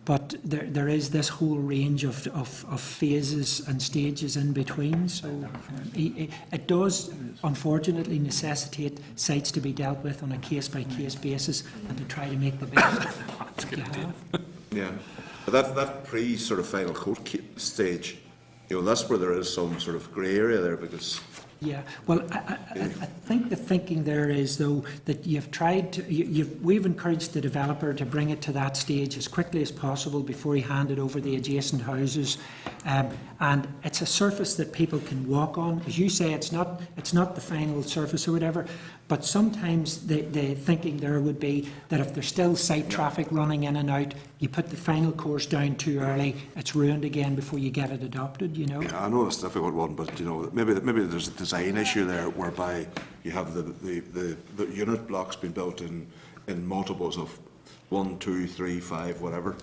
But there is this whole range of phases and stages in between. So it does, unfortunately, necessitate sites to be dealt with on a case-by-case basis and to try to make the best of it. Yeah, but that pre-sort of final court stage, you know, that's where there is some sort of grey area there because... Yeah, well, I think the thinking there is, though, that you've tried to, we've encouraged the developer to bring it to that stage as quickly as possible before he handed over the adjacent houses, and it's a surface that people can walk on. As you say, it's not the final surface or whatever, but sometimes the thinking there would be that if there's still site traffic running in and out, you put the final course down too early, it's ruined again before you get it adopted, you know. Yeah, I know it's a difficult one, but you know, maybe there's a design issue there whereby you have the unit blocks being built in multiples of 1, 2, 3, 5, whatever,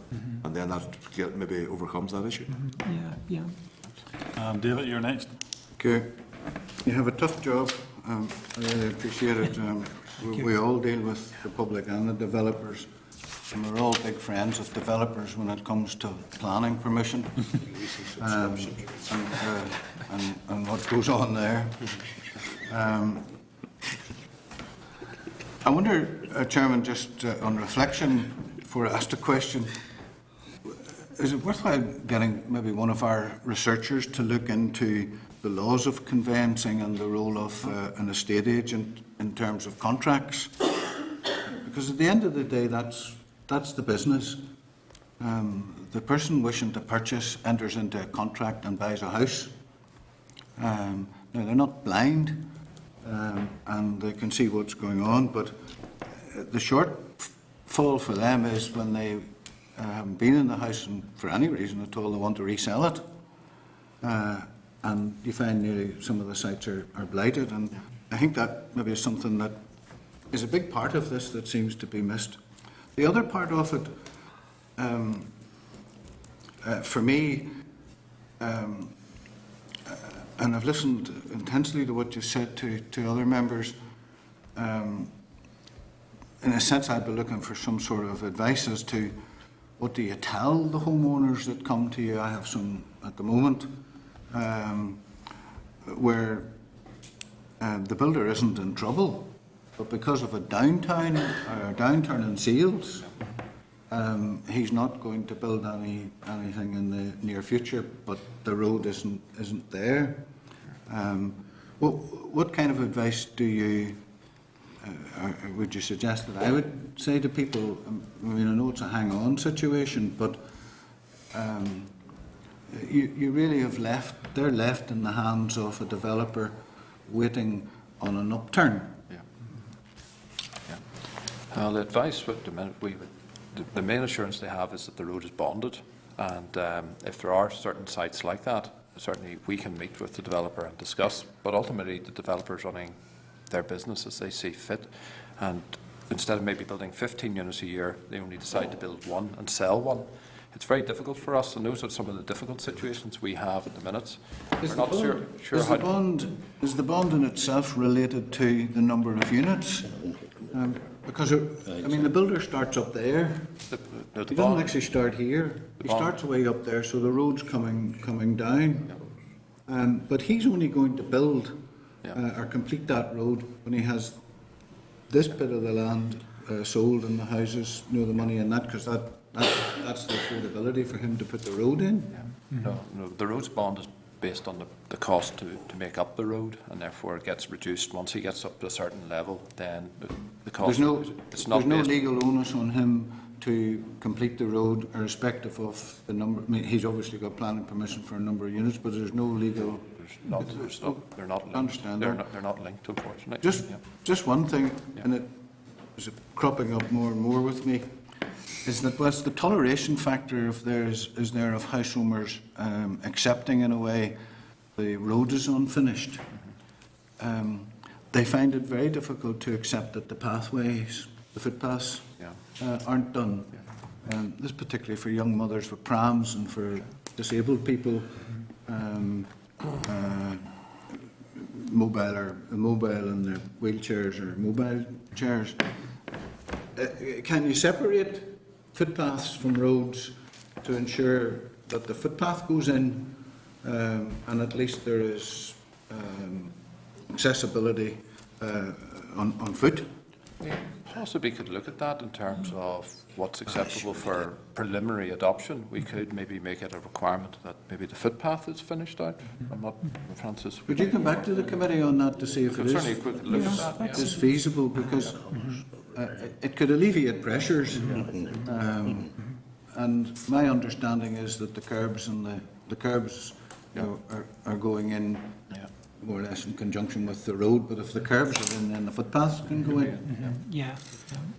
and then that maybe overcomes that issue. Yeah. David, you're next. Okay. You have a tough job. I really appreciate it. We all deal with the public and the developers, and we're all big friends of developers when it comes to planning permission and what goes on there. I wonder, Chairman, just on reflection, before I asked a question, is it worthwhile getting maybe one of our researchers to look into the laws of conveyancing and the role of an estate agent in terms of contracts? Because at the end of the day, that's the business. The person wishing to purchase enters into a contract and buys a house. Now, they're not blind and they can see what's going on, but the shortfall for them is when they haven't been in the house and for any reason at all they want to resell it. And you find nearly some of the sites are blighted, and I think that maybe is something that is a big part of this that seems to be missed. The other part of it, for me, and I've listened intensely to what you said to other members, in a sense I'd be looking for some sort of advice as to what do you tell the homeowners that come to you. I have some at the moment, where the builder isn't in trouble, but because of a downturn in sales, he's not going to build anything in the near future, but the road isn't there. What kind of advice do you would you suggest that I would say to people? I mean, I know it's a hang-on situation, but you really have they're left in the hands of a developer waiting on an upturn. The advice, the main assurance they have is that the road is bonded, and if there are certain sites like that, certainly we can meet with the developer and discuss, but ultimately the developer is running their business as they see fit, and instead of maybe building 15 units a year, they only decide to build one and sell one. It's very difficult for us, and those are some of the difficult situations we have at the minute. Is the bond in itself related to the number of units? Because, I mean, the builder starts up there. He doesn't actually start here. He starts way up there, so the road's coming down. But he's only going to build or complete that road when he has this bit of the land sold and the houses, the money in that, because that's the affordability for him to put the road in. No, the road's bond based on the cost to make up the road, and therefore it gets reduced. Once he gets up to a certain level, then the cost... There's no legal onus on him to complete the road, irrespective of the number. I mean, he's obviously got planning permission for a number of units, but there's no legal... They're not linked. Understand that. They're not linked, unfortunately. Just one thing, and it is cropping up more and more with me, is that whilst the toleration factor of theirs is there of house owners accepting in a way the road is unfinished, they find it very difficult to accept that the pathways, the footpaths, aren't done. This particularly for young mothers with prams and for disabled people, mobile in their wheelchairs or mobile chairs. Can you separate footpaths from roads to ensure that the footpath goes in and at least there is accessibility on foot? Possibly could look at that in terms of what's acceptable for preliminary adoption. We could maybe make it a requirement that maybe the footpath is finished out. I'm not, Francis. Would you come back to the committee on that to see if it certainly could look at that, is feasible, because it could alleviate pressures. And my understanding is that the curbs and the curbs are going in more or less in conjunction with the road, but if the curbs are in, then the footpaths can go in. Yeah,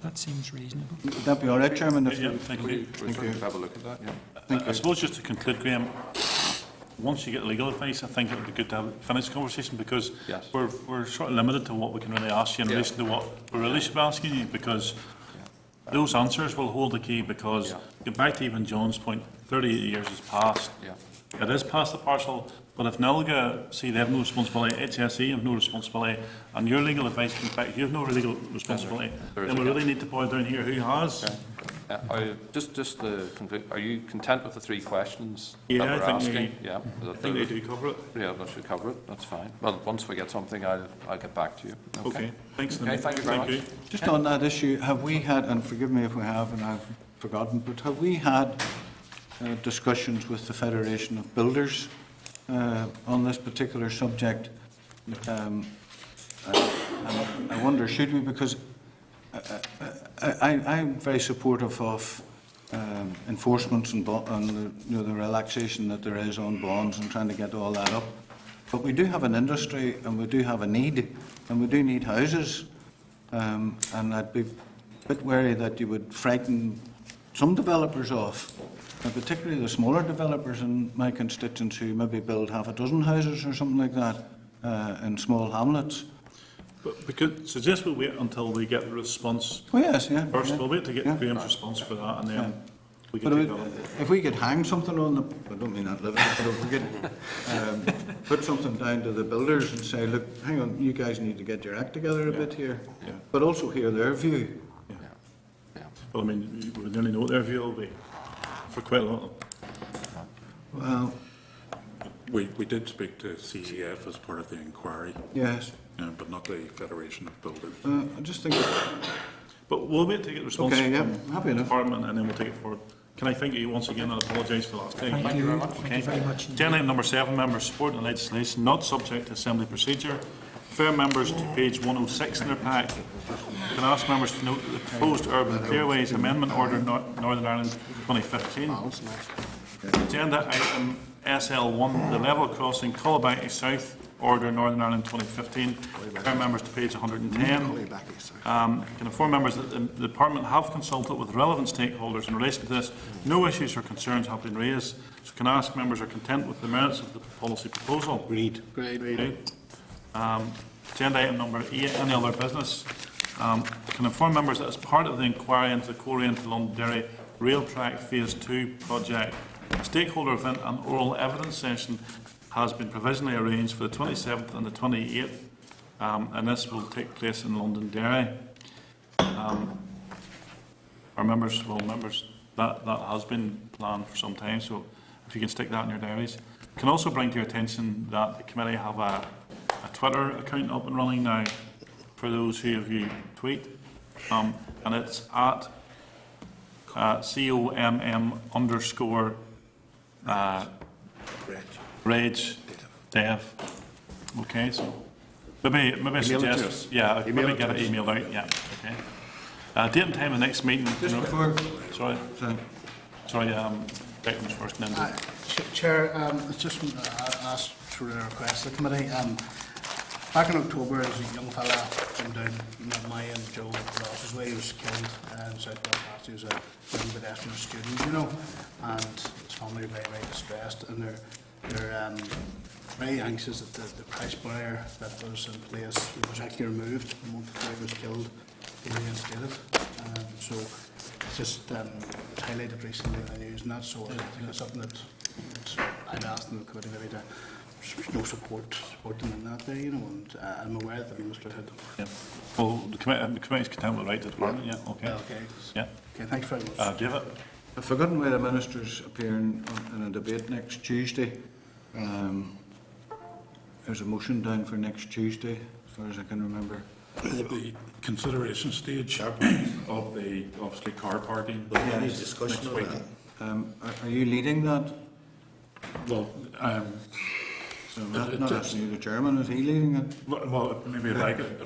that seems reasonable. Would that be all right, Chairman? Yeah, thank you. Thank you. Have a look at that, I suppose just to conclude, Graham, once you get legal advice, I think it would be good to have a finished conversation, because we're sort of limited to what we can really ask you in relation to what we really should be asking you, because those answers will hold the key, because get back to even John's point, 38 years has passed. It is past the parcel, but if NILGA see they have no responsibility, HSE have no responsibility, and your legal advice comes back, you have no legal responsibility, then we really need to boil down here who has. Just to conclude, are you content with the three questions that we're asking? I think they do cover it. Yeah, that should cover it. That's fine. Well, once we get something, I'll get back to you. Okay. Thanks. Okay, thank you very much. Just on that issue, have we had, and forgive me if we have and I've forgotten, but have we had discussions with the Federation of Builders on this particular subject? And I wonder, should we, because I'm very supportive of enforcement and the relaxation that there is on bonds and trying to get all that up. But we do have an industry and we do have a need, and we do need houses. And I'd be a bit wary that you would frighten some developers off, and particularly the smaller developers in my constituency who maybe build half a dozen houses or something like that in small hamlets. But we could suggest we wait until we get the response. Oh yes, yeah. First, yeah. We'll wait to get Graham's response for that, and then we can But take that. if we could hang something on the, I don't mean that living, but if we could put something down to the builders and say, look, hang on, you guys need to get your act together a bit here, but also hear their view. Well, I mean, we nearly know what their view will be for quite a lot. Well, we did speak to CEF as part of the inquiry. Yes. But not the Federation of Builders. I just think... But we'll wait to get the response Okay, from happy the enough. Department, and then we'll take it forward. Can I thank you once again and apologise for last time? Thank you very much. Thank you very much. Agenda item number 7, members support the legislation not subject to assembly procedure. Refer members to page 106 in their pack. Can I ask members to note that the proposed Urban Clearways Amendment Order Northern Ireland 2015. Agenda item SL1, the level crossing Collabanky South Order Northern Ireland 2015. Refer members to page 110. Can inform members that the Department have consulted with relevant stakeholders in relation to this. No issues or concerns have been raised. So can I ask members are content with the merits of the policy proposal? Agreed. Okay. Agenda item number 8, any other business. Can inform members that as part of the inquiry into the Coleraine to Londonderry Rail Track Phase 2 project, a stakeholder event and oral evidence session has been provisionally arranged for the 27th and the 28th, and this will take place in Londonderry. Our members, that has been planned for some time, so if you can stick that in your diaries. Can also bring to your attention that the committee have a Twitter account up and running now for those who of you tweet, and it's at COMM_. Rage, Dev. Okay, so maybe Email it to suggest, us. yeah, Email maybe it get to an us. email out, yeah, okay. Date and time of the next meeting. Just before, Sorry, sorry, Declan's first and then. Chair, it's just asked through a request of the committee. Back in October, as a young fella came down my and Joe Ross's way, he was killed in South Belfast. He was a young pedestrian student, you know, and his family are very, very distressed, and they're very anxious that the price barrier that was in place was actually removed the month before he was killed, be reinstated. So it's just highlighted recently in the news, and that, so I think it's something that I've asked in the committee maybe to support them in that way, you know, and I'm aware that the Minister had. Yeah. Well, the committee's content with the right to the department, yeah, okay. Okay. Yeah. Okay, thanks very much. David? I've forgotten why the Minister's appearing in a debate next Tuesday. There's a motion down for next Tuesday, as far as I can remember. The consideration stage of the, obviously, car parking. Any discussion on that? Are you leading that? Well, So not asking you, the chairman, is he leading it? well, maybe if I could,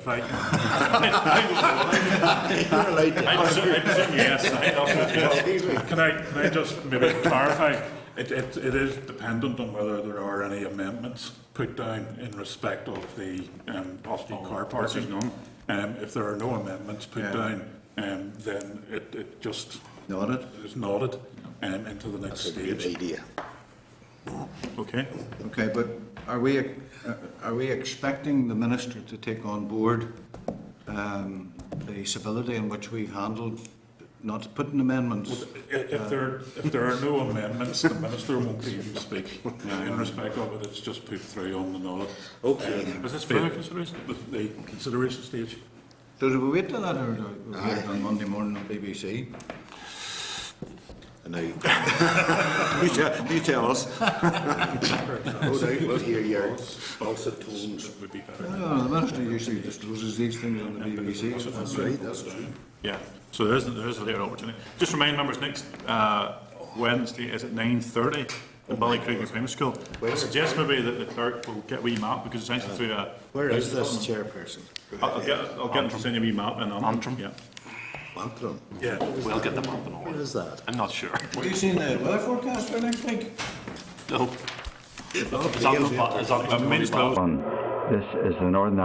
I presume yes. Can I just maybe clarify? It is dependent on whether there are any amendments put down in respect of the off-street car parking. If there are no amendments put down, then it just Nodded. is nodded into the next stage. Idea. Okay. Okay, but are we expecting the Minister to take on board the civility in which we've handled not putting amendments? If there are no amendments, the Minister won't even speak in respect of it. It's just put through on the nod. Okay. Is this further consideration? The consideration stage. So do we wait till that, or do we wait on Monday morning on BBC? And now, you tell us. No doubt, we'll hear your false tones. Would be better. No, the Minister usually discloses these things on the BBC. That's right, that's true. Yeah, so there is a later opportunity. Just remind members, next Wednesday is at 9:30 in Ballycreek Primary School. I suggest maybe that the clerk will get a wee map, because it's actually through a... Where is this chairperson? I'll get them to send you a wee map in Antrim. Yeah. Antrim? Yeah. We'll get the map on Where order. is that? I'm not sure. Have you seen the weather forecast for next week? No. It's on the Main's closed. This is the Northern